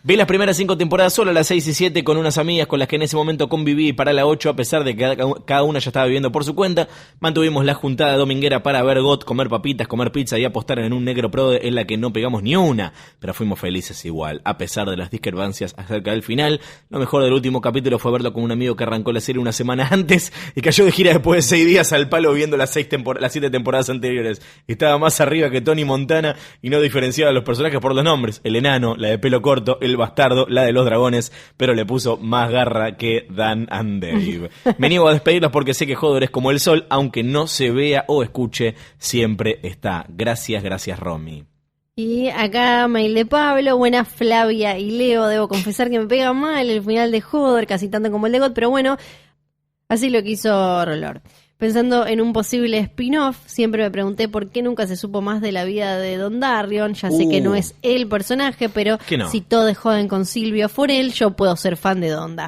Speaker 3: Vi las primeras 5 temporadas solo, las 6 y 7, con unas amigas con las que en ese momento conviví, y para la 8, a pesar de que cada una ya estaba viviendo por su cuenta, mantuvimos la juntada dominguera para ver GOT, comer papitas, comer pizza y apostar en un negro pro en la que no pegamos ni una, pero fuimos felices igual, a pesar de las discrepancias acerca del final. Lo mejor del último capítulo fue verlo con un amigo que arrancó la serie una semana antes y cayó de gira después de 6 días al palo viendo las 7 temporadas anteriores. Estaba más arriba que Tony Montana y no diferenciaba a los personajes por los nombres: el enano, la de pelo corto, el bastardo, la de los dragones, pero le puso más garra que Dan and Dave. Me niego a despedirlos porque sé que Hodor es como el sol, aunque no se vea o escuche, siempre está. Gracias, Romy.
Speaker 2: Y acá mail de Pablo: buenas Flavia y Leo, debo confesar que me pega mal el final de Hodor, casi tanto como el de GOT, pero bueno, así lo quiso Rolor. Pensando en un posible spin-off, siempre me pregunté por qué nunca se supo más de la vida de Dondarrion. Ya sé que no es el personaje, pero
Speaker 3: no.
Speaker 2: si todo es joven con Silvio Forel, yo puedo ser fan de Donda.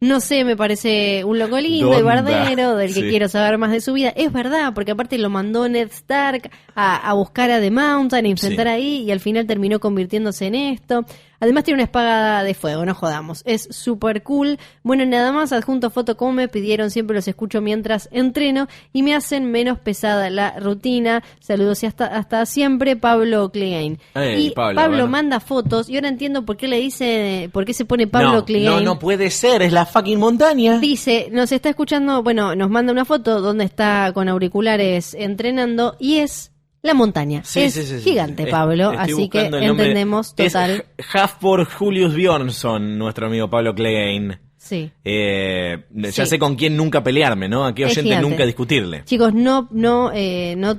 Speaker 2: No sé, me parece un loco lindo y bardero del que quiero saber más de su vida. Es verdad, porque aparte lo mandó Ned Stark a buscar a The Mountain, a enfrentar ahí, y al final terminó convirtiéndose en esto. Además tiene una espada de fuego, no jodamos. Es súper cool. Bueno, nada más, adjunto foto como me pidieron, siempre los escucho mientras entreno y me hacen menos pesada la rutina. Saludos y hasta siempre, Pablo Clegane. Y Pablo manda fotos y ahora entiendo por qué le dice, por qué se pone Pablo Clegane.
Speaker 3: No puede ser, es la fucking montaña.
Speaker 2: Dice, nos está escuchando, bueno, nos manda una foto donde está con auriculares entrenando y es la montaña. Es gigante, Pablo, así que entendemos total.
Speaker 3: Es Halford Julius Bjornsson, nuestro amigo Pablo Clegane.
Speaker 2: Sí.
Speaker 3: Ya sé con quién nunca pelearme, ¿no? A qué oyente nunca discutirle.
Speaker 2: Chicos, no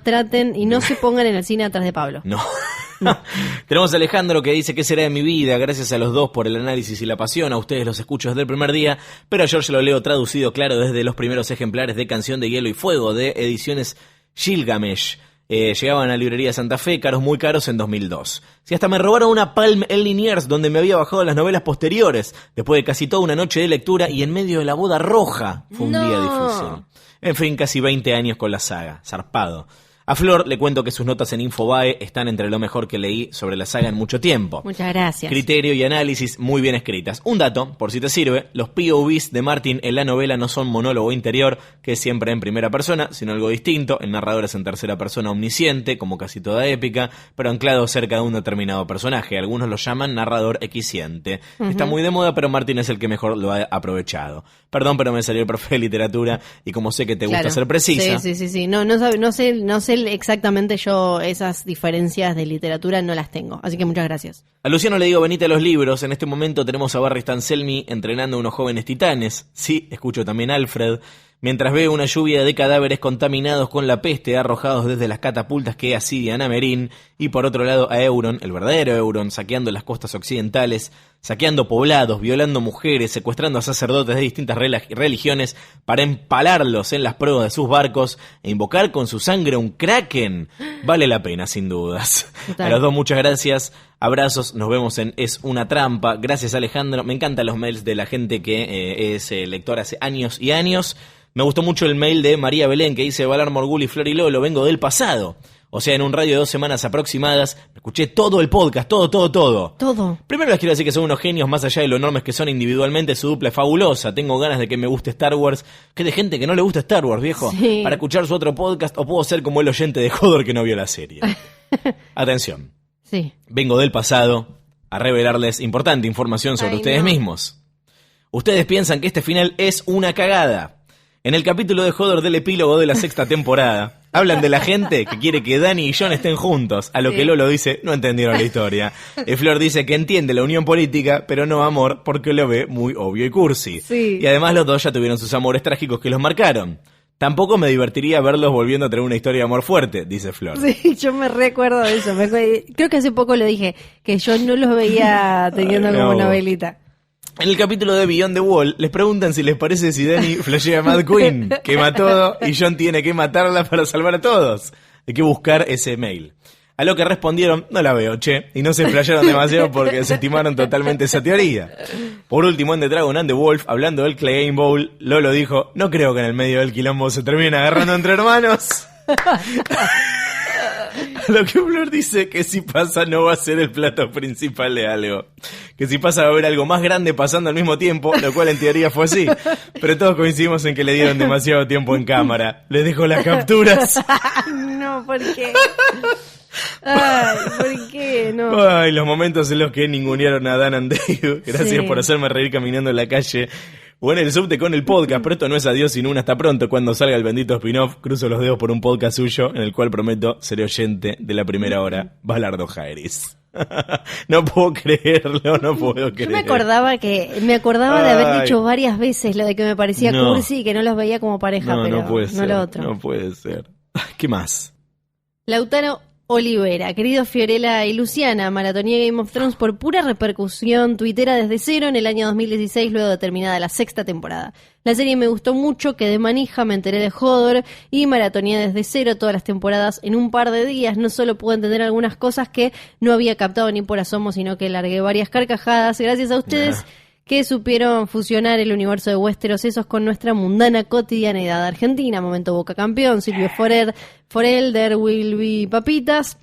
Speaker 2: traten y no se pongan en el cine atrás de Pablo.
Speaker 3: No. Tenemos a Alejandro que dice: ¿qué será de mi vida? Gracias a los dos por el análisis y la pasión. A ustedes los escucho desde el primer día, pero a George lo leo traducido, claro, desde los primeros ejemplares de Canción de Hielo y Fuego de Ediciones Gilgamesh. Llegaban a la librería Santa Fe, caros, muy caros, en 2002. Si hasta me robaron una Palm en Liniers donde me había bajado las novelas posteriores, después de casi toda una noche de lectura y en medio de la boda roja. Fue un día difícil. En fin, casi 20 años con la saga. Zarpado. A Flor le cuento que sus notas en Infobae están entre lo mejor que leí sobre la saga en mucho tiempo.
Speaker 2: Muchas gracias.
Speaker 3: Criterio y análisis muy bien escritas. Un dato, por si te sirve: los POVs de Martin en la novela no son monólogo interior, que es siempre en primera persona, sino algo distinto. El narrador es en tercera persona omnisciente, como casi toda épica, pero anclado cerca de un determinado personaje. Algunos lo llaman narrador equisciente. Está muy de moda, pero Martin es el que mejor lo ha aprovechado. Perdón, pero me salió el profe de literatura y como sé que te gusta ser precisa.
Speaker 2: Sí. No sé exactamente, yo esas diferencias de literatura no las tengo, así que muchas gracias.
Speaker 3: A Luciano le digo: venite a los libros. En este momento tenemos a Barry Stanselmi entrenando a unos jóvenes titanes. Sí, escucho también a Alfred. Mientras veo una lluvia de cadáveres contaminados con la peste arrojados desde las catapultas que asedian a Meereen, y por otro lado a Euron, el verdadero Euron, saqueando las costas occidentales, saqueando poblados, violando mujeres, secuestrando a sacerdotes de distintas religiones para empalarlos en las pruebas de sus barcos e invocar con su sangre un kraken. Vale la pena, sin dudas. Total. A los dos, muchas gracias. Abrazos, nos vemos en Es una trampa. Gracias, Alejandro. Me encantan los mails de la gente que es lectora hace años y años. Me gustó mucho el mail de María Belén que dice: Valar Morgul y Flor y Lolo, vengo del pasado. O sea, en un radio de 2 semanas aproximadas, escuché todo el podcast, todo. Primero les quiero decir que son unos genios, más allá de lo enormes que son individualmente, su dupla es fabulosa. Tengo ganas de que me guste Star Wars. ¿Qué de gente que no le gusta Star Wars, viejo?
Speaker 2: Sí.
Speaker 3: Para escuchar su otro podcast, o puedo ser como el oyente de Hodor que no vio la serie. Atención.
Speaker 2: Sí.
Speaker 3: Vengo del pasado a revelarles importante información sobre ustedes mismos. Ustedes piensan que este final es una cagada. En el capítulo de Hodor del epílogo de la 6ª temporada, hablan de la gente que quiere que Dany y Jon estén juntos, a lo que Lolo dice: no entendieron la historia. Y Flor dice que entiende la unión política, pero no amor, porque lo ve muy obvio y cursi. Sí. Y además los dos ya tuvieron sus amores trágicos que los marcaron. Tampoco me divertiría verlos volviendo a tener una historia de amor fuerte, dice Flor.
Speaker 2: Sí, yo me recuerdo de eso. Creo que hace poco lo dije, que yo no los veía teniendo como novelita.
Speaker 3: En el capítulo de Beyond the Wall, les preguntan si les parece si Dany flashea a Mad Queen, quema todo, y Jon tiene que matarla para salvar a todos. Hay que buscar ese mail. A lo que respondieron: no la veo, che, y no se flashearon demasiado porque desestimaron totalmente esa teoría. Por último, en The Dragon and the Wolf, hablando del Clegane Bowl, Lolo dijo: no creo que en el medio del quilombo se terminen agarrando entre hermanos. Lo que Flor dice que si pasa no va a ser el plato principal de algo. Que si pasa va a haber algo más grande pasando al mismo tiempo, lo cual en teoría fue así. Pero todos coincidimos en que le dieron demasiado tiempo en cámara. Les dejo las capturas.
Speaker 2: No, ¿por qué? Ay, ¿por qué? No.
Speaker 3: Ay, los momentos en los que ningunearon a Dan and Dave. Gracias por hacerme reír caminando en la calle o en el subte con el podcast, pero esto no es adiós sino un hasta pronto. Cuando salga el bendito spin-off, cruzo los dedos por un podcast suyo en el cual prometo ser oyente de la primera hora. Balardo Jairis. No puedo creerlo, no puedo creerlo.
Speaker 2: Yo me acordaba de haber dicho varias veces lo de que me parecía cursi y que no los veía como pareja, pero
Speaker 3: no puede ser,
Speaker 2: lo otro.
Speaker 3: No puede ser. ¿Qué más?
Speaker 2: Lautaro Olivera, querido Fiorella y Luciana, maratoné Game of Thrones por pura repercusión tuitera desde cero en el año 2016, luego de terminada la 6ª temporada. La serie me gustó mucho, quedé manija, me enteré de Hodor y maratoné desde cero todas las temporadas en un par de días. No solo pude entender algunas cosas que no había captado ni por asomo, sino que largué varias carcajadas. Gracias a ustedes que supieron fusionar el universo de Westeros esos con nuestra mundana cotidianidad argentina. Momento Boca campeón, Silvio Forel, There Will Be Papitas.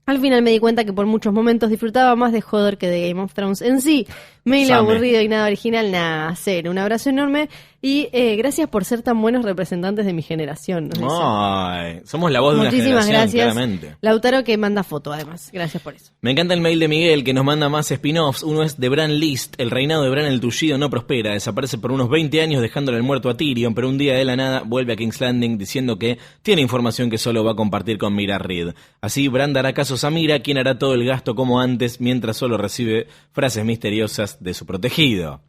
Speaker 2: Al final me di cuenta que por muchos momentos disfrutaba más de Hodor que de Game of Thrones en sí. Mail aburrido y nada original, nada, cero. Un abrazo enorme y gracias por ser tan buenos representantes de mi generación.
Speaker 3: Ay, somos la voz de una generación,
Speaker 2: muchísimas gracias,
Speaker 3: claramente.
Speaker 2: Lautaro, que manda foto además. Gracias por eso.
Speaker 3: Me encanta el mail de Miguel, que nos manda más spin-offs. Uno es de Bran List. El reinado de Bran el Tullido no prospera. Desaparece por unos 20 años dejándole el muerto a Tyrion, pero un día de la nada vuelve a King's Landing diciendo que tiene información que solo va a compartir con Mira Reed. Así Bran dará casos a Mira, quien hará todo el gasto como antes, mientras solo recibe frases misteriosas de su protegido.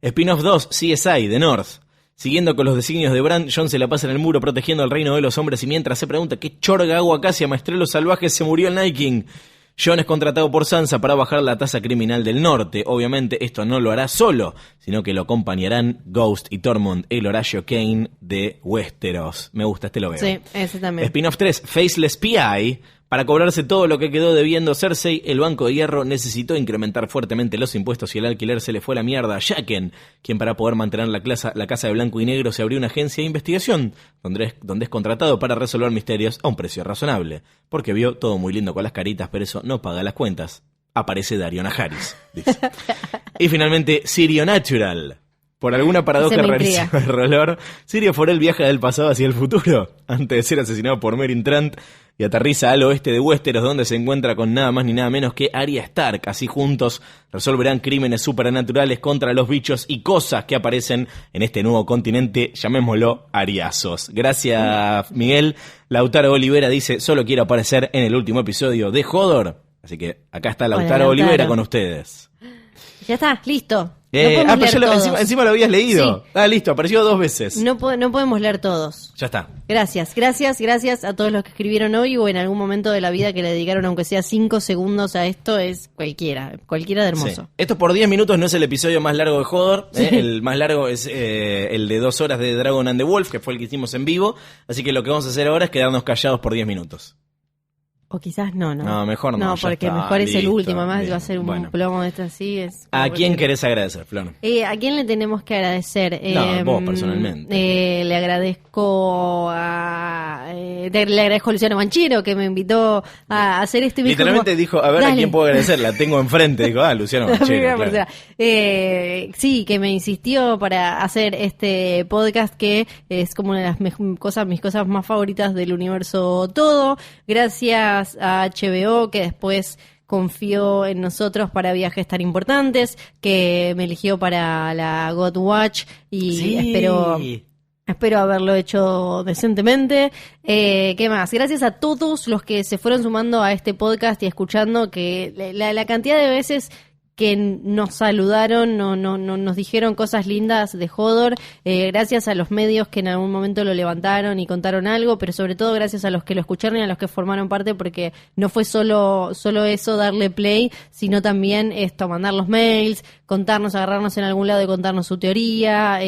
Speaker 3: Spin-off 2, CSI, The North. Siguiendo con los designios de Bran, Jon se la pasa en el muro protegiendo el reino de los hombres y mientras se pregunta qué chorga hago acá si amaestré los salvajes se murió el Night King. Jon es contratado por Sansa para bajar la tasa criminal del norte. Obviamente esto no lo hará solo, sino que lo acompañarán Ghost y Tormund, el Horatio Kane de Westeros. Me gusta, este lo veo.
Speaker 2: Sí, ese también.
Speaker 3: Spin-off 3, Faceless PI. Para cobrarse todo lo que quedó debiendo Cersei, el Banco de Hierro necesitó incrementar fuertemente los impuestos y el alquiler se le fue a la mierda a Jaqen, quien para poder mantener la casa de blanco y negro se abrió una agencia de investigación, donde es contratado para resolver misterios a un precio razonable. Porque vio todo muy lindo con las caritas, pero eso no paga las cuentas. Aparece Dario Najaris, dice. Y finalmente, Syrio Natural. Por alguna paradoja rarísima de Rolor, Syrio Forel viaja del pasado hacia el futuro, antes de ser asesinado por Meryn Trant, y aterriza al oeste de Westeros, donde se encuentra con nada más ni nada menos que Arya Stark. Así juntos resolverán crímenes supernaturales contra los bichos y cosas que aparecen en este nuevo continente, llamémoslo Ariazos. Gracias, Miguel. Lautaro Olivera dice, solo quiero aparecer en el último episodio de Hodor. Así que acá está Lautaro Olivera con ustedes.
Speaker 2: Ya está, listo.
Speaker 3: Pero encima lo habías leído. Sí. Listo, apareció 2 veces.
Speaker 2: No podemos leer todos.
Speaker 3: Ya está.
Speaker 2: Gracias a todos los que escribieron hoy o en algún momento de la vida que le dedicaron aunque sea 5 segundos a esto. Es cualquiera de hermoso.
Speaker 3: Sí. Esto por 10 minutos no es el episodio más largo de Hodor. Sí. El más largo es el de 2 horas de Dragon and the Wolf, que fue el que hicimos en vivo. Así que lo que vamos a hacer ahora es quedarnos callados por 10 minutos.
Speaker 2: O quizás no.
Speaker 3: No, mejor no.
Speaker 2: No, porque
Speaker 3: está,
Speaker 2: mejor
Speaker 3: listo,
Speaker 2: es el último, además
Speaker 3: bien,
Speaker 2: va a ser un plomo de esto así.
Speaker 3: ¿A quién querés agradecer, Flor?
Speaker 2: ¿A quién le tenemos que agradecer?
Speaker 3: Vos personalmente.
Speaker 2: Le agradezco le agradezco a Luciano Banchero que me invitó a hacer este video.
Speaker 3: Literalmente dijo, a ver, ¿a quién puedo agradecer? La tengo enfrente. Dijo, Luciano Banchero. Claro.
Speaker 2: Sí, que me insistió para hacer este podcast que es como una de mis cosas más favoritas del universo todo. Gracias a HBO que después confió en nosotros para viajes tan importantes, que me eligió para la God Watch y sí. Espero haberlo hecho decentemente. ¿Qué más? Gracias a todos los que se fueron sumando a este podcast y escuchando, que la cantidad de veces que nos saludaron, nos dijeron cosas lindas de Hodor, gracias a los medios que en algún momento lo levantaron y contaron algo, pero sobre todo gracias a los que lo escucharon y a los que formaron parte, porque no fue solo eso, darle play, sino también esto, mandar los mails, contarnos, agarrarnos en algún lado y contarnos su teoría,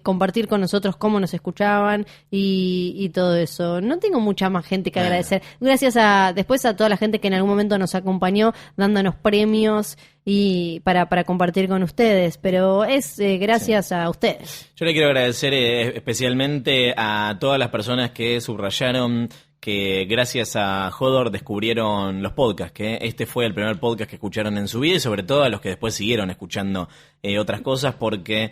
Speaker 2: compartir con nosotros cómo nos escuchaban y todo eso. No tengo mucha más gente que agradecer. Gracias después a toda la gente que en algún momento nos acompañó dándonos premios y para compartir con ustedes, pero es gracias a ustedes.
Speaker 3: Yo le quiero agradecer especialmente a todas las personas que subrayaron que gracias a Hodor descubrieron los podcasts, que este fue el primer podcast que escucharon en su vida y sobre todo a los que después siguieron escuchando otras cosas, porque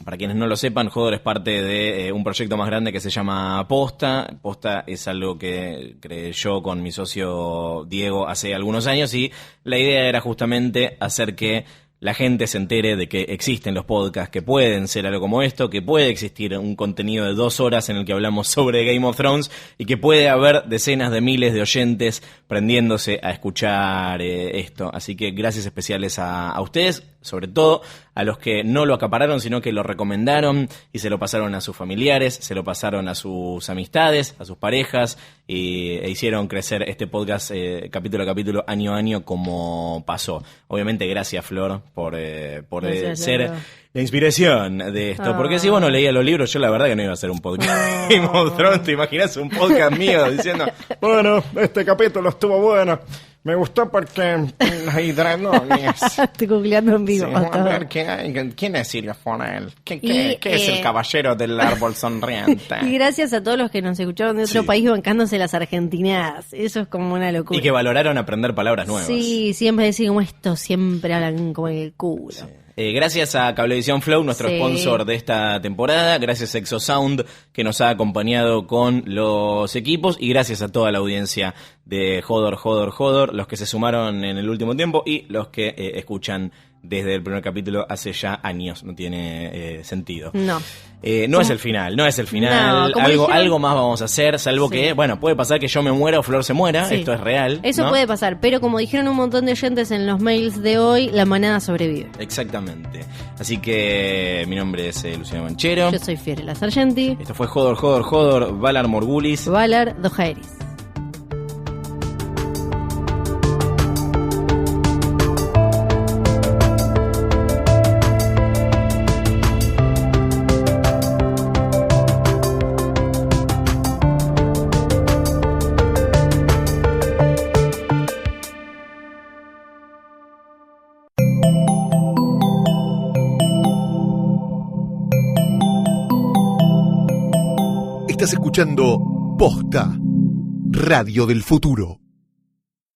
Speaker 3: para quienes no lo sepan, Hodor es parte de un proyecto más grande que se llama Posta. Posta es algo que creé yo con mi socio Diego hace algunos años y la idea era justamente hacer que la gente se entere de que existen los podcasts, que pueden ser algo como esto, que puede existir un contenido de 2 horas en el que hablamos sobre Game of Thrones y que puede haber decenas de miles de oyentes prendiéndose a escuchar esto. Así que gracias especiales a ustedes, sobre todo a los que no lo acapararon, sino que lo recomendaron y se lo pasaron a sus familiares, se lo pasaron a sus amistades, a sus parejas e hicieron crecer este podcast capítulo a capítulo, año a año, como pasó. Obviamente gracias, Flor, por ser la inspiración de esto. Porque si vos no leías los libros, yo la verdad que no iba a hacer un podcast Game of Thrones. ¿Te imaginas un podcast mío diciendo, bueno, este capítulo estuvo bueno?
Speaker 4: Me gustó porque los hidrolones.
Speaker 2: Estoy googleando en vivo.
Speaker 4: Sí, vamos a ver quién es Sirio Fonel. ¿Qué es el caballero del árbol sonriente?
Speaker 2: Y gracias a todos los que nos escucharon de otro país bancándose las argentinadas. Eso es como una locura.
Speaker 3: Y que valoraron aprender palabras nuevas.
Speaker 2: Sí, siempre decir como esto, siempre hablan como el culo.
Speaker 3: Sí. Gracias a Cablevisión Flow, nuestro sponsor de esta temporada. Gracias a Exosound, que nos ha acompañado con los equipos. Y gracias a toda la audiencia de Jodor, los que se sumaron en el último tiempo y los que escuchan desde el primer capítulo hace ya años. No tiene sentido.
Speaker 2: No.
Speaker 3: No es el final. No, algo más vamos a hacer, salvo que, bueno, puede pasar que yo me muera o Flor se muera. Sí. Esto es real.
Speaker 2: Eso puede pasar, pero como dijeron un montón de oyentes en los mails de hoy, la manada sobrevive.
Speaker 3: Exactamente. Así que mi nombre es Luciano Banchero.
Speaker 2: Yo soy Fiorella Sargenti.
Speaker 3: Esto fue Jodor, Valar Morgulis.
Speaker 2: Valar Dojaeris.
Speaker 1: Estás escuchando Posta, Radio del Futuro.